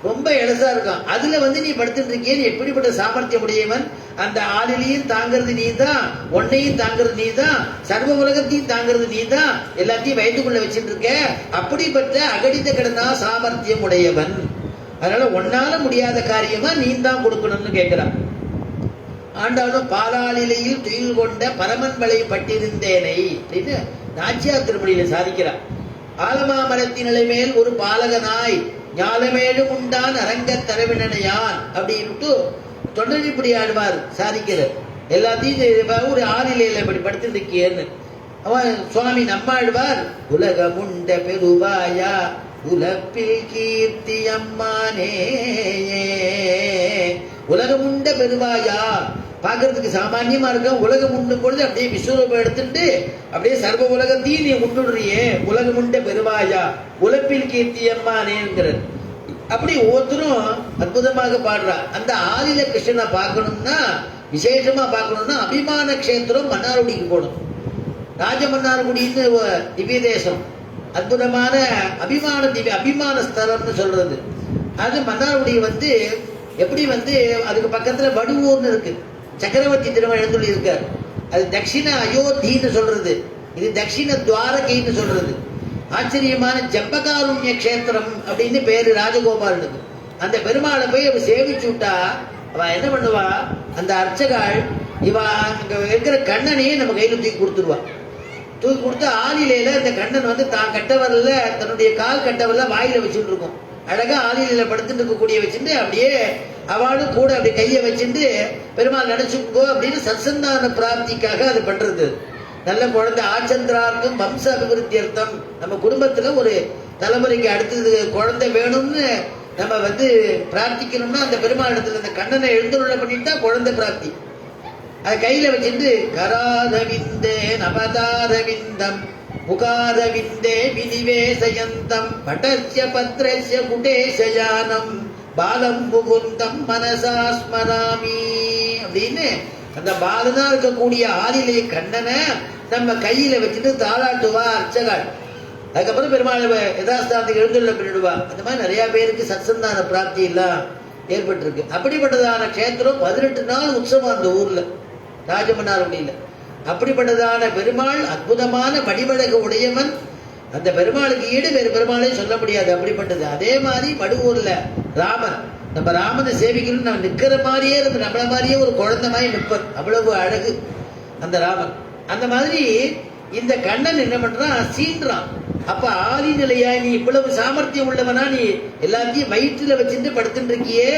ரொம்ப இலசா இருக்கான். அதுல நீ படுத்துட்டு இருக்கியே, நீ எப்படிப்பட்ட சாமர்த்தியம் உடையவன்? அந்த ஆளிலையும் தாங்கிறது நீ தான், ஒன்னையும் தாங்கிறது நீ தான், சர்வ உலகத்தையும் தாங்கிறது நீ தான், எல்லாத்தையும் வயிற்றுக்குள்ள வச்சுட்டு இருக்க. அப்படிப்பட்ட அகடித கடனா சாமர்த்தியம் உடையவன். அதனால ஒன்னால முடியாத காரியமா நீ தான் கொடுக்கணும்னு கேட்கிறான். ஆண்டாலும் பாலாளிலையில் துயில் கொண்ட பரமன் வலை பட்டிருந்தேனை அப்படின்னு நாச்சியார் திருமொழியில சாதிக்கிறார். ஆலமாமரத்தின் மேல் ஒரு பாலகனாய் ஞாலமேழும் உண்டான் அரங்க தரவினையான் அப்படின்ட்டு தொண்டனிப்படி ஆழ்வார் சாதிக்கிறார். எல்லாத்தையும் ஒரு ஆளிலையில இப்படி படுத்துட்டு இருக்கியன்னு. அவன் சுவாமி நம்மாழ்வார் உலகமுண்ட பெருவாயா உலப்பில் கீர்த்தி அம்மானே, உலகமுண்ட பெருவாயா பாக்குறதுக்கு சாமான்யமா இருக்க. உலகம் உண்ணும் பொழுது அப்படியே விஸ்வரூபம் எடுத்துட்டு அப்படியே சர்வ உலகத்தையும் நீ உண்டுடுறியே. உலகமுண்ட பெருவாயா உலப்பில் கீர்த்தி அம்மானேங்கிறது. அப்படி ஒவ்வொருத்தரும் அற்புதமாக பாடுறா. அந்த ஆளில கிருஷ்ணனை பார்க்கணும்னா, விசேஷமா பார்க்கணும்னா அபிமான கஷேத்திரம் மன்னார்குடிக்கு போகணும். ராஜமன்னார்குடின்னு திவ்ய தேசம், அற்புதமான அபிமான திவ்ய அபிமான ஸ்தலம்னு சொல்றது. அது மன்னார்குடி எப்படி அதுக்கு பக்கத்துல வடுவூர்னு இருக்கு. சக்கரவர்த்தி திருமணம் எழுந்துள்ளி இருக்கார். அது தட்சிண அயோத்தின்னு சொல்றது, இது தட்சிண துவாரகைன்னு சொல்றது. ஆச்சரியமான ஜம்பகாருண்ய கஷேத்திரம் அப்படின்னு பேரு ராஜகோபாலனுக்கு. அந்த பெருமாளை போய் அவ சேவிச்சு விட்டா அவ என்ன பண்ணுவா, அந்த அர்ச்சகாள் இவ அங்க இருக்கிற கண்ணனையே நம்ம கையில தூக்கி கொடுத்துருவா. தூக்கி கொடுத்து ஆளிலையில இந்த கண்ணன் தான் கட்டவரல தன்னுடைய கால் கட்டவரல வாயில வச்சுட்டு இருக்கும். அழகா ஆளிலையில படுத்துட்டு இருக்கக்கூடிய வச்சுட்டு அப்படியே அவளும் கூட அப்படி கையை வச்சுட்டு பெருமாள் நினைச்சுக்கோ அப்படின்னு சத்சந்தான பிராப்திக்காக அது பண்றது. நல்ல குழந்தை ஆச்சந்திரார்க்கும் வம்ச அபிவிருத்தி அர்த்தம். நம்ம குடும்பத்துல ஒரு தலைமுறைக்கு அடுத்தது குழந்தை வேணும்னு நம்ம பிரார்த்திக்கணும்னா அந்த பெருமாள் இடத்துல இந்த கண்ணனை எழுந்துள்ள பண்ணிட்டா குழந்தை பிராப்தி. அதை கையில வச்சுட்டு கராதவிந்தே நபதாரவிந்தம் முகாரவிந்தே வினிவேசயந்தம் பட்டஸ்ய பத்ரஸ்ய குடேசயானம் பாலம் முகுந்தம் மனசா ஸ்மராமி அப்படின்னு அந்த பாலனா இருக்கக்கூடிய ஆளிலே கண்ணனை நம்ம கையில வச்சுட்டு தாளாட்டுவா அர்ச்சகாள். அதுக்கப்புறம் பெருமாள் யதாஸ்தானத்துக்கு எழுந்துள்ள பண்ணிடுவா. அந்த மாதிரி நிறைய பேருக்கு சத்சந்தான பிராப்தி எல்லாம் ஏற்பட்டிருக்கு. அப்படிப்பட்டதான கஷேத்திரம் 18 நாள் உற்சவம் அந்த ஊர்ல ராஜமன்னார்குடியில. அப்படிப்பட்டதான பெருமாள் அற்புதமான வடிவழகு உடையவன். அந்த பெருமாளுக்கு ஈடு வேறு பெருமாளே சொல்ல முடியாது, அப்படிப்பட்டது. அதே மாதிரி வடுவூர்ல ராமன், நம்ம ராமனை சேவிக்கணும், நம்ம நிக்கிற மாதிரியே இருந்து நம்மள மாதிரியே ஒரு குழந்தை மாதிரி நிற்பர், அவ்வளவு அழகு அந்த ராமன். அந்த மாதிரி இந்த கண்ணன் என்ன பண்றான், சீன்றான். அப்ப ஆதி நிலையா நீ இவ்வளவு சாமர்த்தியம் உள்ளவனா, நீ எல்லாத்தையும் வயிற்றுல வச்சுட்டு படுத்துட்டு இருக்கியே,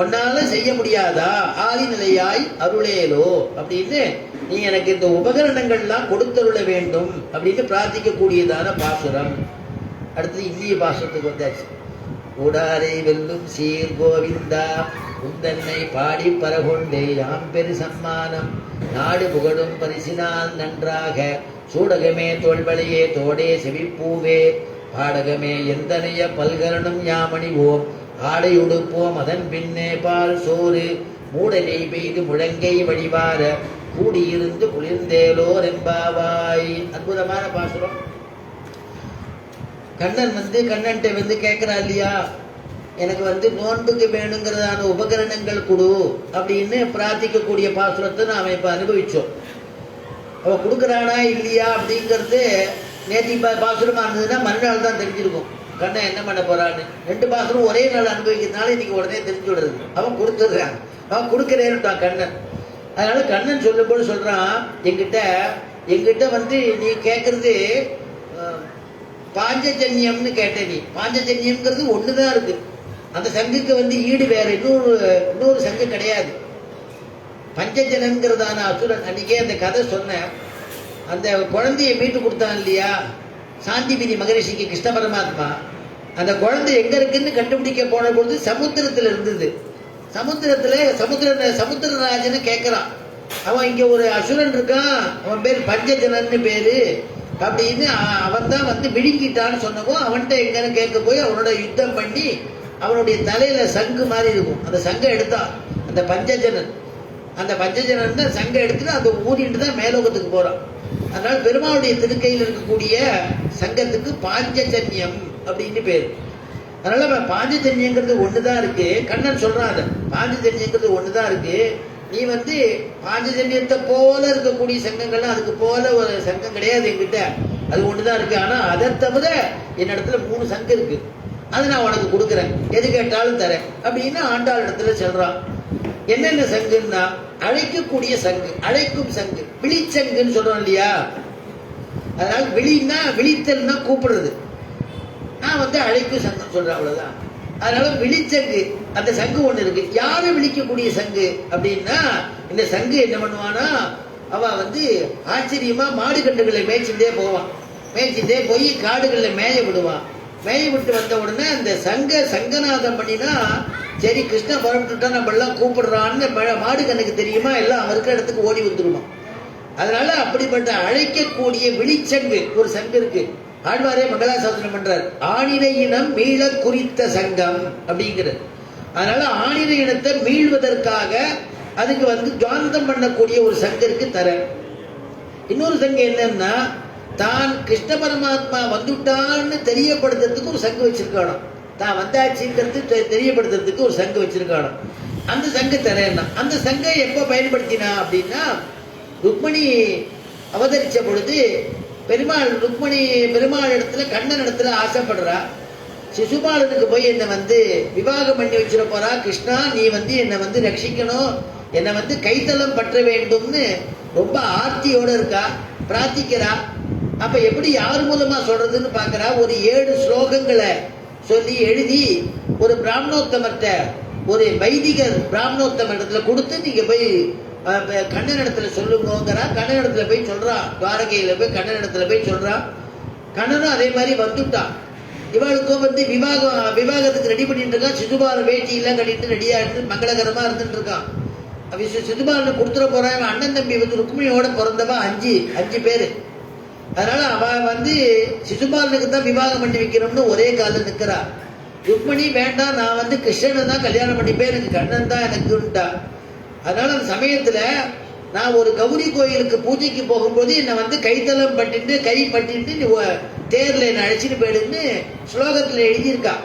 உன்னால செய்ய முடியாதா? ஆதி நிலையாய் அருளேலோ அப்படின்னு நீ எனக்கு இந்த உபகரணங்கள்லாம் கொடுத்தருள வேண்டும் அப்படின்னு பிரார்த்திக்க கூடியதான பாசுரம். அடுத்தது இந்திய பாசுரத்துக்கு வந்தாச்சு. கூடாரை வெல்லும் சீர் கோவிந்தா உந்தன்னை பாடி பரகொண்டே யாம் பெரு சம்மானம் நாடு புகழும் பரிசினால் நன்றாக சூடகமே தோல்வளையே தோடே செவிப்பூவே பாடகமே எந்தனைய பல்கலனும் யாமணிவோம் ஆடை உடுப்போம் அதன் பின்னே பால் சோறு மூடனை பெய்து முழங்கை வழிவார கூடியிருந்து குளிர்ந்தேலோர் எம்பாவாய். அற்புதமான பாசுரம். கண்ணன் கண்ணன்ட்ட கேட்கிறா இல்லையா, எனக்கு நோன்புக்கு வேணுங்கிறதான உபகரணங்கள் கொடு அப்படின்னு பிரார்த்திக்கக்கூடிய பாசுரத்தை நாம இப்ப அனுபவிச்சோம். அவ கொடுக்குறானா இல்லையா அப்படிங்கிறது நேற்று பாசுரமா இருந்ததுன்னா மறுநாள் தான் தெரிஞ்சிருக்கும் கண்ணன் என்ன பண்ண போறான்னு. 2 பாசுரம் ஒரே நாள் அனுபவிக்கிறதுனால இன்னைக்கு உடனே தெரிஞ்சு விடுறது. அவன் கொடுத்துடுறான், அவன் கொடுக்கிறேன்னுட்டான் கண்ணன். அதனால கண்ணன் சொல்லும் போது சொல்றான், எங்கிட்ட நீ கேட்கறது பாஞ்சஜன்யம்னு கேட்ட. நீ பாஞ்சஜன்யம்ங்கிறது ஒண்ணுதான் இருக்கு, அந்த சங்குக்கு ஈடு வேற இன்னொரு சங்கு கிடையாது. பஞ்சஜனங்கிறதான அசுரன் அன்னைக்கே அந்த கதை சொன்ன, அந்த குழந்தையை மீட்டு கொடுத்தான் இல்லையா சாந்திபினி மகரிஷிக்கு கிருஷ்ண பரமாத்மா. அந்த குழந்தை எங்க இருக்குன்னு கண்டுபிடிக்க போன பொழுது சமுத்திரத்துல இருந்தது. சமுத்திரராஜன்னு கேட்கிறான். அவன் இங்க ஒரு அசுரன் இருக்கான், அவன் பேர் பஞ்சஜனன்னு பேரு அப்படின்னு அவன் தான் வந்து விழுங்கிட்டான்னு சொன்னப்போ அவன்கிட்ட எங்கன்னு கேட்க போய் அவனோட யுத்தம் பண்ணி அவனுடைய தலையில சங்கு மாதிரி இருக்கும், அந்த சங்கை எடுத்தான் அந்த பஞ்சஜனன். அந்த பஞ்சஜனன் தான் சங்கை எடுத்துட்டு அதை ஊதிட்டு தான் மேலோகத்துக்கு போறான். அதனால பெருமாளுடைய திருக்கையில் இருக்கக்கூடிய சங்கத்துக்கு பாஞ்சஜன்யம் அப்படின்னு பேரு. அதனால பாஞ்சஜன்யங்கிறது ஒண்ணுதான் இருக்கு. கண்ணன் சொல்றான் அதை, பாஞ்சஜன்யங்கிறது ஒண்ணுதான் இருக்கு. நீ வந்து பாஞ்சஜன்யத்தை போல இருக்கக்கூடிய சங்கங்கள்லாம் அதுக்கு போல ஒரு சங்கம் கிடையாது என்கிட்ட, அது ஒண்ணுதான் இருக்கு. ஆனா அதை தவிர என்னிடத்துல 3 சங்கம் இருக்கு, அது நான் உனக்கு கொடுக்குறேன், எது கேட்டாலும் தரேன் அப்படின்னு ஆண்டாள் இடத்துல சொல்றான். என்னென்ன சங்குன்னா அழைக்கக்கூடிய சங்கு, அழைக்கும் சங்கு, விழிச்சங்குன்னு சொல்றோம் இல்லையா. அதனால விழின்னா விழித்தல்னா கூப்பிடுறது, நான் வந்து அழைக்கும் சங்கம் சொல்றேன், அவ்வளவுதான். அதனால விழிச்சங்கு அந்த சங்கு ஒண்ணு இருக்கு. யாரை விழிக்கக்கூடிய சங்கு அப்படின்னா இந்த சங்கு என்ன பண்ணுவானா, அவன் வந்து ஆச்சரியமா மாடு கண்டுகளை மேய்ச்சிட்டே போவான். மேய்ச்சிட்டே போய் காடுகளில் மேய விடுவான். மேய விட்டு வந்த உடனே அந்த சங்கநாதம் பண்ணினா சரி கிருஷ்ண பரப்பிட்டுட்டா நம்ம எல்லாம் கூப்பிடுறான்னு மாடு கண்ணுக்கு தெரியுமா, எல்லாம் அவன் இருக்கிற இடத்துக்கு ஓடி வந்துருமா. அதனால அப்படிப்பட்ட அழைக்கக்கூடிய விழிச்சங்கு ஒரு சங்கு இருக்கு. ஆழ்வாரே மங்களாசாசனம் பண்றார், ஆணிரை இனம் மீள குறித்த சங்கம் அப்படிங்கிறது. அதனால ஆணிரை இனத்தை மீள்வதற்காக அதுக்கு வந்து துவாந்தம் பண்ணக்கூடிய ஒரு சங்கருக்கு தர. இன்னொரு சங்கம் என்னன்னா தான் கிருஷ்ண பரமாத்மா வந்துட்டான்னு தெரியப்படுத்துறதுக்கு ஒரு சங்கு வச்சிருக்கானோ, தான் வந்தாச்சுங்கிறது தெரியப்படுத்துறதுக்கு ஒரு சங்கு வச்சிருக்கானோ, அந்த சங்கு தரேன்னா. அந்த சங்கை எப்ப பயன்படுத்தினா அப்படின்னா ருக்மணி அவதரிச்ச பொழுது பெருமாள் இடத்துல கண்ணன் இடத்துல ஆசைப்படுறா. சிசுபாலனுக்கு போய் என்னை வந்து விவாகம் பண்ணி வச்சிட போறா, கிருஷ்ணா நீ வந்து என்னை வந்து ரட்சிக்கணும், என்னை வந்து கைத்தலம் பற்ற வேண்டும்னு ரொம்ப ஆர்த்தியோட இருக்கா, பிரார்த்திக்கிறா. அப்ப எப்படி யார் மூலமா சொல்றதுன்னு பாக்குறா. ஒரு 7 ஸ்லோகங்களை சொல்லி எழுதி ஒரு பிராமணோத்தமர்கிட்ட, ஒரு வைதிகர் பிராமணோத்தம இடத்துல கொடுத்து நீங்க போய் கண்ணன் இடத்துல சொல்லுங்கிறா. கண்ணன் இடத்துல போய் சொல்றான், துவாரகையில போய் கண்ணன் இடத்துல போய் சொல்றான். கண்ணனும் அதே மாதிரி வந்துட்டான். இவளுக்கும் வந்து விவாகத்துக்கு ரெடி பண்ணிட்டு இருக்கான். சிசுபால வேட்டி எல்லாம் கட்டிட்டு ரெடியா இருந்து மங்களகரமா இருந்துட்டு இருக்கான். சிசுபாலனை கொடுத்துட போறான். அண்ணன் தம்பி வந்து ருக்மிணியோட பிறந்தவா 5 பேரு. அதனால அவ வந்து சிசுபாலனுக்கு தான் விவாகம் பண்ணி வைக்கணும்னு ஒரே காலில் நிக்கிறா. ருக்மிணி வேண்டாம், நான் வந்து கிருஷ்ணனை தான் கல்யாணம் பண்ணிப்பேன், எனக்கு கண்ணன் தான் எனக்குண்டா. அதனால அந்த சமயத்துல நான் ஒரு கௌரி கோயிலுக்கு பூஜைக்கு போகும்போது என்னை வந்து கைத்தலம் பட்டிட்டு கை பட்டிட்டு தேர்ல என்னை அழைச்சிட்டு போயிடுன்னு ஸ்லோகத்துல எழுதியிருக்கா.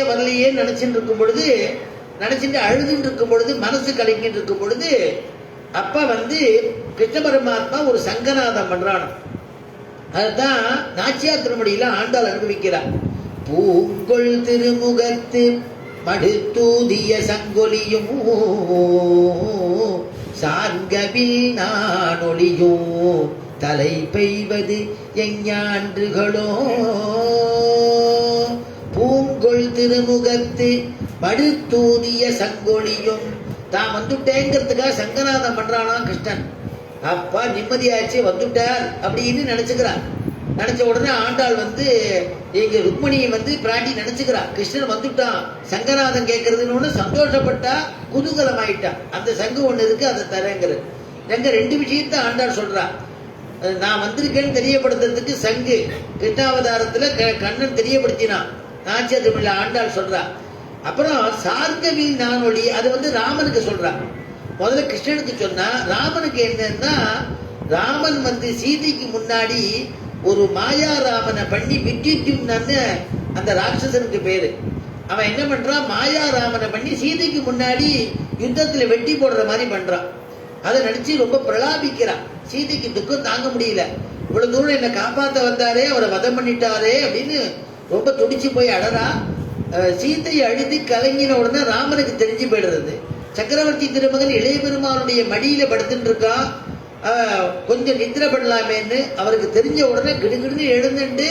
வரலையே நினைச்சுட்டு இருக்கும் பொழுது, நினைச்சிட்டு அழுதுட்டு இருக்கும் பொழுது, மனசு கலங்கிட்டு இருக்கும் பொழுது அப்ப வந்து கிருஷ்ண பரமாத்மா ஒரு சங்கநாதம் பண்றான். அதுதான் நாச்சியார் திருமடியில ஆண்டாள் அனுபவிக்கிறார். பூங்கொள் திருமுகத்து மடுத்தூதிய சங்கொலியும் சார்கவில் நானொலியும் தலை பெய்வது எஞ்ஞான்றுகளோ. பூங்கொள் திருமுகத்து மடுத்தூதிய சங்கொலியும், தான் வந்துட்டேங்கிறதுக்காக சங்கநாதம் பண்றானா கிருஷ்ணன். அப்பா நிம்மதியாச்சு வந்துட்டார் அப்படின்னு நினைச்சுக்கிறான். நினைச்ச உடனே ஆண்டாள் வந்து எங்க ருக்மணியை வந்து பிராட்டி நினைச்சுக்கிறா, கிருஷ்ணன் வந்துட்டான் சங்கநாதம் கேட்கறதுன்னு சந்தோஷப்பட்டா, குதூகலம் ஆயிட்டா. அந்த சங்கு ஒண்ணு இருக்கு, அதை தரேங்கிறது. எங்க 2 விஷயத்த ஆண்டாள் சொல்றா. நான் வந்திருக்கேன்னு தெரியப்படுத்துறதுக்கு சங்கு கிருஷ்ணாவதாரத்துல கண்ணன் தெரியப்படுத்தினான், நாச்சியார் திருமணியில ஆண்டாள் சொல்றா. அப்புறம் சார்கவில் நானொலி, அது வந்து ராமனுக்கு சொல்றான். முதல்ல கிருஷ்ணனுக்கு சொன்னா, ராமனுக்கு என்னன்னா ராமன் வந்து சீதைக்கு முன்னாடி ஒரு மாயா ராமனை பண்ணி வித்யுத்யும்னு அந்த ராட்சசனுக்கு பேரு. அவன் என்ன பண்றான், மாயா ராமனை பண்ணி சீதைக்கு முன்னாடி யுத்தத்துல வெட்டி போடுற மாதிரி பண்றான். அதை நினைச்சு ரொம்ப பிரலாபிக்கிறான். சீதைக்கு துக்கம் தாங்க முடியல, இவ்வளவு தூரம் என்னை காப்பாத்த வந்தாரே, அவரை வதம் பண்ணிட்டாரே அப்படின்னு ரொம்ப துடிச்சு போய் அடறா. சீதையை அழுதி கலங்கின உடனே ராமனுக்கு தெரிஞ்சு போயிடுறது. சக்கரவர்த்தி திருமகன் இளைய பெருமானுடைய மடியில படுத்துட்டு இருக்கான், கொஞ்சம் நித்திர பண்ணலாமேன்னு அவருக்கு தெரிஞ்ச உடனே கிடுகிடுன்னு எழுந்துட்டு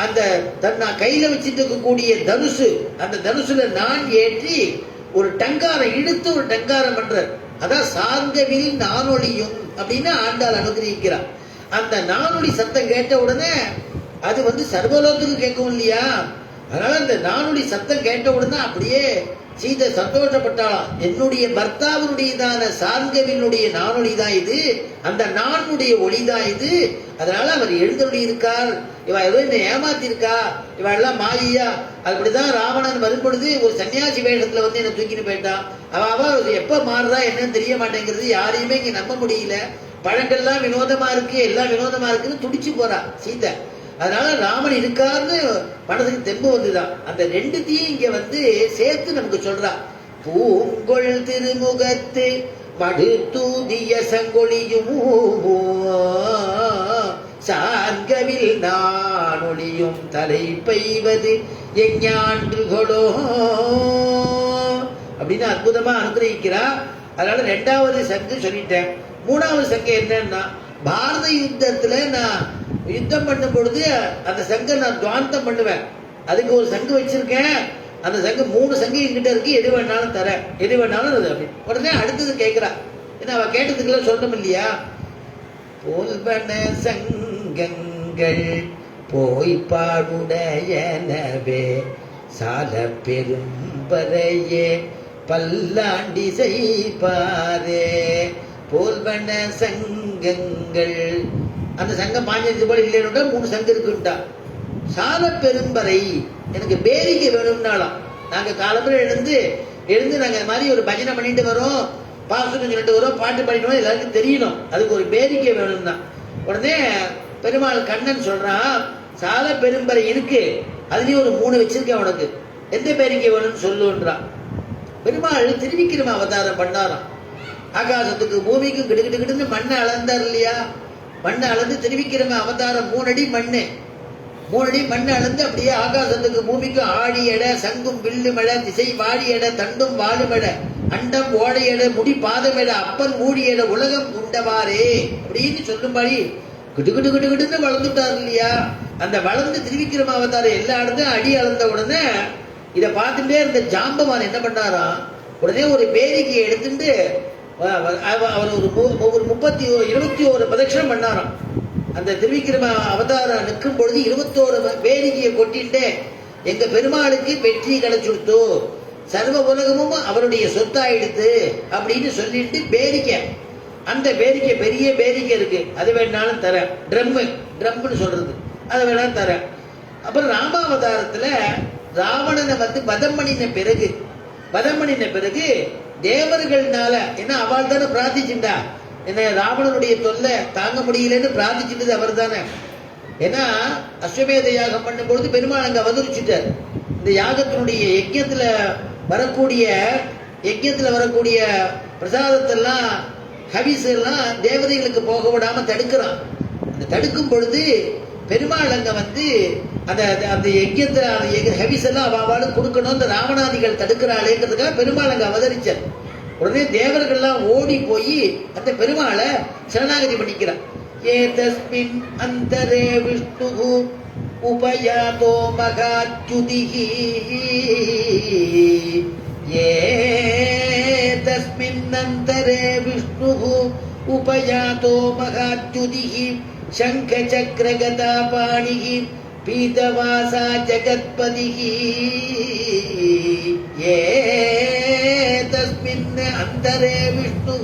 அந்த தன்னை கையில வச்சுட்டு இருக்கக்கூடிய தனுசு, அந்த தனுசுல நான் ஏற்றி ஒரு டங்காரம் இழுத்து ஒரு டங்காரம் பண்ற. அதான் சார்கவில் நானொலியும் அப்படின்னு ஆண்டாள் அனுகிரகிக்கிறார். அந்த நானொலி சத்தம் கேட்ட உடனே அது வந்து சர்வலோகத்துக்கு கேட்கும் இல்லையா? அதனால அந்த நானுடைய சத்தம் கேட்ட உடனே அப்படியே சீதை சந்தோஷப்பட்டாளாம். என்னுடைய பர்த்தாவினுடையதான சார்கவினுடைய நானொலி தான் இது, அந்த நானுடைய ஒளிதான் இது. அதனால அவர் எழுந்தொழி இருக்கார். இவ ஏதோ என்னை ஏமாத்திருக்கா, இவ எல்லாம் மாயியா. அப்படிதான் ராவணன் வரும்பொழுது ஒரு சன்னியாசி வேஷத்துல வந்து என்ன தூக்கிட்டு போயிட்டான். அவ எப்ப மாறுறா என்னன்னு தெரிய மாட்டேங்கிறது. யாரையுமே இங்க நம்ப முடியல. பழங்கள்லாம் வினோதமா இருக்கு, எல்லாம் வினோதமா இருக்குன்னு துடிச்சு போறா சீதை. அதனால ராமன் இருக்காருன்னு மனதுக்கு தெம்பு வந்துதான். அந்த ரெண்டுத்தையும் இங்க வந்து சேர்த்து நமக்கு சொல்றா. பூங்கொள் திருமுகத்து மடு தூதிய சங்கொழியும் சார்கவில் நானொழியும் தலை பெய்வது எஞ்ஞான்றுகளோ அப்படின்னு அற்புதமா அனுகிரகிக்கிறா. அதனால ரெண்டாவது சங்கு சொல்லிட்டேன். மூணாவது சங்கு என்னன்னா, பாரத யுத்தத்துல நான் யுத்தம் பண்ணும் பொழுது அந்த சங்கை நான் துவாந்தம் பண்ணுவேன். அதுக்கு ஒரு சங்கு வச்சிருக்கேன். அந்த சங்கு 3 சங்கு என்கிட்ட இருக்கு, எது வேணாலும் தரேன், எது வேணாலும் அது. உடனே அடுத்தது கேட்கிறா. ஏன்னா அவ கேட்டதுக்குள்ள சொல்லணும் இல்லையா? போல்வன சங்கங்கள் போய் பாடுடையனவே சால பெரும்பறையே பல்லாண்டி செய்பாரே. போல்வன சங்கங்கள், அந்த சங்கம் பாஞ்சது போல இல்லைன்னு 3 சங்கம் இருக்குன்ட்டா. சால பெரும்பறை எனக்கு பேரிக்கை வேணும்னாலாம். நாங்க காலம்புற எழுந்து நாங்க மாதிரி ஒரு பஜனை பண்ணிட்டு வரோம், பாசுரம் சொல்லிட்டு வரோம், பாட்டு பாடிட்டு எல்லாருக்கும் தெரியணும். அதுக்கு ஒரு பேரிக்கை வேணும்னா உடனே பெருமாள் கண்ணன் சொல்றான், சால பெரும்பறை இருக்கு, அதுலயும் ஒரு 3 வச்சிருக்கேன், உனக்கு எந்த பேரிக்கை வேணும்னு சொல்லுன்றான். பெருமாள் திருவிக்கிரம அவதாரம் பண்ணாராம். ஆகாசத்துக்கு பூமிக்கும் கிடுகிட்டு மண்ணை அளந்தார் இல்லையா? மண்ணை அளந்து திருவிக்கிரம அவதாரம் 3 அடி மண்ணு, 3 அடி மண்ணை அளந்து அப்படியே ஆகாசத்துக்கு பூமிக்கும் ஆடி எட சங்கும் வில்லு மழை திசை வாடி எட தண்டும் வாழுமட அண்டம் ஓடை எட முடி பாதம் எட அப்பன் மூடி எட உலகம் உண்டவாரே அப்படின்னு சொல்லும்படி கிடுகிட்டு வளர்ந்துட்டார் இல்லையா? அந்த வளர்ந்து திருவிக்கிரம அவதாரம் எல்லா இடத்தையும் அடி அளந்த உடனே இதை பார்த்துட்டே இருந்த ஜாம்பவான் என்ன பண்ணாராம், உடனே ஒரு பேரிக்கையை எடுத்துட்டு அவர் ஒரு 21 பிரதட்சணம் பண்ணாராம். அந்த திருவிக்கிரம அவதாரம் நிற்கும் பொழுது 21 பேரிக்கையை கொட்டிட்டு எங்க பெருமாளுக்கு வெற்றி கிடைச்சுடுத்து, சர்வ உலகமும் அவருடைய சொத்தாயிடுத்து அப்படின்னு சொல்லிட்டு பேரிக்கை, அந்த பேரிக்கை பெரிய பேரிக்கை இருக்கு, அது வேணாலும் தரேன். ட்ரம்னு சொல்றது, அதை வேணாலும் தரேன். அப்புறம் ராமாவதாரத்துல ராவணனை வந்து வதம் பண்ணின பிறகு தேவர்கள்னால, ஏன்னா அவள் தானே பிரார்த்திச்சுட்டா, என்ன ராவணனுடைய தொல்லை தாங்க முடியலன்னு பிரார்த்திச்சுட்டது அவர் தானே. ஏன்னா அஸ்வமேத யாகம் பண்ணும் பொழுது பெருமாள் அங்க அவதரிச்சுட்டார். இந்த யாகத்தினுடைய யஜ்யத்துல வரக்கூடிய பிரசாதத்தெல்லாம் ஹவிஸ் எல்லாம் தேவதைகளுக்கு போக விடாம தடுக்கிறான். அந்த தடுக்கும் பொழுது பெருமாள் அங்க வந்து அந்த யஜ்யத்தை ஹவிஸ் எல்லாம் அவளுக்கு கொடுக்கணும், இந்த ராவணாதிகள் தடுக்கிறாளேங்கிறதுக்காக பெருமாள் அங்க அவதரிச்சார். உடனே தேவர்கள்லாம் ஓடி போய் அந்த பெருமாளை சரணாகதி பண்ணிக்கிறார். ஏ தஸ்மின் அந்தரே விஷ்ணு உபயாதோ மகாத்யுதிஹி, ஏ தஸ்மின் அந்தரே விஷ்ணு உபயாதோ மகாத்யுதிஹி சங்க சக்கர கதா பாணிஹி பீதவாசா ஜகத்பதிஹி, ஏ தஸ்மின் அந்தரே விஷ்ணு.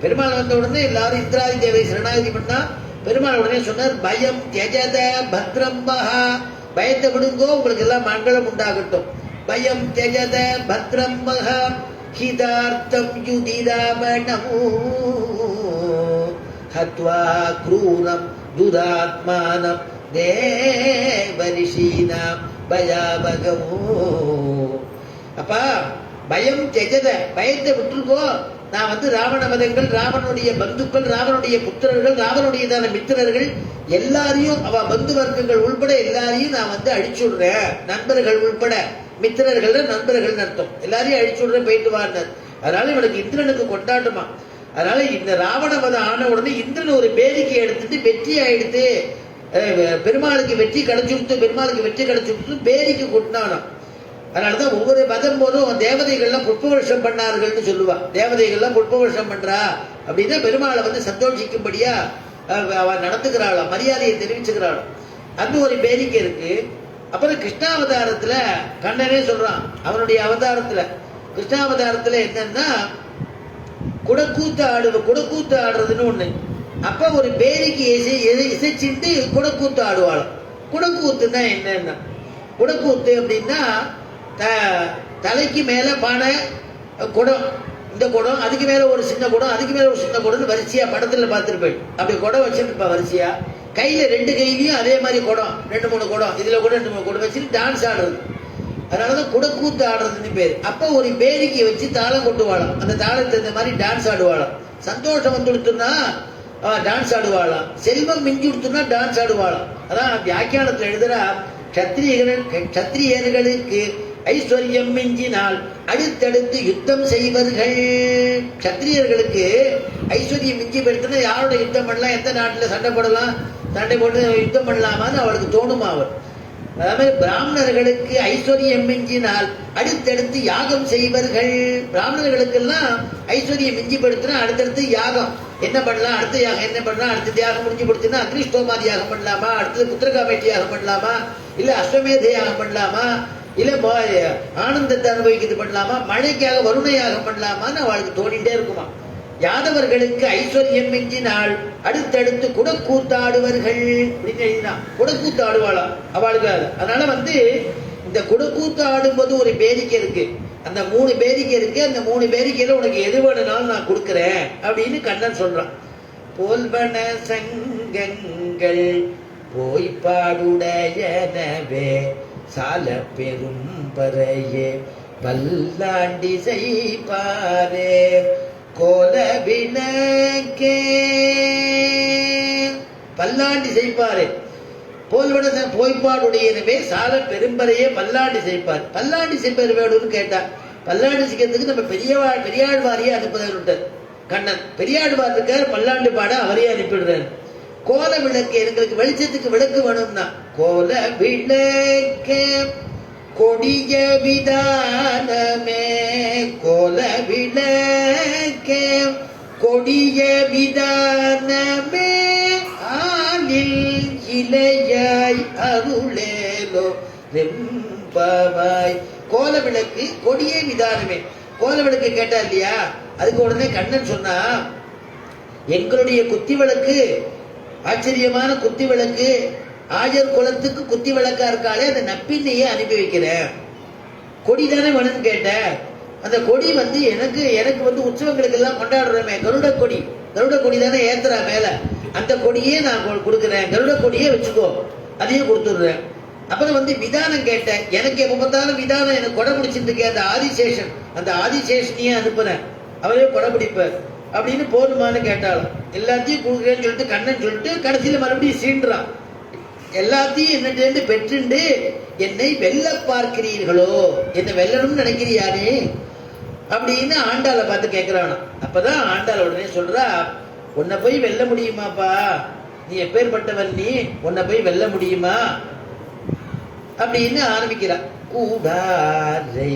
பெருமாள் வந்த உடனே எல்லாரும் இந்திராதி தேவை சரணாகதி பண்ணா. பெருமாள் உடனே சொன்னார், பயம் தியஜத பத்ரம் மகா, பயத்தை விடுங்கோ, உங்களுக்கு எல்லாம் மங்களம் உண்டாகட்டும். பயம் தியஜத பத்ரம் மகா ஹிதார்த்தம் யுதிராமணமோ ஹத்வா க்ரூரம் துராத்மானம் தேவரிஷீனாம் பயாவகமோ. அப்பா பயம் தெஜத, பயத்தை விட்டுருக்கோ. நான் வந்து ராவண மதங்கள், ராவனுடைய பந்துக்கள், ராவனுடைய புத்திரர்கள், ராவனுடையதான மித்திரர்கள் எல்லாரையும், அவ பந்து வர்க்கங்கள் உள்பட எல்லாரையும் நான் வந்து அழிச்சுடுறேன். நண்பர்கள் உள்பட, மித்திரர்கள் நண்பர்கள் அர்த்தம், எல்லாரையும் அழிச்சுடுறேன், போயிட்டு வார்னர். அதனால இவனுக்கு இந்திரனுக்கு கொண்டாட்டமா. அதனால இந்த ராவண மதம் ஆன உடனே இந்திரன் ஒரு பேரிக்கை எடுத்துட்டு வெற்றி ஆயிடுத்து, பெருமாளுக்கு வெற்றி கிடைச்சுடுத்து பேரிக்கை கொண்டாடும். அதனாலதான் ஒவ்வொரு மதம் போதும் தேவதைகள்லாம் புஷ்பவருஷம் பண்ணார்கள்னு சொல்லுவா. தேவதைகள்லாம் புஷ்பவருஷம் பண்றா அப்படின்னா பெருமாளை வந்து சந்தோஷிக்கும்படியா அவ நடந்துக்கிறாளாம், மரியாதையை தெரிவிச்சுக்கிறாளாம். அது ஒரு பேரிக்கை இருக்கு. அப்புறம் கிருஷ்ணாவதாரத்துல கண்ணனே சொல்றான், அவனுடைய அவதாரத்துல கிருஷ்ணாவதாரத்துல என்னன்னா குடக்கூத்து ஆடுறதுன்னு ஒண்ணு. அப்ப ஒரு பேரிக்கு இசைச்சிட்டு குடக்கூத்து ஆடுவாளாம். குடக்கூத்துன்னா என்னன்னா, குடக்கூத்து அப்படின்னா தலைக்கு மேல பானை, குடம், இந்த குடம், அதுக்கு மேல ஒரு சின்ன குடம், அதுக்கு மேல ஒரு சின்ன குடம்னு வரிசையா படத்துல பார்த்துருப்பேன். அப்படி குடம் வச்சுருப்பா வரிசையா, கையில 2 கையிலையும் அதே மாதிரி குடம், 2-3 குடம், இதுல கூட 2-3 குடம் வச்சுட்டு டான்ஸ் ஆடுறது. அதனாலதான் குடக்கூத்து ஆடுறதுன்னு பேரு. அப்ப ஒரு பேரிக்கை வச்சு தாளம் கொட்டுவாளாம். அந்த தாளத்தை இந்த மாதிரி டான்ஸ் ஆடுவாளாம். சந்தோஷம் வந்து கொடுத்துன்னா டான்ஸ் ஆடுவாளாம். செல்வம் மிஞ்சி கொடுத்துன்னா டான்ஸ் ஆடுவாளாம். அதான் வியாக்கியானத்துல எழுதுறா, சத்திரியர்களுக்கு ஐஸ்வர்யம் மிஞ்சினால் அடுத்தடுத்து யுத்தம் செய்வர்கள். சத்திரியர்களுக்கு ஐஸ்வர்யம் மிஞ்சி போயிடுத்துன்னா யாரோட யுத்தம் பண்ணலாம், எந்த நாட்டுல சண்டை போடலாம், சண்டை போட்டு யுத்தம் பண்ணலாமான்னு அவளுக்கு தோணுமா அவர். அதாவது பிராமணர்களுக்கு ஐஸ்வர்யம் மிஞ்சினால் அடுத்தடுத்து யாகம் செய்வர்கள். பிராமணர்களுக்கெல்லாம் ஐஸ்வர்யம் மிஞ்சி படுத்துனா அடுத்தடுத்து யாகம் என்ன பண்ணலாம், அடுத்த யாகம் என்ன பண்ணலாம், அடுத்த யாகம் முடிஞ்சு படுத்துனா அக்னிஷ்டோமாதி யாகம் பண்ணலாமா, அடுத்தது புத்திரகாமேட்டி யாகம் பண்ணலாமா, இல்ல அஸ்வமேத யாகம் பண்ணலாமா, இல்ல ஆனந்தத்தை அனுபவிக்கிறது பண்ணலாமா, மழைக்காக வருண யாகம் பண்ணலாமான்னு அவளுக்கு தோணிட்டே இருக்குமா. யாதவர்களுக்கு ஐஸ்வர்யம் மிஞ்சினால் அடுத்தடுத்து குடக்கூத்தாடுவர்கள் அப்படின்னு எழுதினா. குடக்கூத்து ஆடுவாளா அவளுக்கு. அதனால இந்த குடக்கூத்து ஆடும்போது ஒரு பேரிக்கை இருக்கு, அந்த 3 பேரிக்கை இருக்கு. அந்த 3 பேரிக்கையில உனக்கு எது வேணும்னாலும் நான் கொடுக்குறேன் அப்படின்னு கண்ணன் சொல்றான். போல்வன சங்கங்கள் போய்பாடுடையனவே சால பெரும் பறையே பல்லாண்டி செய்பாரே கோல விளக்கே. பல்லாண்டி செய்ப்பாரு. போல்வன போய்பாடுடையனவே சால பெரும்பறையே பல்லாண்டி செய்ப்பார். பல்லாண்டி செய்ப்பார் வேணும்னு கேட்டா, பல்லாண்டி செய்யறதுக்கு நம்ம பெரியாழ்வாரியே அனுப்புறாரு கண்ணன். பெரியாழ்வார் இருக்கார், பல்லாண்டு பாட அவரையே அனுப்பிடுறாரு. கோல விளக்கு, எங்களுக்கு வெளிச்சத்துக்கு விளக்கு வேணும்னா கோல விளக்கே கொடிய விதானமே. கோல விளக்கே கொடிய விதானமே ஆலில் இளையாய் அருளேலோ ரெம்பவாய். கோல விளக்கு கொடிய விதானமே. கோல விளக்கு கேட்டா இல்லையா, அதுக்கு உடனே கண்ணன் சொன்னா, எங்களுடைய குத்தி விளக்கு ஆச்சரியமான குத்தி விளக்கு, ஆஜர் குலத்துக்கு குத்தி விளக்கா இருக்காளே அந்த நப்பின்னையே அனுப்பி வைக்கிறேன். கொடி தானே வேணும்னு கேட்ட, அந்த கொடி எனக்கு உற்சவங்களுக்கு எல்லாம் கொண்டாடுறோமே கருட கொடி, கருட கொடி தானே ஏத்துறா மேல, அந்த கொடியே நான் கொடுக்குறேன், கருட கொடியே வச்சுக்கோ, அதையும் கொடுத்துடுறேன். அப்புறம் விதானம் கேட்டேன், எனக்கு எப்ப பார்த்தாலும் விதானம் எனக்கு கொடை பிடிச்சிட்டு இருக்கேன், அந்த ஆதிசேஷன், அந்த ஆதிசேஷனையே அனுப்புறேன், அவரே கொடை பிடிப்பார் அப்படின்னு போதுமானு கேட்டாலும் எல்லாத்தையும் கொடுக்குறேன்னு சொல்லிட்டு கண்ணன் சொல்லிட்டு கடைசியில மறுபடியும் சீன்றான். எல்லாத்தையும் என்னட்டு பெற்றுண்டு என்னை வெல்ல பார்க்கிறீர்களோ, என்னை வெல்லணும்னு நினைக்கிறியானே அப்படின்னு ஆண்டாளை பார்த்து கேட்கிறானா. அப்பதான் ஆண்டாள் உடனே சொல்றா, உன்னை போய் வெல்ல முடியுமாப்பா, நீ எப்பேற்பட்டவன், நீ உன்னை போய் வெல்ல முடியுமா அப்படின்னு ஆரம்பிக்கிறா. கூடாரை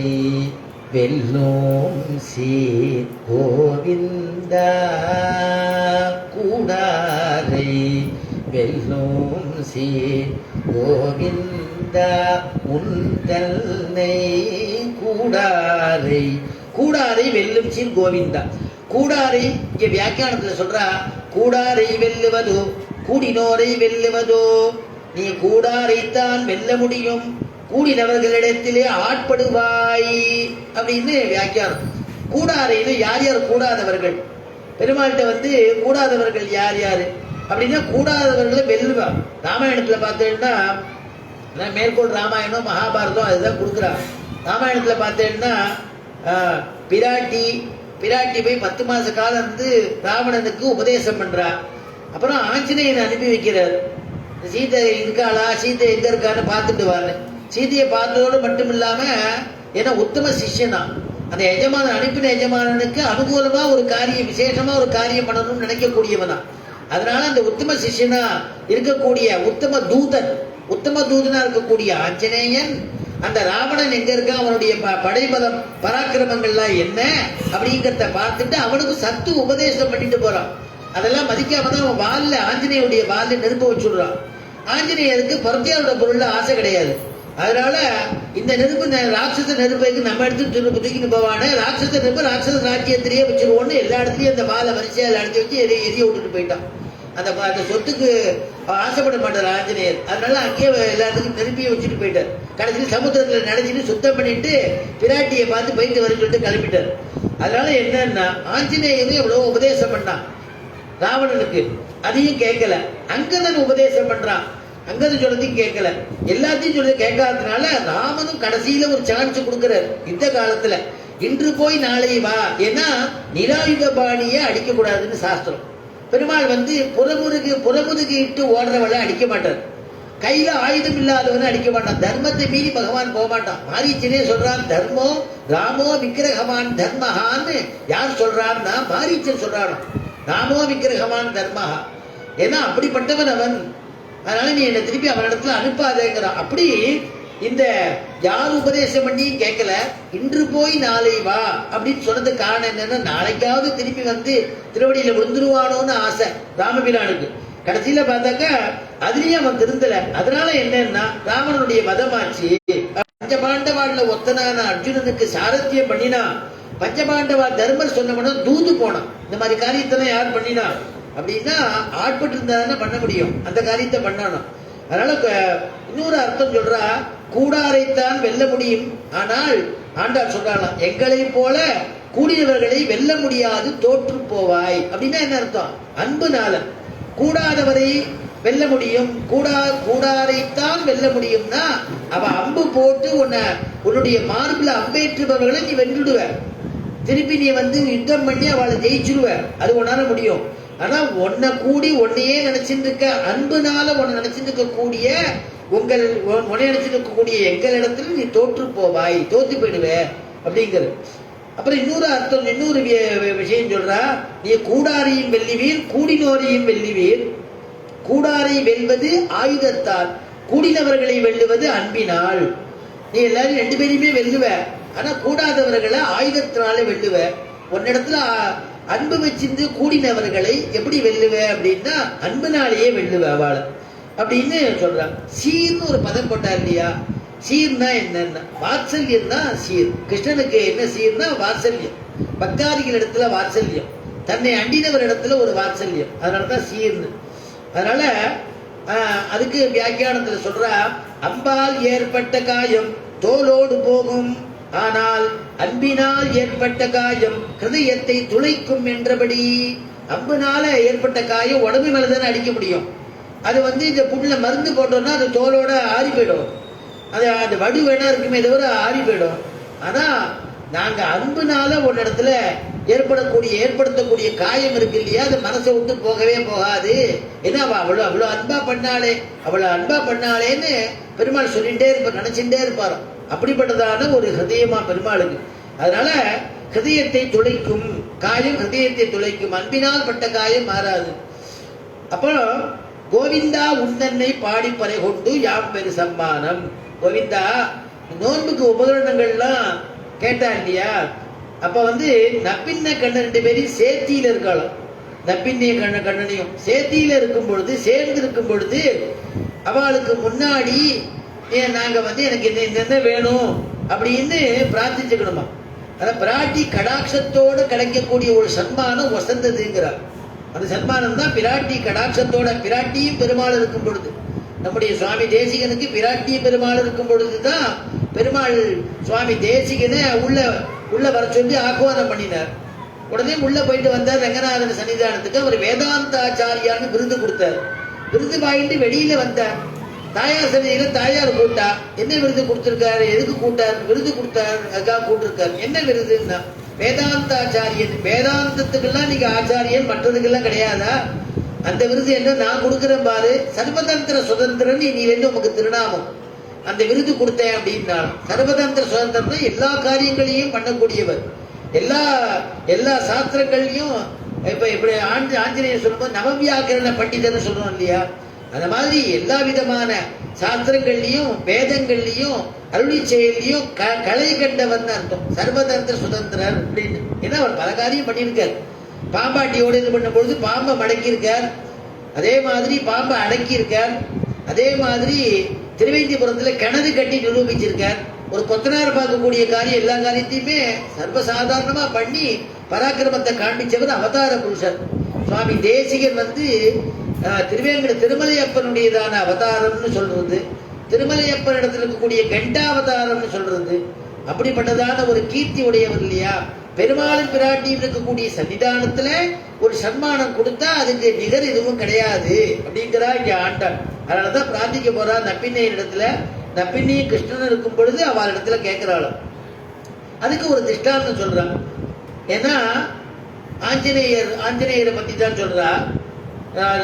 வெல்லோம் சீர் கோவிந்தா, கூடாரை வெல்லோம் சீர் கோவிந்தா உந்தல்னை. கூடாரை, கூடாரை வெல்லும் சீர் கோவிந்தா. கூடாரை இங்க வியாக்கியானத்துல சொல்றா, கூடாரை வெல்லுவதோ கூடினோரை வெல்லுவதோ, நீ கூடாரைத்தான் வெல்ல முடியும், கூடினவர்களிடத்திலே ஆட்படுவாய் அப்படின்னு வியாக்கியானம். கூடாரைன்னு யார் யார் கூடாதவர்கள், பெருமாள்கிட்ட கூடாதவர்கள் யார் யாரு அப்படின்னா கூடாதவர்களை வெல்லுவா. ராமாயணத்துல பார்த்தேன்னா மேற்கோள் ராமாயணம் மகாபாரதம் அதுதான் கொடுக்குறா. ராமாயணத்துல பார்த்தேன்னா பிராட்டி போய் 10 மாச காலம் ராவணனுக்கு உபதேசம் பண்றா. அப்புறம் ஆஞ்சநேயனை அனுப்பி வைக்கிறார், சீதை இருக்காளா, சீதை எங்க இருக்கான்னு பார்த்துட்டு வாரு. சீதையை பார்த்ததோடு மட்டும் இல்லாம ஏன்னா உத்தம சிஷ்யனா, அந்த எஜமானன் அனுப்பின எஜமானனுக்கு அனுகூலமா ஒரு காரியம், விசேஷமா ஒரு காரியம் பண்ணணும்னு நினைக்கக்கூடியவனா. அதனால அந்த உத்தம சிஷ்யனா இருக்கக்கூடிய உத்தம தூதனா இருக்கக்கூடிய ஆஞ்சநேயன் அந்த ராவணன் எங்க இருக்கா, அவனுடைய படைபலம் பராக்கிரமங்கள்லாம் என்ன அப்படிங்கிறத பார்த்துட்டு அவனுக்கு சத்து உபதேசம் பண்ணிட்டு போறான். அதெல்லாம் மதிக்காம தான் அவன் ஆஞ்சநேயுடைய வால்ல நெருப்ப வச்சுடுறான். ஆஞ்சநேயருக்கு பொறத்தியாரோட பொருள்ல ஆசை கிடையாது. அதனால இந்த நெருப்பு ராட்சச நெருப்புக்கு நம்ம எடுத்து தூக்கின்னு போவானே, ராட்சச நெருப்பு ராட்சச ராஜ்யத்திலேயே வச்சிருவோன்னு எல்லா இடத்துலயும் அந்த வாழை வரிசையால் அடிச்சு வச்சு எரிய விட்டுட்டு போயிட்டான். அந்த சொத்துக்கு ஆசைப்பட மாட்டார் ஆஞ்சநேயர். அதனால அங்கேயே எல்லாத்துக்கும் நெருப்பியை வச்சுட்டு போயிட்டார். கடைசியில் சமுத்திரத்துல நனைஞ்சிட்டு சுத்தம் பண்ணிட்டு பிராட்டியை பார்த்து போயிட்டு வர சொல்லிட்டு கிளம்பிட்டார். அதனால என்னன்னா ஆஞ்சநேயரும் எவ்வளவு உபதேசம் பண்ணான் ராவணனுக்கு, அதையும் கேட்கல. அங்கதன் உபதேசம் பண்றான், அங்கதன் சொல்றதையும் கேட்கல. எல்லாத்தையும் சொல்றது கேட்காததுனால ராமனும் கடைசியில ஒரு சான்ஸ் கொடுக்கிறார் யுத்த காலத்துல. இன்று போய் நாளை வா, ஏன்னா நிராயுத பாணியை அடிக்க கூடாதுன்னு சாஸ்திரம். பெருமாள் புறமுதுகு இட்டு ஓடுறவளை அடிக்க மாட்டார், கையில ஆயுதம் இல்லாதவனை அடிக்க மாட்டான். தர்மத்தை மீறி பகவான் போக மாட்டான். மாரீச்சனே சொல்றான், தர்மோ ராமோ விக்கிரகவான் தர்மஹான்னு யார் சொல்றான்னா மாரீச்சன் சொல்றானோ, ராமோ விக்கிரகவான் தர்மஹா, ஏன்னா அப்படிப்பட்டவன் அவன். அதனால நீ என்னை திருப்பி அவனிடத்துல அனுப்பாதேங்கிறான். அப்படி இந்த யார் உபதேசம் பண்ணியும் கேட்கல, இன்று போய் நாளை வா அப்படின்னு சொன்னதுக்கு காரணம் என்னன்னா, நாளைக்காவது திருப்பி வந்து திருவடியில விழுந்துருவானோன்னு ஆசை ராமபிரானுக்கு. கடைசியில பார்த்தாக்கா அதுலயும் அவன் திருந்தல. அதனால என்னன்னா ராமனுடைய வதமாச்சு. பஞ்சபாண்டவாள்ல ஒத்தனான அர்ஜுனனுக்கு சாரத்தியம் பண்ணினா, பஞ்சபாண்டவா தர்மர் சொன்னவன தூது போனான். இந்த மாதிரி காரியத்தை யார் பண்ணினா அப்படின்னா ஆட்பட்டு இருந்தா பண்ண முடியும், அந்த காரியத்தை பண்ணணும். அதனால இன்னொரு அர்த்தம் சொல்றா, கூடாரைத்தான் வெல்ல முடியும், ஆனால் ஆண்டாள் சொல்றாளாம், எங்களை போல கூடியவர்களை வெல்ல முடியாது, தோற்று போவாய். அப்படின்னா என்ன அர்த்தம்? அன்புனால கூடாதவரை வெல்ல முடியும், கூடாரைத்தான் வெல்ல முடியும்னா அவ அம்பு போட்டு உன்னுடைய மார்பில் அம்பேற்றுபவர்களை நீ வென்றுடுவ, திருப்பி நீ வந்து யுத்தம் பண்ணி அவளை ஜெயிச்சுடுவ, அது உன்னால முடியும். ஆனா உன்னை கூடி உன்னையே நினைச்சிட்டு இருக்க, அன்புனால உன்னை நினைச்சிட்டு இருக்கக்கூடிய உன்னை நினைச்சிட்டு இருக்கக்கூடிய எங்களிடத்துல நீ தோற்று போவாய், தோத்து போயிடுவ அப்படிங்கிறது. அப்புறம் இன்னொரு அர்த்தம், இன்னொரு விஷயம் சொல்றா, நீ கூடாரையும் வெல்லுவீர் கூடினோரையும் வெல்லுவீர். கூடாரை வெல்வது ஆயுதத்தால், கூடினவர்களை வெல்லுவது அன்பினால். நீ எல்லாரும் ரெண்டு பேரையுமே வெல்லுவ, ஆனா கூடாதவர்களை ஆயுதத்தினால வெல்லுவ. உன்னிடத்துல அன்பு வச்சிருந்து கூடினவர்களை எப்படி வெல்லுவ அப்படின்னா அன்புனாலேயே வெல்லுவ அவளை அப்படின்னு சொல்றான். சீர்னு ஒரு பதம் போட்டா இல்லையா, சீர்னா என்னன்னா வாத்சல்யம் தான் சீர். கிருஷ்ணனுக்கு என்ன சீர்னா வாத்சல்யம், பக்தாதிகள் இடத்துல வாத்சல்யம், தன்னை அண்டினவர் இடத்துல ஒரு வாத்சல்யம், அதனாலதான் சீர்னு. அதனால அதுக்கு வியாக்கியானத்துல சொல்றா, அம்பால் ஏற்பட்ட காயம் தோலோடு போகும், ஆனால் அன்பினால் ஏற்பட்ட காயம் ஹிருதயத்தை துளைக்கும் என்றபடி. அம்புனால ஏற்பட்ட காயம் உடம்பு மேலதானே அடிக்க முடியும், அது வந்து இந்த புண்ணுல மருந்து போட்டோம்னா அது தோலோட ஆறி போயிடும், அது வடு வேணா இருக்குமே தவிர ஆறி போயிடும். ஆனா நாங்க அன்புனால ஒரு இடத்துல ஏற்படுத்தக்கூடிய காயம் இருக்கு இல்லையா, அது மனசை விட்டு போகவே போகாது. ஏன்னா அவ்வளவு அன்பா பண்ணாளேன்னு பெருமாள் சொல்லிட்டே இருப்பார், நினைச்சுட்டே இருப்பாரோ. அப்படிப்பட்டதான ஒரு ஹிருதயமா பெருமாளுக்கு. அதனால ஹிருதயத்தை துளைக்கும் காயம், ஹிருதயத்தை துளைக்கும், அன்பினால் பட்ட காயம் மாறாது. அப்புறம் கோவிந்தா உந்தன்னை பாடி பறை கொண்டு யாம் பெரு சம்மானம். கோவிந்தா நோன்புக்கு உபகரணங்கள்லாம் கேட்டா இல்லையா, அப்ப வந்து நப்பின்ன கண்ணன் ரெண்டு பேரையும் சேத்தியில இருக்காளாம். நப்பின்னைய கண்ணனையும் சேத்தியில இருக்கும் பொழுது, சேர்ந்து இருக்கும் பொழுது அவளுக்கு முன்னாடி நாங்க வந்து எனக்கு என்ன வேணும் அப்படின்னு பிரார்த்திச்சுக்கணுமா. அதான் பிராட்டி கடாட்சத்தோடு கிடைக்கக்கூடிய ஒரு சன்மானம் வசந்ததுங்கிறார். அந்த சன்மானம் தான் பிராட்டி கடாட்சத்தோட, பிராட்டியும் பெருமாள் இருக்கும் பொழுது, நம்முடைய சுவாமி தேசிகனுக்கு பிராட்டியும் பெருமாள் இருக்கும் பொழுதுதான் பெருமாள் சுவாமி தேசிகனை உள்ள வர சொல்லி ஆக்குவானம் பண்ணினார். உடனே உள்ள போயிட்டு வந்தார் ரங்கநாதன் சன்னிதானத்துக்கு. அவர் வேதாந்தாச்சாரியான்னு விருது கொடுத்தார். விருது வாங்கிட்டு வெளியில வந்தார். தாயார் சன்னிதியில தாயார் கூட்டா, என்ன விருது கொடுத்திருக்காரு, எதுக்கு கூட்டார், விருது கொடுத்தார், அதுக்காக கூட்டிருக்காரு. என்ன விருதுன்னா வேதாந்தாச்சாரியன், வேதாந்தத்துக்கெல்லாம் நீங்க ஆச்சாரியன், மற்றதுக்கெல்லாம் கிடையாதா? அந்த விருது என்ன நான் கொடுக்குறேன் பாரு, சர்வதந்திர சுதந்திரன் நீ வேணும் உமக்கு திருநாமம், அந்த விருது கொடுத்தேன் அப்படின்னா. சர்வதந்திர சுதந்திரம்னா எல்லா காரியங்களையும் பண்ணக்கூடியவர், எல்லா சாஸ்திரங்களையும். இப்ப இப்படி ஆஞ்சநேயர் சொல்லும்போது நவவியாக்கரண பண்டிதர்னு சொல்றோம் இல்லையா, அந்த மாதிரி எல்லா விதமான சாஸ்திரங்கள்லயும் வேதங்கள்லயும் அருளி செயலையும் கலை கண்டவர் அர்த்தம் சர்வதந்திர சுதந்திரர் அப்படின்னு. ஏன்னா அவர் பல காரியம் பண்ணியிருக்கார். பாம்பாட்டியோடு இது பண்ணும் பொழுது பாம்பை மடக்கி இருக்கார், அதே மாதிரி பாம்பை அடக்கி இருக்கார், அதே மாதிரி திருவேந்திபுரத்துல கிணறு கட்டி நிரூபிச்சிருக்கார். ஒரு கொத்தனார் பார்க்கக்கூடிய காரியம் எல்லா காரியத்தையுமே சர்வசாதாரணமா பண்ணி பராக்கிரமத்தை காண்பிச்சவர் அவதார புருஷர். சுவாமி தேசிகன் வந்து திருமலையப்பனுடையதான அவதாரம்னு சொல்றது, திருமலையப்பன் இடத்துல இருக்கக்கூடிய கண்டாவதாரம்னு சொல்றது, அப்படிப்பட்டதான ஒரு கீர்த்தி உடையவர் இல்லையா. பெருமாளும் பிராட்டியும் இருக்கக்கூடிய சன்னிதானத்துல ஒரு சன்மானம் கொடுத்தா அதுக்கு நிகர் எதுவும் கிடையாது அப்படிங்கிறா இங்க ஆண்டாள். அதனாலதான் பிரார்த்திக்க போறா நப்பின்னையின் இடத்துல. நப்பின்னையும் கிருஷ்ணன் இருக்கும் பொழுது அவள் இடத்துல கேட்கிறாளும். அதுக்கு ஒரு திஷ்டாந்தம் சொல்றான். ஏன்னா ஆஞ்சநேயரை பத்தி தான் சொல்றா.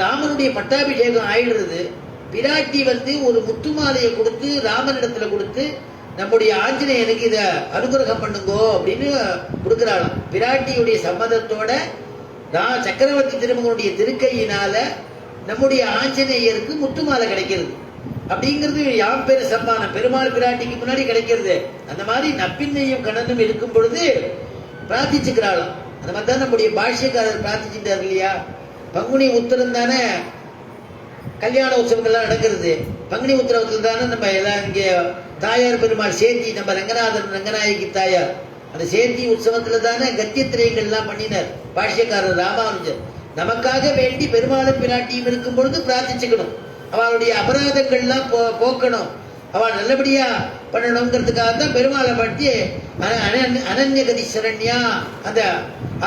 ராமனுடைய பட்டாபிஷேகம் ஆயிடுறது. பிராட்டி வந்து ஒரு முத்துமாலையை கொடுத்து ராமனிடத்துல கொடுத்து நம்முடைய ஆஞ்சநேயனுக்கு இதை அனுகிரகம் பண்ணுங்கோ அப்படின்னு கொடுக்கிறாளாம். பிராட்டியுடைய சம்மதத்தோட சக்கரவர்த்தி திருமகனுடைய திருக்கையினால நம்முடைய ஆஞ்சநேயருக்கு முத்துமாலை கிடைக்கிறது. அப்படிங்கிறது யாம் பேரு சம்மானம், பெருமாள் பிராட்டிக்கு முன்னாடி கிடைக்கிறது. அந்த மாதிரி நப்பின்னையும் கண்ணனும் இருக்கும் பொழுது பிரார்த்திச்சுக்கிறாளாம். அந்த மாதிரி தான் நம்முடைய பாஷ்யக்காரர் பிரார்த்திச்சுட்டார் இல்லையா. பங்குனி உத்தரம் தானே கல்யாண உற்சவங்கள்லாம் நடக்கிறது. பங்குனி உத்தரவத்தில் தானே நம்ம எல்லாம் இங்கே தாயார் பெருமாள் சேர்த்தி, நம்ம ரங்கநாதன் ரங்கநாயகி தாயார் அந்த சேர்த்தி உற்சவத்துல தானே கத்தியத்திரையங்கள்லாம் பண்ணினார் பாஷ்யக்காரர் ராமானுஜர். நமக்காக வேண்டி பெருமாளும் பிராட்டியும் இருக்கும் பொழுது பிரார்த்திச்சுக்கணும். அவளுடைய அபராதங்கள்லாம் போக்கணும், அவள் நல்லபடியா பண்ணணுங்கிறதுக்காக தான் பெருமாளை பற்றி அனன்யகதி சரண்யா அந்த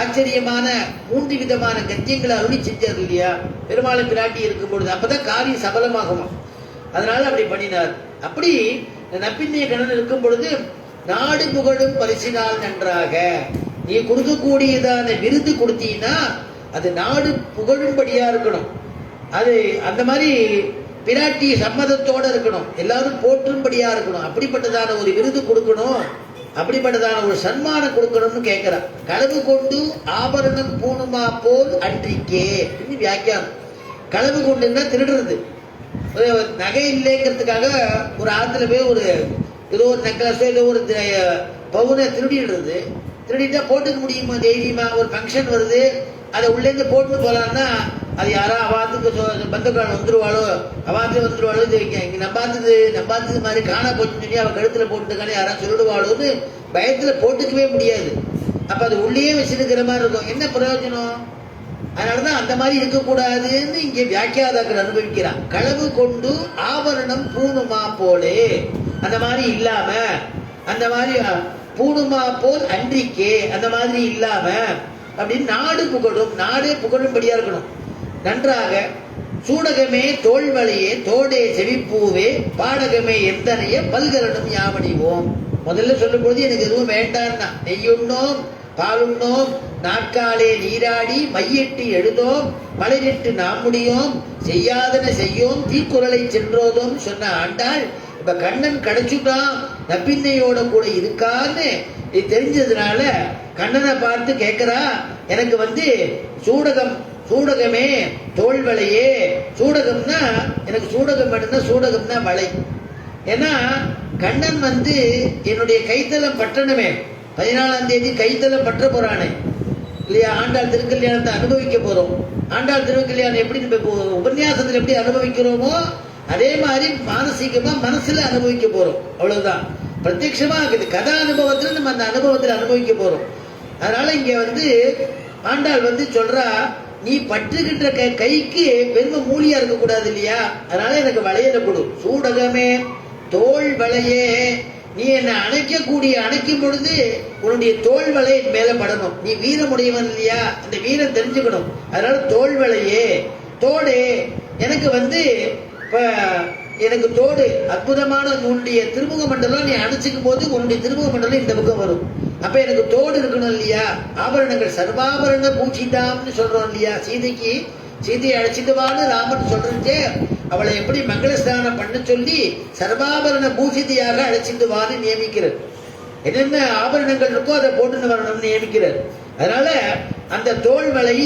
ஆச்சரியமான 3 விதமான கத்தியங்களை அருளி செஞ்சார் இல்லையா பெருமாளை பிராட்டி இருக்கும் பொழுது. அப்பதான் காரியம் சபலமாகுமா. அதனால அப்படி பண்ணினார். அப்படி நப்பின்னைய கண்ணன் இருக்கும் பொழுது நாடு புகழும் பரிசினால் நன்றாக நீ கொடுக்கக்கூடியதான விருது கொடுத்தீங்கன்னா அது நாடு புகழும்படியா இருக்கணும். அது அந்த மாதிரி பிராட்டி சம்மதத்தோட இருக்கணும், எல்லாரும் போற்றும்படியா இருக்கணும். அப்படிப்பட்டதான ஒரு விருது கொடுக்கணும், அப்படிப்பட்டதான ஒரு சன்மானம் கொடுக்கணும்னு கேட்கிறார். களவு கொண்டு ஆபரணம் பூணுமா போல் அன்றிக்கே அப்படின்னு வியாக்கியானம். களவு கொண்டுன்னா திருடுறது. நகை இல்லைங்கிறதுக்காக ஒரு ஆத்துல போய் ஒரு ஏதோ ஒரு நெக்லஸோ ஏதோ ஒரு பவுனை திருடிடுறது. திருடிட்டா போட்டுக்க முடியுமா தைரியமா? ஒரு ஃபங்க்ஷன் வருது, அதை உள்ளேருந்து போட்டு போலான்னா அது யாரா அவாத்துக்கு பந்தக்காரன் வந்துருவாளோ அவாத்து வந்துருவாளோ இங்க நம்பாத்தது மாதிரி காணா போச்சுன்னு சொல்லி அவன் கழுத்துல போட்டுக்கானே யாரா சொல்லிடுவாளோன்னு பயத்துல போட்டுக்கவே முடியாது. அப்ப அது உள்ளே வச்சிருக்கிற மாதிரி இருக்கும், என்ன பிரயோஜனம்? அதனாலதான் அந்த மாதிரி இருக்கக்கூடாதுன்னு இங்க வியாக்கியாதாக்கள் அனுபவிக்கிறான். களவு கொண்டு ஆபரணம் பூணுமா போலே அந்த மாதிரி இல்லாம, அந்த மாதிரி பூணுமா போல் அன்றிக்கே அந்த மாதிரி இல்லாம அப்படின்னு நாடு புகழும், நாடே புகழும்படியா இருக்கணும் நன்றாக. சூடகமே தோல்வளையே தோடே செவிப்பூவே பாடகமே எந்தனைய பல்கரனும் யாவணிவோம். முதல்ல சொல்லும் பொழுது எனக்கு எதுவும் வேண்டான்னா, நெய்யுண்ணோம் பாலுண்ணோம் நாட்காலே நீராடி மையிட்டு எழுதோம் மலையிட்டு நாம் முடியோம் செய்யாதன செய்யோம் தீக்குறளை சென்றோதும் சொன்ன ஆண்டாள் இப்ப கண்ணன் கிடைச்சுட்டான் நப்பின்னையோட கூட இருக்கான்னு தெரிஞ்சதுனால கண்ணனை பார்த்து கேட்கிறா, எனக்கு வந்து சூடகமே தோல்வளையே. சூடகம்னா எனக்கு சூடகம் வேணும்னா சூடகம்னா வளை. ஏன்னா கண்ணன் வந்து என்னுடைய கைத்தலம் பட்டணமே 14ஆம் தேதி கைத்தலம் பற்ற போறானே இல்லையா. ஆண்டாள் திருக்கல்யாணத்தை அனுபவிக்க போறோம். ஆண்டாள் திருக்கல்யாணம் எப்படி நம்ம உபன்யாசத்துல எப்படி அனுபவிக்கிறோமோ அதே மாதிரி மானசீகமா மனசுல அனுபவிக்க போறோம். அவ்வளவுதான். பிரத்யட்சமா இருக்குது கதா அனுபவத்துல நம்ம அந்த அனுபவத்துல அனுபவிக்க போறோம். அதனால இங்க வந்து ஆண்டாள் வந்து சொல்றா, நீ பற்றுகின்ற கைக்கு பெருமை மூலியா இருக்க கூடாது இல்லையா, அதனால எனக்கு வளையல கொடு. சூடகமே தோல் வளையே, நீ என்னை அணைக்கும் பொழுது உன்னுடைய தோல் வலை மேல படணும். நீ வீரமுடையவன் இல்லையா, அந்த வீரம் தெரிஞ்சுக்கணும். அதனால தோல் வளையே தோடே எனக்கு வந்து எனக்கு தோடு அற்புதமான உன்னுடைய திருமுக மண்டலம் நீ அணைச்சிக்கும் போது உன்னுடைய திருமுக மண்டலம் இந்த பக்கம் வரும். அப்ப எனக்கு தோடு இருக்கணும் இல்லையா. ஆபரணங்கள் சர்வாபரண பூஜிதாம்னு சொல்றோம் இல்லையா. சீதையை அழைச்சிட்டுவான்னு ராமன் சொல்றே அவளை எப்படி மங்களஸ்தானம் பண்ண சொல்லி சர்வாபரண பூஜிதையாக அழைச்சிட்டுவான்னு நியமிக்கிறார். என்னென்ன ஆபரணங்கள் இருக்கோ அதை போட்டுன்னு வரணும்னு நியமிக்கிறார். அதனால அந்த தோல் வலை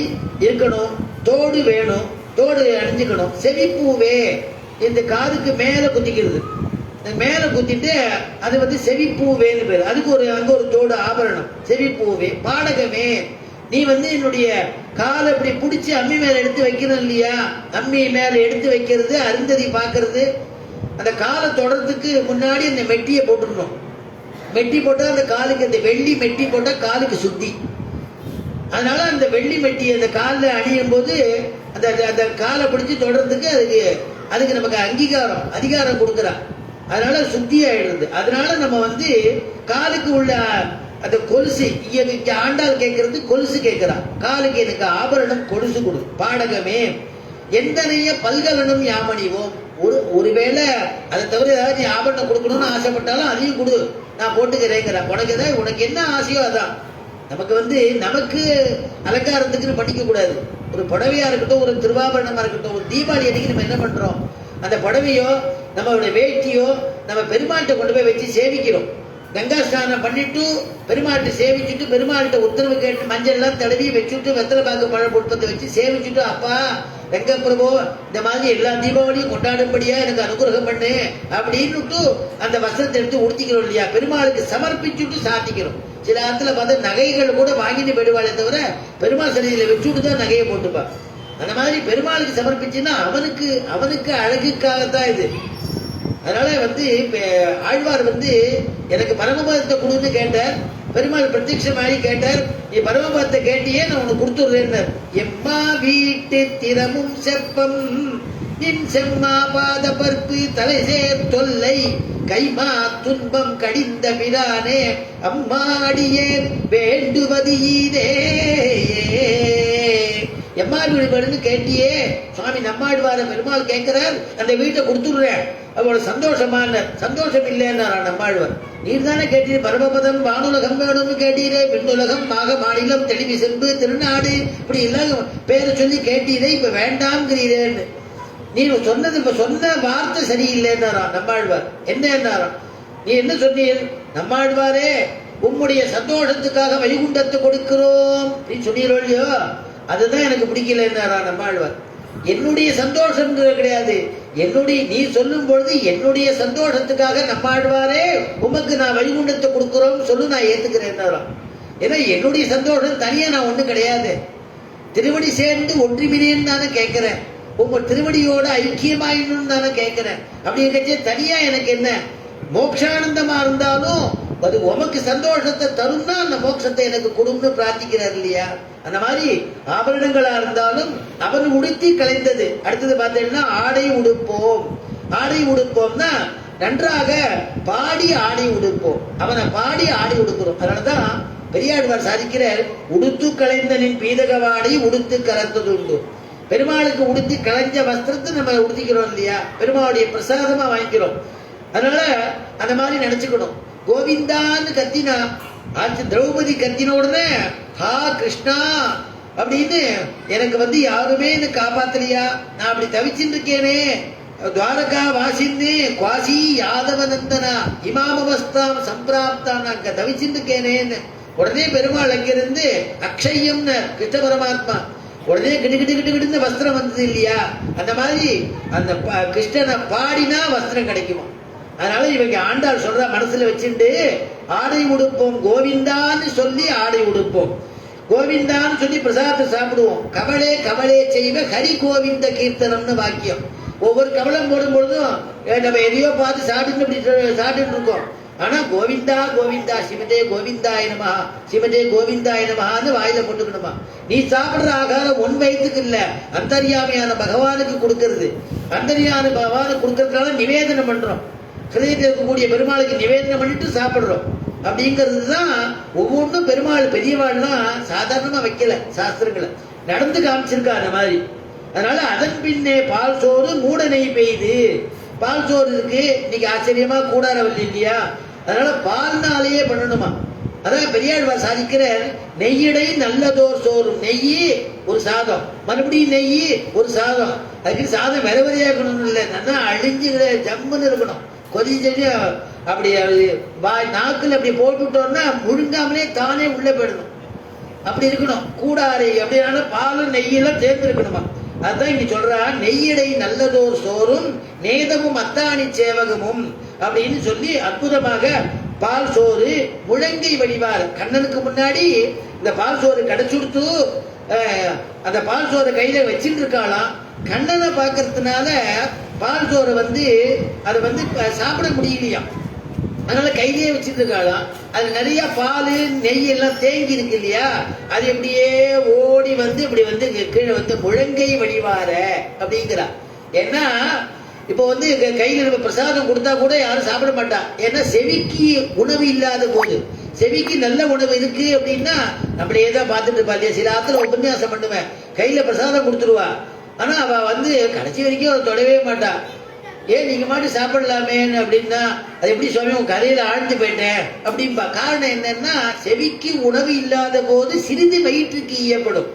இருக்கணும், தோடு வேணும், தோடு அணிஞ்சுக்கணும். செவிப்பூவே இந்த காதுக்கு மேல குத்திக்கிறது, மேல குத்திட்டு அது வந்து செவிப்பூவேன்னு பேரு. அதுக்கு அங்க ஒரு தோடு ஆபரணம் செவிப்பூவே. பாடகமே நீ என்னுடைய காலை இப்படி பிடிச்சி அம்மி மேல எடுத்து வைக்கணும் இல்லையா? அம்மி மேல எடுத்து வைக்கிறது, அருந்ததி பார்க்கறது, அந்த காலை தொடறதுக்கு முன்னாடி அந்த மெட்டியை போட்டுக்கணும். மெட்டி போட்டா அந்த காலுக்கு, அந்த வெள்ளி மெட்டி போட்டா காலுக்கு சுத்தி. அதனால அந்த வெள்ளி மெட்டி அந்த காலில் அணியும் போது அந்த அந்த காலை பிடிச்சி தொடர்றதுக்கு அதுக்கு நமக்கு அதிகாரம் கொடுக்குறான். அதனால சுத்தி ஆயிடுறது. அதனால நம்ம காலுக்கு உள்ள அந்த கொலுசு, இங்க ஆண்டாள் கேட்கறது கொலுசு கேட்கிறான். காலுக்கு எனக்கு ஆபரணம் கொலுசு கொடு பாடகமே, எந்தனைய பல்கலனும் யாமணிவோம். ஒருவேளை அதை தவிர ஏதாவது நீ ஆபரணம் கொடுக்கணும்னு ஆசைப்பட்டாலும் அதையும் கொடு, நான் போட்டுக்கிறேங்கிறான். உனக்கு என்ன ஆசையோ அதான். நமக்கு அலங்காரத்துக்குன்னு பண்ணிக்க கூடாது. ஒரு புடவையா இருக்கட்டும், ஒரு திருவாபரணமா இருக்கட்டும், ஒரு தீபாவளி அன்னைக்கு நம்ம என்ன பண்றோம், அந்த புடவையோ நம்மளுடைய வேட்டியோ நம்ம பெருமாள்கிட்ட கொண்டு போய் வச்சு சேவிக்கிறோம். கங்கா ஸ்நானம் பண்ணிட்டு பெருமாள்கிட்ட சேவிச்சுட்டு, பெருமாள்கிட்ட உத்தரவு கேட்டு மஞ்சள் எல்லாம் தடவி வச்சுட்டு, வெத்தலை பாக்கு பழ புட்பத்தை வச்சு சேவிச்சுட்டு, அப்பா ரங்க பிரபு இந்த மாதிரி எல்லா தீபாவளியும் கொண்டாடும்படியா எனக்கு அனுகிரகம் பண்ணு அப்படின்னுட்டு அந்த வஸ்திரத்தை எடுத்து உடுத்திக்கிறோம் இல்லையா? பெருமாளுக்கு சமர்ப்பிச்சுட்டு சாத்திக்கிறோம். சில இடத்துல பார்த்தா நகைகள் கூட வாங்கிட்டு போயிடுவாளே தவிர பெருமாள் சன்னிதியில வச்சுட்டு தான் நகையை போட்டுப்பான். அந்த மாதிரி பெருமாளுக்கு சமர்ப்பிச்சுன்னா அவனுக்கு அழகுக்காகத்தான் இது. அதனால ஆழ்வார் எனக்கு பரமபதத்தை கொடுன்னு கேட்டார். பெருமாள் பிரத்யட்சமாயி கேட்டார், நீ பரமபதத்தை கேட்டியே, நான் உனக்கு கொடுத்துடுறேன். எம்மா வீட்டு திறமும் செப்பம் நின் செம்மா பாத பற்பு தலை சேர் தொல்லை கைமா துன்பம் கடிந்த பிரானே அம்மா அடியே வேண்டுவது ஈதே. எம்மா வீடு வேணும்னு கேட்டியே சுவாமி, நம்மாழ்வார பெருமாள் கேட்கிறார், அந்த வீட்டை கொடுத்துடுறேன். அவளோட சந்தோஷமான சந்தோஷம் இல்லைன்னாரா நம்மாழ்வார். நீர் தானே கேட்டீர், பரமபதம் வானுலகம் வேணும்னு கேட்டீரே, விண்ணுலகம் மாக மாநிலம் தெளிவி செம்பு திருநாடு இப்படி எல்லாம் பேரை சொல்லி கேட்டீரே, இப்ப வேண்டாம்ங்கிறீரேன்னு. நீ சொன்ன வார்த்தை சரியில்லைன்னாரா நம்மாழ்வார். என்னன்னாரா, நீ என்ன சொன்னீர்? நம்மாழ்வாரே, உம்முடைய சந்தோஷத்துக்காக வைகுண்டத்தை கொடுக்கிறோம் நீ சொன்னீரோ இல்லையோ, அதுதான் எனக்கு பிடிக்கலன்னாரா நம்மாழ்வார். என்னுடைய சந்தோஷம் கிடையாது, நீ சொல்லும் பொழுது என்னுடைய சந்தோஷத்துக்காக நம்மாழ்வாரே உமக்கு நான் வைகுண்டத்தை கொடுக்கிறோம் சொல்லு, நான் ஏத்துக்கிறேன்னாராம். ஏன்னா என்னுடைய சந்தோஷம் தனியா நான் ஒண்ணும் கிடையாது, திருவடி சேர்ந்து ஒன்றிமினேன்னு தானே கேட்கிறேன், உங்க திருவடியோட ஐக்கியமாயின்னு தானே கேட்கிறேன். அப்படி இருக்கச்சே தனியா எனக்கு என்ன, மோட்சானந்தமா இருந்தாலும் அது உமக்கு சந்தோஷத்தை தரும்னா அந்த மோட்சத்தை எனக்கு கொடுன்னு பிரார்த்திக்கிறார் இல்லையா? அந்த மாதிரி ஆபரணங்களா இருந்தாலும் அவர் உடுத்தி கலைந்தது. அடுத்தது பார்த்தீங்கன்னா ஆடை உடுப்போம். ஆடை உடுப்போம்னா நன்றாக பாடி ஆடை உடுப்போம், அவனை பாடி ஆடை உடுக்கிறோம். அதனாலதான் பெரியாழ்வார் சாதிக்கிறார், உடுத்து கலைந்தனின் பீதகவாடை உடுத்து கலந்தது உண்டு. பெருமாளுக்கு உடுத்தி கலைஞ்ச வஸ்திரத்தை நம்ம உடுத்திக்கிறோம் இல்லையா, பெருமாளுடைய பிரசாதமா வாங்கிக்கிறோம். அதனால அந்த மாதிரி நினைச்சுக்கணும். கோவிந்தான்னு கத்தினா ஆச்சு, திரௌபதி கத்தின உடனே ஹா கிருஷ்ணா அப்படின்னு எனக்கு யாருமே என்ன காப்பாத்தலையா, நான் அப்படி தவிச்சுட்டு இருக்கேனே, துவாரகா வாசின்னு குவாசி யாதவ நந்தனா இமாமவஸ்தாம் சம்பிராப்தான், நான் அங்க தவிச்சுட்டு இருக்கேனேன்னு உடனே பெருமாள் அங்கிருந்து அக்ஷயம்னு கிருஷ்ண பரமாத்மா உடனே கிட்டு வஸ்திரம் வந்தது இல்லையா? அந்த மாதிரி அந்த கிருஷ்ணனை பாடினா வஸ்திரம் கிடைக்குமா. அதனால இவங்க ஆண்டாள் சொல்ற மனசுல வச்சுட்டு ஆடை உடுப்போம், கோவிந்தான்னு சொல்லி ஆடை உடுப்போம், கோவிந்தான்னு சொல்லி பிரசாதத்தை சாப்பிடுவோம். கவலே கவலே செய்வ ஹரி கோவிந்த கீர்த்தனம்னு வாக்கியம். ஒவ்வொரு கவலம் போடும் பொழுதும் நம்ம எதையோ பார்த்து சாப்பிட்டு இருக்கோம். ஆனா கோவிந்தா கோவிந்தா சிவதே கோவிந்தாய நமஹா சிவதே கோவிந்தாய நமஹான்னு வாயில போட்டுக்கணுமா. நீ சாப்பிடுற ஆகாரம் உன் வயிற்றுக்கு இல்ல, அந்தர்யாமியான பகவானுக்கு கொடுக்கறது. அந்தர்யான பகவானுக்கு கொடுக்கறதுனால நிவேதனம் பண்றோம், ஹிருதயத்தில் இருக்கக்கூடிய பெருமாளுக்கு நிவேதனம் பண்ணிட்டு சாப்பிடுறோம். அப்படிங்கிறது தான் ஒவ்வொன்றும் பெருமாள் பெரியவாள்லாம் சாதாரணமா வைக்கல, சாஸ்திரங்களை நடந்து காமிச்சிருக்கா அந்த மாதிரி. அதனால அதன் பின்னே பால் சோறு மூட நெய் பெய்து. பால் சோறு இருக்கு இன்னைக்கு, ஆச்சரியமா கூடாரவல்லி இல்லையா? அதனால பால்னாலேயே பண்ணணுமா. அதான் பெரியாழ்வார் சாதிக்கிற, நெய்யடை நல்லதோர் சோறும், நெய் ஒரு சாதம், மறுபடியும் நெய் ஒரு சாதம். அதுக்கு சாதம் வெறவரையாக்கணும் இல்லை, நல்லா அழிஞ்சு ஜம்முன்னு இருக்கணும், கொதிச்சு அப்படி நாக்குல அப்படி போட்டுட்டோம்னா முழுங்காமலே தானே உள்ள போயிடணும், அப்படி இருக்கணும் கூடாரை. அப்படினால பாலும் நெய்யெல்லாம் சேர்ந்து இருக்கணுமா. அதுதான் இங்க சொல்றா, நெய்யடை நல்லதோர் சோறும் நேதமும் அத்தாணி சேவகமும் அப்படின்னு சொல்லி அற்புதமாக பால் சோறு முழங்கை வடிவார். கண்ணனுக்கு முன்னாடி இந்த பால் சோறு கிடைச்சுடுத்து அந்த பால் சோறு கையில வச்சுட்டு இருக்காளாம். கண்ணனை பார்க்கறதுனால பால் சோறை அதை சாப்பிட முடியலையா, அதனால கையிலேயே வச்சுட்டு இருக்காளாம். அது நிறைய பால் நெய் எல்லாம் தேங்கி இருக்கு இல்லையா, அது எப்படியே ஓடி இப்படி கீழே முழங்கை வடிவார அப்படிங்கிறா. ஏன்னா இப்போ கையில நம்ம பிரசாதம் கொடுத்தா கூட யாரும் சாப்பிட மாட்டா. ஏன்னா செவிக்கு உணவு இல்லாத போது, செவிக்கு நல்ல உணவு இருக்கு அப்படின்னா நம்மளே தான் பார்த்துட்டு இருப்பா இல்லையா. சில ஆத்துல உபன்யாசம் பண்ணுவேன், கையில பிரசாதம் கொடுத்துருவா, ஆனா அவ கடைசி வரைக்கும் அவ தொடவே மாட்டா. ஏன் நீங்க மாட்டி சாப்பிடலாமேன்னு அப்படின்னா, அது எப்படி சுவாமி உன் கரையில ஆழ்ந்து போயிட்டேன் அப்படின்பா. காரணம் என்னன்னா செவிக்கு உணவு இல்லாத போது சிறிது வயிற்றுக்கு ஈயப்படும்.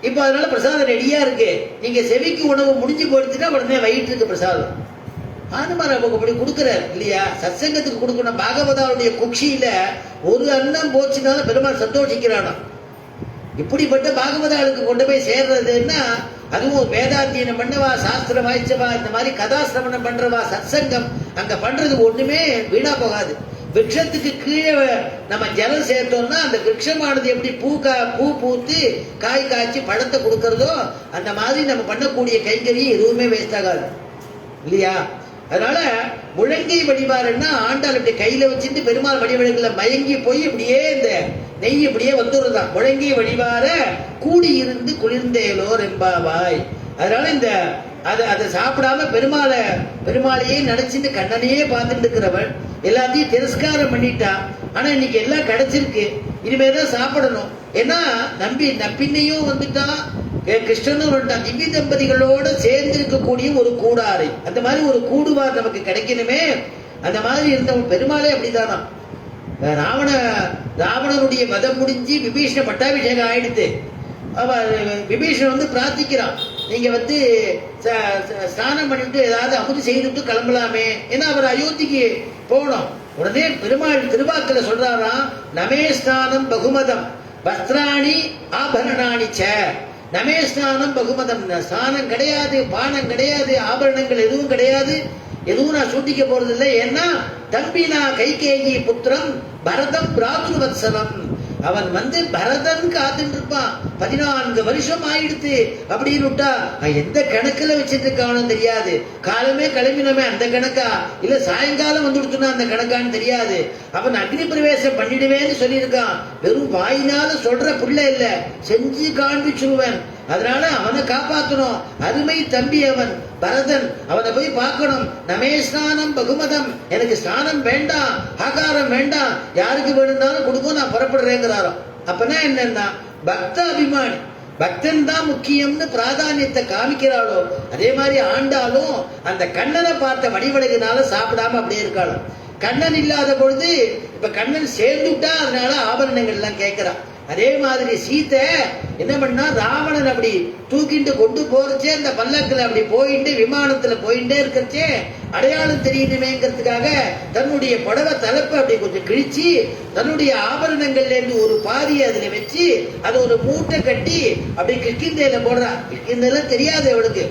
இப்ப அதனால பிரசாதம் ரெடியா இருக்கு, நீங்க செவிக்கு உணவு முடிஞ்சு போயிடுச்சுன்னா உடனே வயிற்றுக்கு பிரசாதம். ஆனுமார் அப்படி கொடுக்குறாரு இல்லையா, சத்சங்கத்துக்கு கொடுக்கணும். பாகவதாவுடைய குக்ஷியில ஒரு அன்னம் போச்சுனாலும் பெருமாள் சந்தோஷிக்கிறானா. இப்படிப்பட்ட பாகவதாளுக்கு கொண்டு போய் சேர்றதுன்னா, அதுவும் வேதாத்தியனம் பண்ணவா, சாஸ்திரம் வாய்ச்சவா, இந்த மாதிரி கதாசிரமணம் பண்றவா, சத்சங்கம் அங்க பண்றது ஒண்ணுமே வீணா போகாது. விரக்ஷத்துக்கு கீழே நம்ம ஜலம் சேர்த்தோம்னா அந்த விரக்ஷமானது எப்படி பூ பூத்து காய் காய்ச்சி பழத்தை கொடுக்கறதோ அந்த மாதிரி நம்ம பண்ணக்கூடிய கைங்கரியம் எதுவுமே வேஸ்ட் ஆகாது இல்லையா. அதனால முழங்கை வடிவாருன்னா ஆண்டாள் இப்படி கையில வச்சுட்டு பெருமாள் வடிவழகுல மயங்கி போய் இப்படியே இந்த நெய் இப்படியே வந்துடுறதான். முழங்கை வடிவார கூடியிருந்து குளிர்ந்தேலோர் என்பாவாய். அதனால இந்த அதை சாப்பிடாம பெருமாளையே நினைச்சிட்டு கண்ணனையே பார்த்துட்டு இருக்கிறவன் எல்லாத்தையும் திரஸ்காரம் பண்ணிட்டா. ஆனா இன்னைக்கு எல்லாம் கிடைச்சிருக்கு, இனிமேதான் சாப்பிடணும். ஏன்னா நப்பின்னையும் வந்துட்டான், கிருஷ்ணனும் வந்துட்டான். திவ்ய தம்பதிகளோட சேர்ந்து இருக்கக்கூடிய ஒரு கூடாரை, அந்த மாதிரி ஒரு கூடுவார் நமக்கு கிடைக்கணுமே. அந்த மாதிரி இருந்தவன் பெருமாளே அப்படித்தானா. ராவணனுடைய வதம் முடிஞ்சு விபீஷண பட்டாபிஷேகம் ஆயிடுத்து. விபீஷன் பிரார்த்திக்கிறான், நீங்க ஸ்நானம் பண்ணிட்டு ஏதாவது அமுது செய்துட்டு கிளம்பலாமே. ஏன்னா அவர் அயோத்திக்கு போனோம். உடனே பெருமாள் திருவாக்குல சொல்றாராம், நமே ஸ்நானம் பகுமதம் வஸ்திராணி ஆபரணாணி ச. நமே ஸ்நானம் பகுமதம், ஸ்நானம் கிடையாது, பானம் கிடையாது, ஆபரணங்கள் எதுவும் கிடையாது, எதுவும் நான் சூட்டிக்க போறது இல்லை. ஏன்னா தம்பினா கைகேயி புத்திரம் பரதம் பிராதுர்வத்சலம். அவன் பரதன் காத்துட்டு இருப்பான், 14 வருஷம் ஆயிடுத்து அப்படின்னு விட்டா எந்த கணக்குல வச்சிட்டு இருக்கான்னு தெரியாது. காலமே கிளம்பினமே அந்த கணக்கா, இல்ல சாயங்காலம் வந்துடுச்சுன்னா அந்த கணக்கான்னு தெரியாது. அவன் அக்னி பிரவேசம் பண்ணிடுவேன்னு சொல்லியிருக்கான். வெறும் வாயினால சொல்ற புள்ள இல்ல, செஞ்சு காண்பிச்சுருவன். அதனால அவனை காப்பாற்றணும். அருமை தம்பி அவன் பரதன், அவனை போய் பார்க்கணும். நமே ஸ்நானம் பகுமதம், எனக்கு ஸ்நானம் வேண்டாம், ஆகாரம் வேண்டாம், யாருக்கு வேணும்னாலும் கொடுக்கும், நான் புறப்படுறேங்கிறாரோ. அப்பனா என்னன்னா பக்த அபிமானி, பக்தன் தான் முக்கியம்னு பிராதானியத்தை காமிக்கிறாளோ, அதே மாதிரி ஆண்டாலும் அந்த கண்ணனை பார்த்த வடிவழகுனால சாப்பிடாம அப்படியே இருக்காளோ. கண்ணன் இல்லாத பொழுது இப்ப கண்ணன் சேர்ந்துட்டா அதனால ஆபரணங்கள் எல்லாம் கேட்கிறான். அதே மாதிரி சீத்தை என்ன பண்ணா, ராவணன் அப்படி தூக்கிட்டு கொண்டு போறச்சே அந்த பல்லக்கில் அப்படி போயிட்டு விமானத்துல போயிட்டே இருக்கச்சே அடையாளம் தெரியணுமேங்கிறதுக்காக தன்னுடைய புடவை தலைப்பை அப்படி கொஞ்சம் கிழிச்சு தன்னுடைய ஆபரணங்கள்ல இருந்து ஒரு பாதியை அதுல வச்சு அதை ஒரு மூட்டை கட்டி அப்படி கிஷ்கிந்தையில போடுறா. கிஷ்கிந்தையெல்லாம் தெரியாது அவளுக்கு,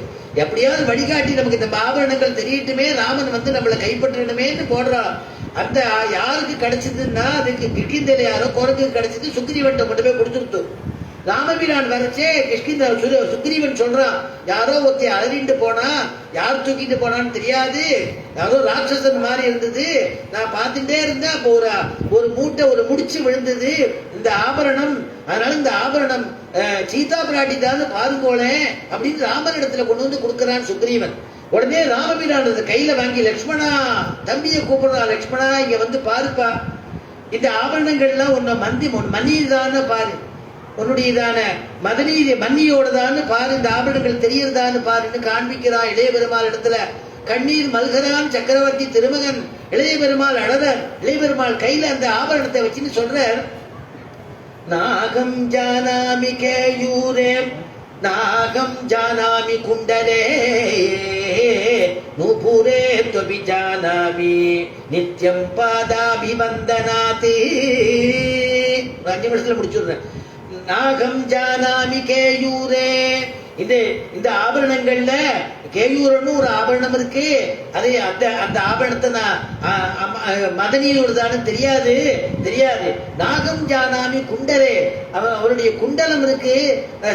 எப்படியாவது வழிகாட்டி நமக்கு இந்த ஆபரணங்கள் தெரியட்டுமே, ராமன் நம்மளை கைப்பற்றணுமேன்னு போடுறான். அந்த யாருக்கு கிடைச்சதுன்னா அதுக்கு கிஷ்கிந்தையில யாரோ குரங்கு கிடைச்சது, சுக்ரீவன் கொண்டு போய் கொடுத்துருத்து. ராமபிரான் வரைச்சே சுக்ரீவன் சொல்றான், யாரோ ஒருத்தி அலறிட்டு போனா, யார் தூக்கிட்டு போனான்னு தெரியாது, யாரோ ராட்சசன் மாதிரி இருந்தது, நான் பார்த்துட்டே இருந்தேன், அப்போ ஒரு மூட்டை ஒரு முடிச்சு விழுந்தது இந்த ஆபரணம், அதனால இந்த ஆபரணம் சீதா பிராட்டி தான் பாருங்கோளே அப்படின்னு ராமன் இடத்துல கொண்டு வந்து கொடுக்கறான் சுக்ரீவன். உடனே ராமபிரான் கையில வாங்கி லட்சுமணா தம்பியை கூப்பிடுறான், லட்சுமணா இங்க பாருப்பா, இந்த ஆபரணங்கள்லாம் உன்னை மன்னிதான பாரு, உன்னுடையதான மன்னியோடதான்னு பாரு, இந்த ஆபரணங்கள் தெரியறதான்னு பாருன்னு காண்பிக்கிறான். இளைய பெருமாள் இடத்துல கண்ணீர் மல்கிறான் சக்கரவர்த்தி திருமகன். இளைய பெருமாள் அழறர். இளைய பெருமாள் கையில அந்த ஆபரணத்தை வச்சுன்னு சொல்றார், நாகம் ஜானாமி கேயூரே நாகம் ஜானாமி குண்டலே நூபுரே துவபி ஜானாமி நித்யம் பாதாபிவந்தனாதி. 5 நிமிஷத்துல முடிச்சுடுறேன். நாகம் ஜானாமி கேயூரே. இந்த ஆபரணங்கள்ல கேயூரன்னு ஒரு ஆபரணம் இருக்கு. அதே அந்த ஆபரணத்தை நான் மதனியோடதான்னு தெரியாது. நாகம் ஜானாமி குண்டரே, அவருடைய குண்டலம் இருக்கு,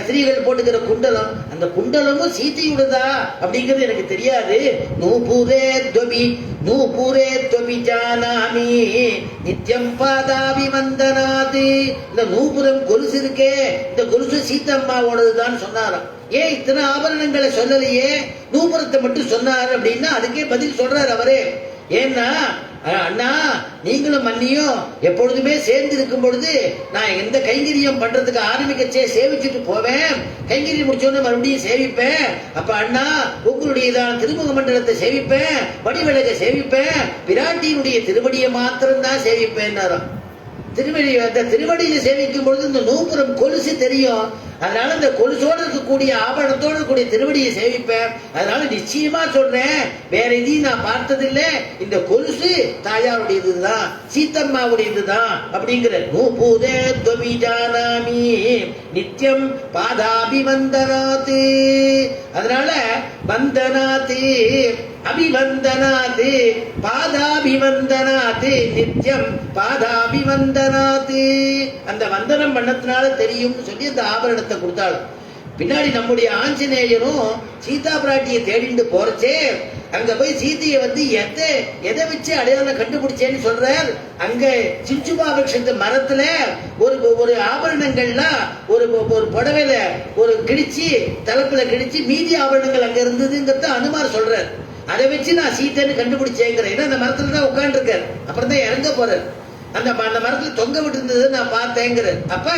ஸ்திரீகள் போட்டுக்கிற குண்டலம், அந்த குண்டலமும் சீதையுடதா அப்படிங்கிறது எனக்கு தெரியாது. நூபுரே துவபி ஜானாமி நித்யம் பாதாபி வந்தனாது. இந்த நூபுரம் கொலுசு இருக்கே, இந்த கொலுசு சீத்தம்மாவோடதுதான் சொன்னாராம். ஏன் இத்தனை ஆபரணங்களை சொல்லலையே, நூபுரத்தை மட்டும் சொன்னார் அப்படின்னா அதுக்கே பதில் சொல்றாரு அவரே. ஏன்னா அண்ணா நீங்களும் மன்னியும் எப்பொழுதுமே சேர்ந்து இருக்கும் பொழுது நான் எந்த கைங்கரியம் பண்றதுக்கு ஆரம்பிக்கச்சே சேவிச்சுட்டு போவேன், கைங்கரியம் முடிச்சோன்னு மறுபடியும் சேவிப்பேன். அப்ப அண்ணா உங்களுடையதான் திருமுக மண்டலத்தை சேவிப்பேன், வடிவிலக சேவிப்பேன், பிராட்டியினுடைய திருவடியை மாத்திரம் தான் சேவிப்பேன். திருவடியை சேவிக்கும் பொழுது இந்த நூபுரம் கொலுசு தெரியும். அதனால இந்த கொலுசோடு இருக்கக்கூடிய ஆபரணத்தோடு இருக்கக்கூடிய திருவடியை சேவிப்பேன். அதனால நிச்சயமா சொல்றேன், வேற எதையும் நான் பார்த்ததில்லை, இந்த கொலுசு தாயாருடையதுதான், சீத்தம்மாவுடையதுதான் அப்படிங்கிற. நூபூதே துவபி ஜானாமி நித்யம் பாதாபி வந்தனாத்து. அதனால வந்தனாத்து அபிவந்தனாத்து பாதாபிவந்தனாத்து நித்யம் பாதாபிவந்தனாத்து. அந்த வந்தனம் பண்ணத்தினால தெரியும்னு சொல்லி அந்த ஆபரணத்தை கொடுத்தாலும். பின்னாடி நம்முடைய ஆஞ்சநேயரும் சீதா பிராட்டியை தேடிட்டு போறச்சே அங்க போய் சீதையை எதை வச்சு அடையாளம் கண்டுபிடிச்சேன்னு சொல்றார். அங்க சிச்சுபாபக்ஷத்து மரத்துல ஒரு ஆபரணங்கள்லாம் ஒரு புடவையில ஒரு கிழிச்சு தலைப்புல கிழிச்சு மீதி ஆபரணங்கள் அங்க இருந்ததுங்கிறத அனுமார் சொல்றார். அதை வச்சு நான் சீத்தைன்னு கண்டுபிடிச்சேங்கிறேன். ஏன்னா அந்த மரத்துல தான் உட்காந்து இருக்காரு, அப்புறம் தான் இறங்க போறாரு. அந்த மரத்துல தொங்க விட்டு இருந்தது நான் பார்த்தேங்கிற. அப்ப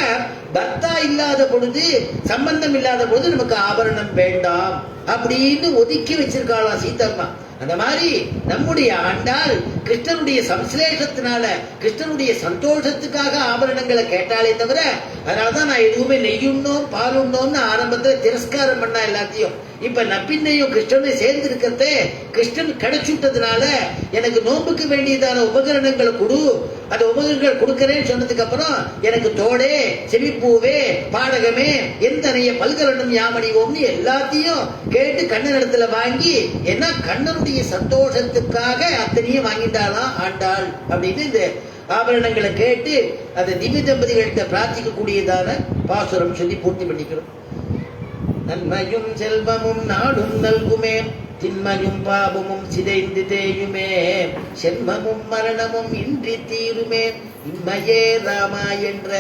பர்த்தா இல்லாத பொழுது, சம்பந்தம் இல்லாத பொழுது நமக்கு ஆபரணம் வேண்டாம் அப்படின்னு ஒதுக்கி வச்சிருக்காளாம் சீதம்மா. அந்த மாதிரி நம்முடைய ஆண்டாள் கிருஷ்ணனுடைய சம்ஸ்லேஷத்தினால, கிருஷ்ணனுடைய சந்தோஷத்துக்காக ஆபரணங்களை கேட்டாலே தவிர, அதனாலதான் நான் எதுவுமே நெய்யுண்ணோம் பாலுண்ணோம்னு ஆரம்பத்துல திரஸ்காரம் பண்ணா எல்லாத்தையும். இப்ப நப்பின்னையும் கிருஷ்ணனை சேர்ந்து இருக்கிறதே, கிருஷ்ணன் கிடைச்சுட்டதுனால எனக்கு நோம்புக்கு வேண்டியதான உபகரணங்களை கொடு, அந்த உபகரணங்கள் கொடுக்கறேன்னு சொன்னதுக்கு அப்புறம் எனக்கு தோடே, செவிப்பூவே, பாடகமே, எந்தனைய பல்கலனும் யாமணிவோம்னு எல்லாத்தையும் கேட்டு கண்ணன் இடத்துல வாங்கி, ஏன்னா கண்ணனுடைய சந்தோஷத்துக்காக அத்தனையும் வாங்கிட்டாலாம் ஆண்டாள் அப்படின்னு இந்த ஆபரணங்களை கேட்டு அந்த திவ்ய தம்பதிகள்கிட்ட பிரார்த்திக்க கூடியதான பாசுரம் சொல்லி பூர்த்தி பண்ணிக்கிறோம். நன்மையும் செல்வமும் நாடும் நல்குமே, தின்மையும் பாபமும் சிதைந்து தேயுமே, செல்வமும் மரணமும் இன்றி தீருமே, இம்மையே ராமா என்ற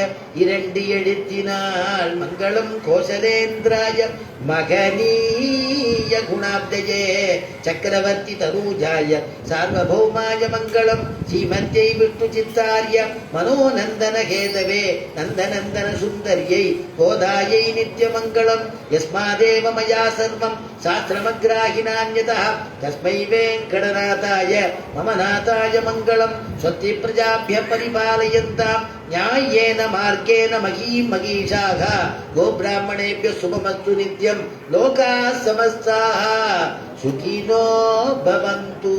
2 எழுத்தினால் மங்களம் கோசலேந்திராய மகனீய குணாப்தயே சக்கரவர்த்தி தனூஜாய சார்வபௌமாய மங்களம் ஸ்ரீமத்யை விஷ்ணு சித்தாரிய மனோநந்தன கேதவே நந்தநந்தன சுந்தரியை கோதாயை நித்யமங்கலம். யஸ்மாதேவ மயா சர்வம் சாஸ்திரமக்ராஹினான்யதः தஸ்மை வெங்கடநாதாய மம நாதாய மங்களம். ஸ்வஸ்தி பிரஜாப்ய பரிபாலயந்தாம் ஞாயேன மார்கேன மகீம் மகீஷாக கோபிராமணேபிய சுபமஸ்து நித்யம். லோகாः சமஸ்தாः சுகினோ பவந்து.